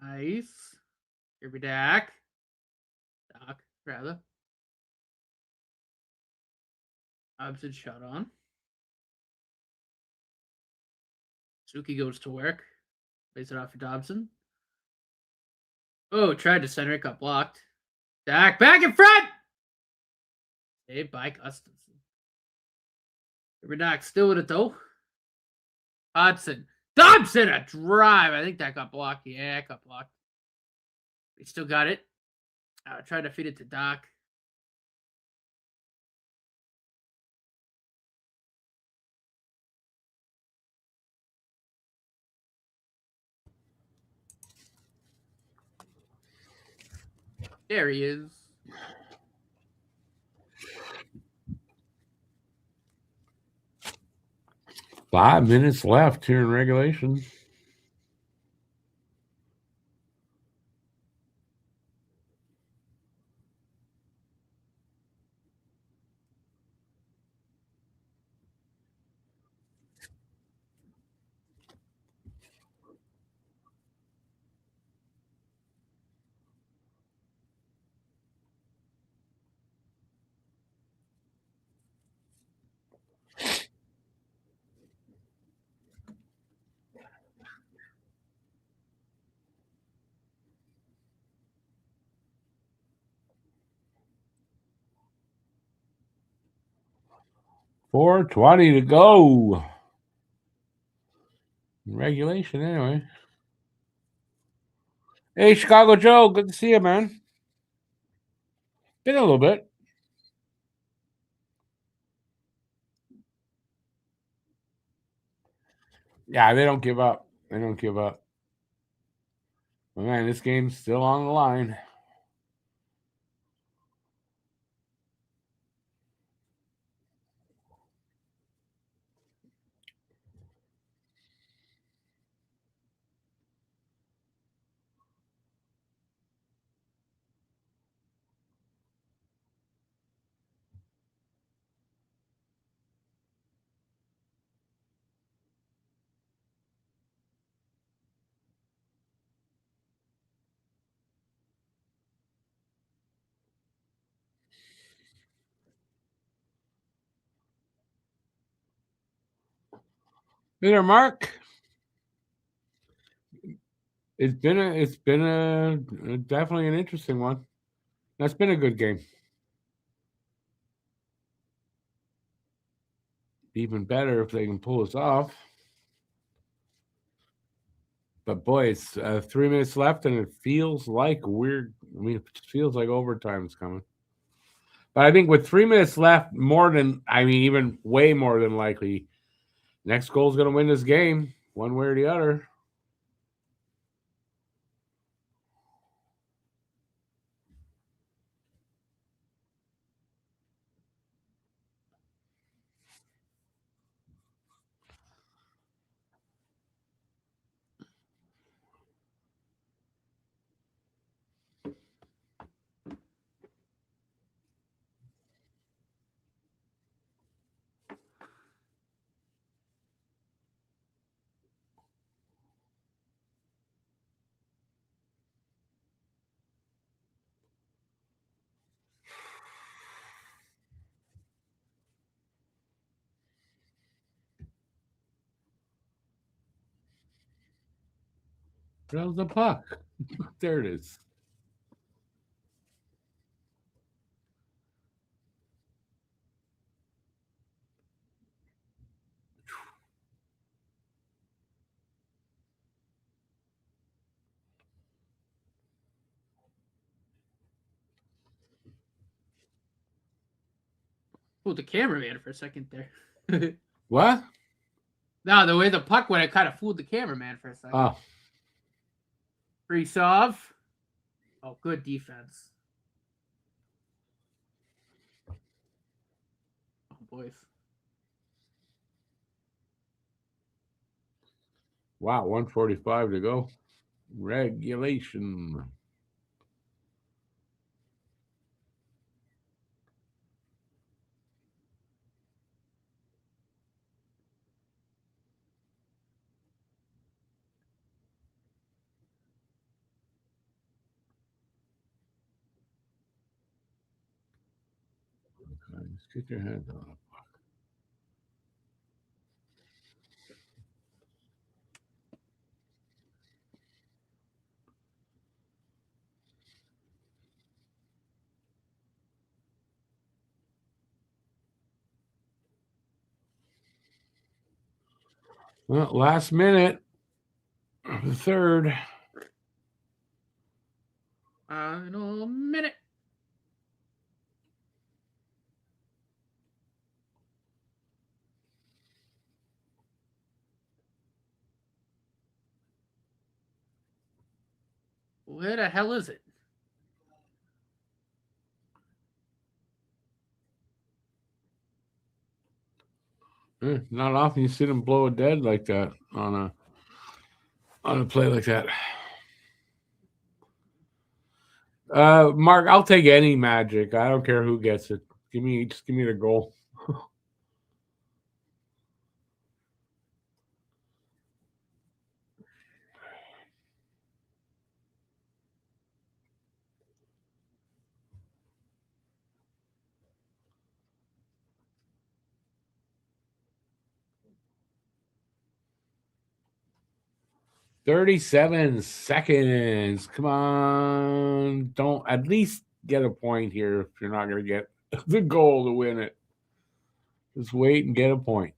Nice. Kirby Dak. Doc, rather. Dobson shot on. Suki goes to work. Plays it off for Dobson. Oh, tried to center it, got blocked. Dak back in front. Saved by Gustafson. Kirby Dak still with it though. Hodson. Dobson a drive. I think that got blocked. Yeah, it got blocked. He still got it. Tried to feed it to Doc. There he is.
Five minutes left here in regulation. $4:20 to go. Regulation, anyway. Hey, Chicago Joe, good to see you, man. Been a little bit. Yeah, they don't give up. They don't give up. But man, this game's still on the line. Hey there, Mark. It's been a definitely an interesting one. That's been a good game. Even better if they can pull us off. But boy, it's 3 minutes left, and it feels like it feels like overtime's coming. But I think with 3 minutes left, even way more than likely, next goal's going to win this game, one way or the other. Where's the puck? There it is.
Fooled the cameraman for a second there.
What?
No, the way the puck went, it kind of fooled the cameraman for a second.
Oh.
Face off. Oh, good defense. Oh, boys.
Wow, 1:45 to go. Regulation. Let's get your hands on it. Well, last minute of the third.
Final minute. Where the hell is it?
Not often you see them blow a dead like that on a play like that. Mark, I'll take any magic. I don't care who gets it. Just give me the goal. 37 seconds. Come on. Don't at least get a point here if you're not going to get the goal to win it. Just wait and get a point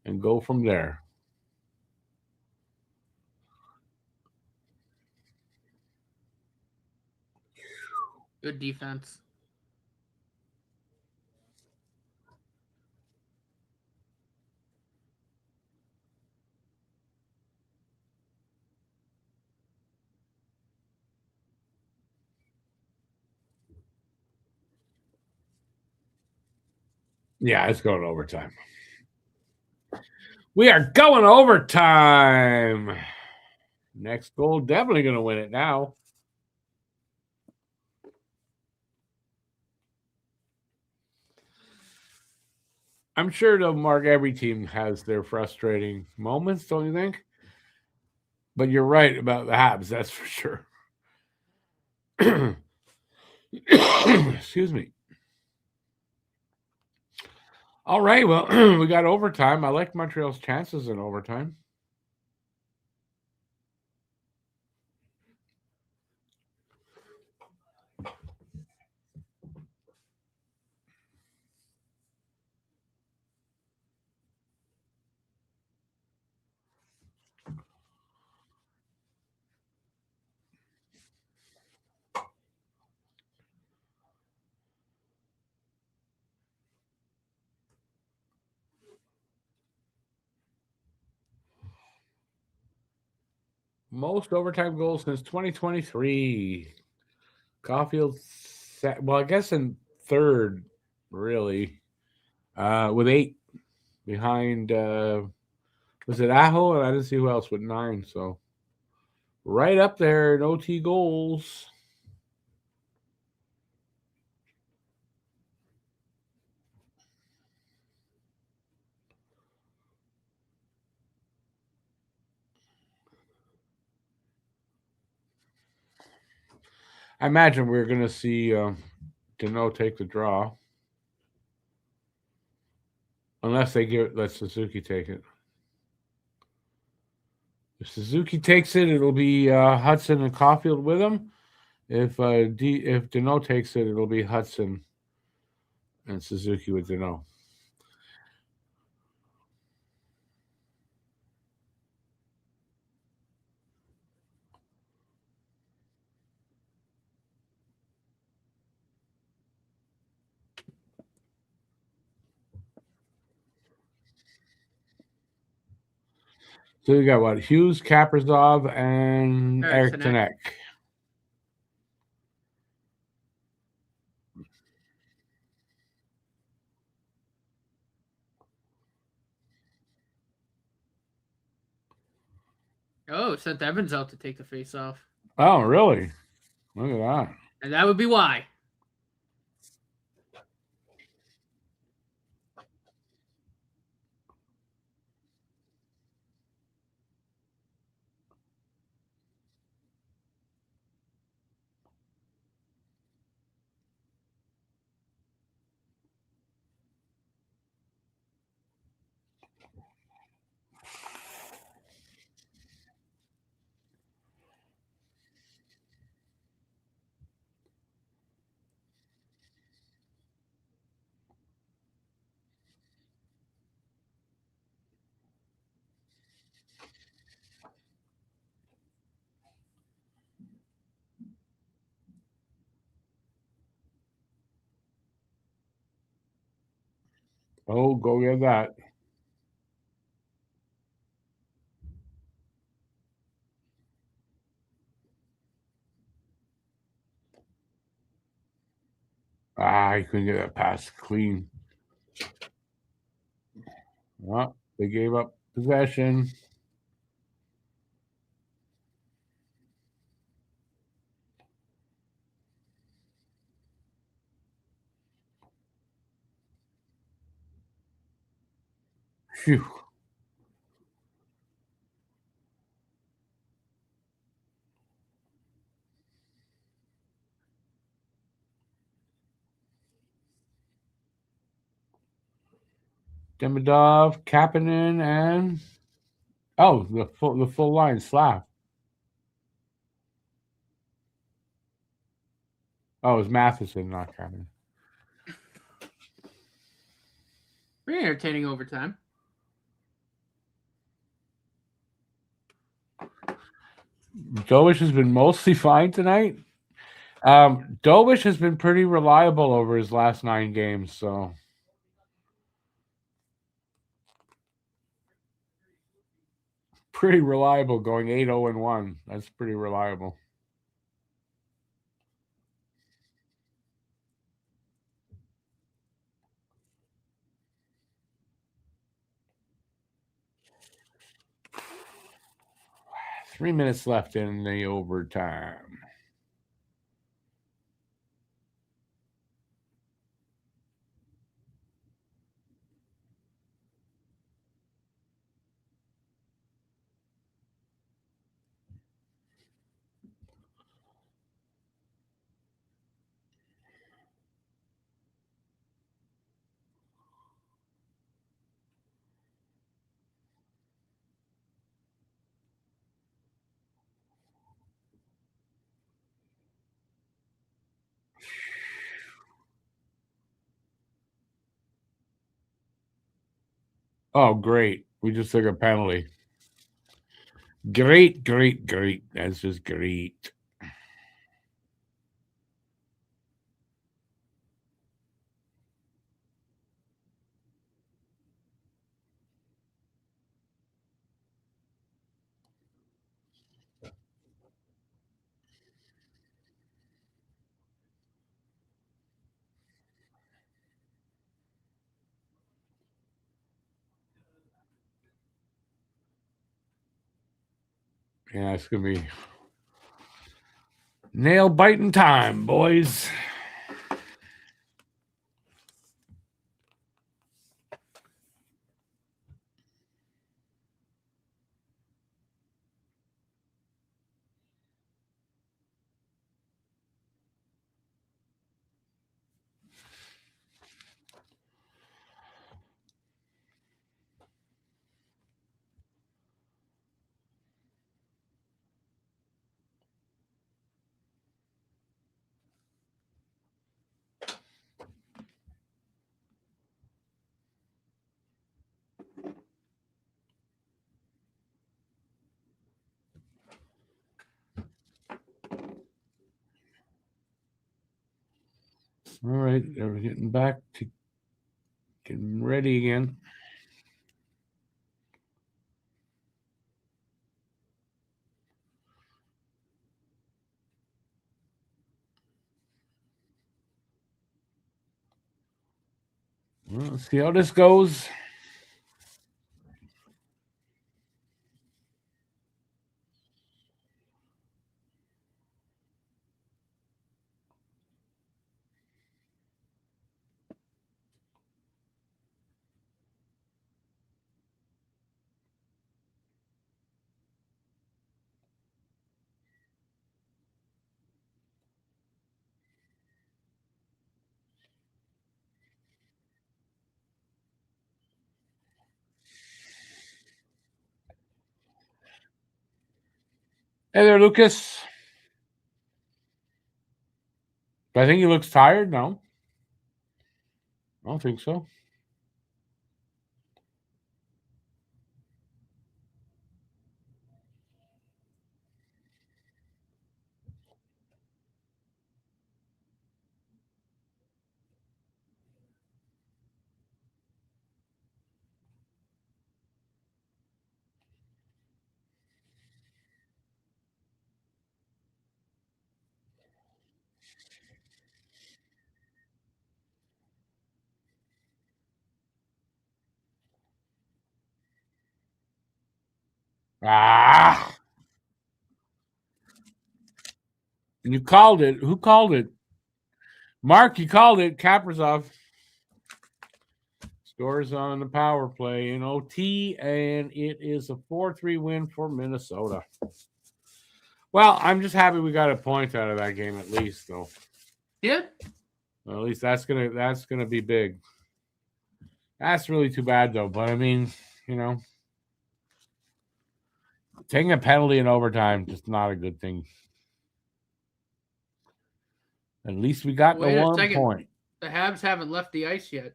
and go from there.
Good defense.
Yeah, it's going overtime. We are going overtime. Next goal, definitely going to win it now. I'm sure they'll mark every team has their frustrating moments, don't you think? But you're right about the Habs, that's for sure. Excuse me. All right, well, we got overtime. I like Montreal's chances in overtime. Most overtime goals since 2023. Caulfield, well, I guess in third, really, with 8 behind. Was it Aho? And I didn't see who else with 9. So right up there in OT goals. I imagine we're going to see Deneau take the draw. Unless they let Suzuki take it. If Suzuki takes it, it'll be Hudson and Caulfield with him. If Deneau takes it, it'll be Hudson and Suzuki with Deneau. So you got what? Hughes, Kaprizov, and Eric Tanek.
Oh, sent Evans out to take the face off.
Oh, really? Look at that.
And that would be why.
Oh, go get that. He couldn't get that pass clean. Well, they gave up possession. Phew. Demidov, Kapanen, and the full line slap. Oh, it was Matheson, not Kapanen.
Pretty entertaining overtime.
Dovish has been mostly fine tonight. Dovish has been pretty reliable over his last 9 games, so pretty reliable going 8-0-1. That's pretty reliable. Three minutes left in the overtime. Oh, great. We just took a penalty. Great. That's just great. Yeah, it's going to be nail biting time, boys. All right, we're getting back to getting ready again. Well, let's see how this goes. Hey there, Lucas. I think he looks tired. No, I don't think so. Ah, you called it. Who called it? Mark, you called it. Kaprizov scores on the power play in OT, and it is a 4-3 win for Minnesota. Well, I'm just happy we got a point out of that game at least, though.
Yeah.
Well, at least that's gonna be big. That's really too bad, though. But I mean, you know, taking a penalty in overtime just not a good thing. At least we got
Wait
the
a
1
second.
point.
The Habs haven't left the ice yet.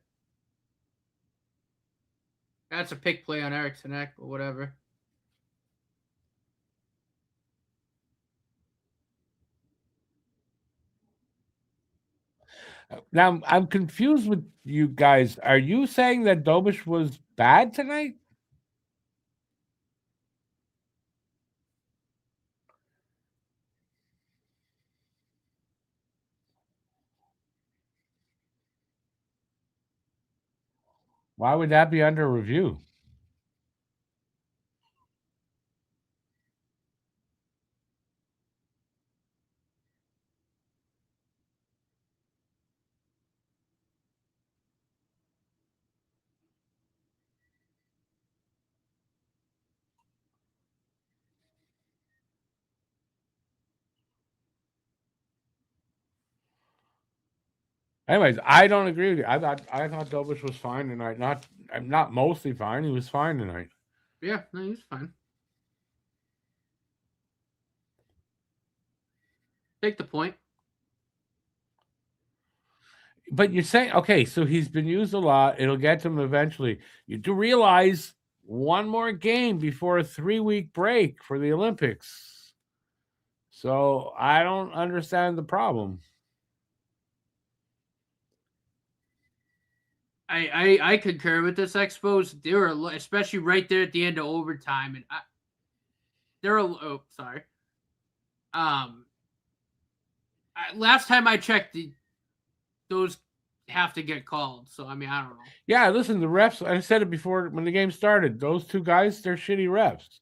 That's a pick play on Eriksson Ek, but whatever.
Now I'm confused with you guys. Are you saying that Dobish was bad tonight? Why would that be under review? Anyways, I don't agree with you. I thought Dobish was fine tonight. Not mostly fine. He was fine tonight.
Yeah, no, he's fine. Take the point.
But you're saying, okay, so he's been used a lot. It'll get to him eventually. You do realize one more game before a 3-week break for the Olympics. So I don't understand the problem.
I concur with this, Expos. They were especially right there at the end of overtime, and they're sorry. Last time I checked, those have to get called. So I mean, I don't know.
Yeah, listen, the refs. I said it before when the game started. Those two guys, they're shitty refs.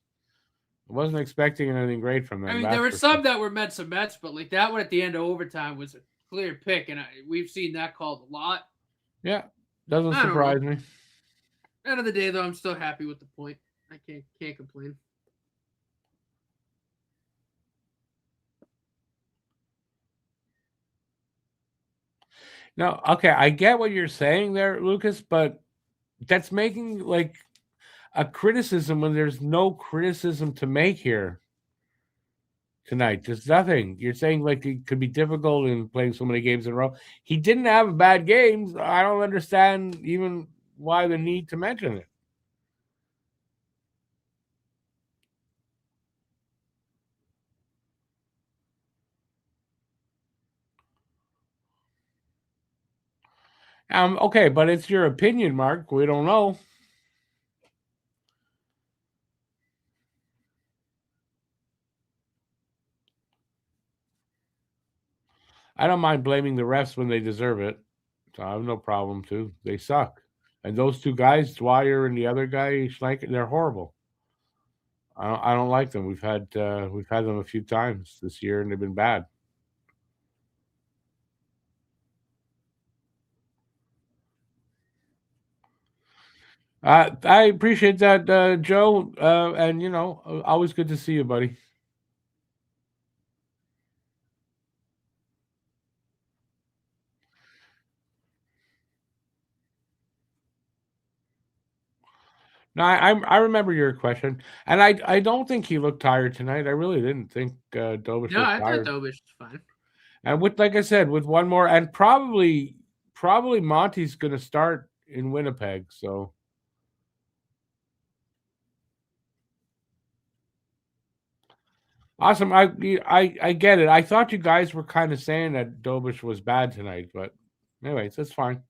I wasn't expecting anything great from them.
I mean, there were some that were Mets and Mets, but like that one at the end of overtime was a clear pick, and we've seen that called a lot.
Yeah, doesn't surprise me.
End of the day, though, I'm still happy with the point. I can't complain.
No, okay, I get what you're saying there, Lucas, but that's making like a criticism when there's no criticism to make here tonight. There's nothing. You're saying like it could be difficult in playing so many games in a row. He didn't have bad games. I don't understand even why the need to mention it. Okay, but it's your opinion, Mark. We don't know. I don't mind blaming the refs when they deserve it. So I have no problem too. They suck. And those two guys, Dwyer and the other guy, Schlenk, they're horrible. I don't like them. We've had them a few times this year, and they've been bad. I appreciate that, Joe. And always good to see you, buddy. No, I remember your question, and I don't think he looked tired tonight. I really didn't think Dobish
No,
looked
I thought
tired.
Dobish was fine.
And with, like I said, with one more, and probably Monty's going to start in Winnipeg. So awesome. I get it. I thought you guys were kind of saying that Dobish was bad tonight, but anyways, that's fine.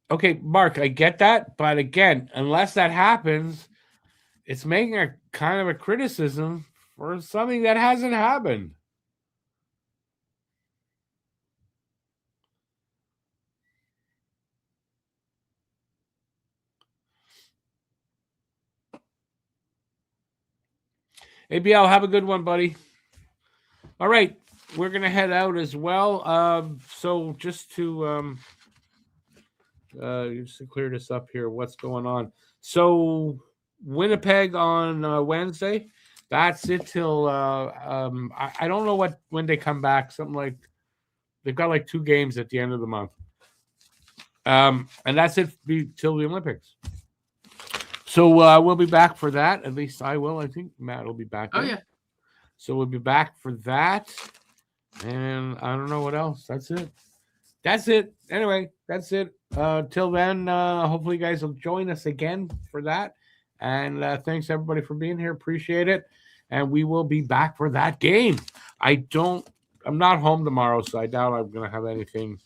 Okay, Mark, I get that, but again, unless that happens, it's making a kind of a criticism for something that hasn't happened. ABL, have a good one, buddy. All right, we're gonna head out as well. So just to clear this up here, what's going on? So Winnipeg on Wednesday. That's it till I don't know when they come back. Something like they've got like 2 games at the end of the month. And that's it till the Olympics. So we'll be back for that. At least I will. I think Matt will be back.
Oh, yeah.
So we'll be back for that. And I don't know what else. That's it. Anyway, that's it. Till then, hopefully you guys will join us again for that. And thanks everybody for being here. Appreciate it. And we will be back for that game. I'm not home tomorrow, so I doubt I'm going to have anything.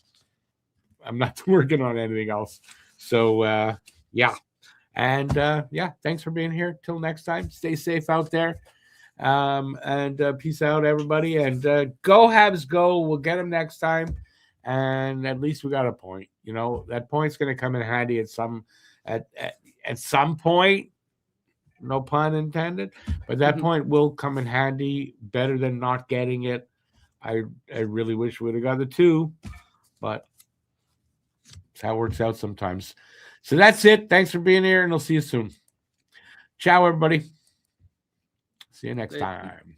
I'm not working on anything else. So, yeah. And, thanks for being here. Till next time, stay safe out there. And peace out, everybody. And go Habs, go. We'll get them next time. And at least we got a point. That point's going to come in handy at some point. No pun intended. But that point will come in handy. Better than not getting it. I really wish we would have got the 2. But that's how it works out sometimes. So that's it. Thanks for being here, and I'll see you soon. Ciao, everybody. See you next time.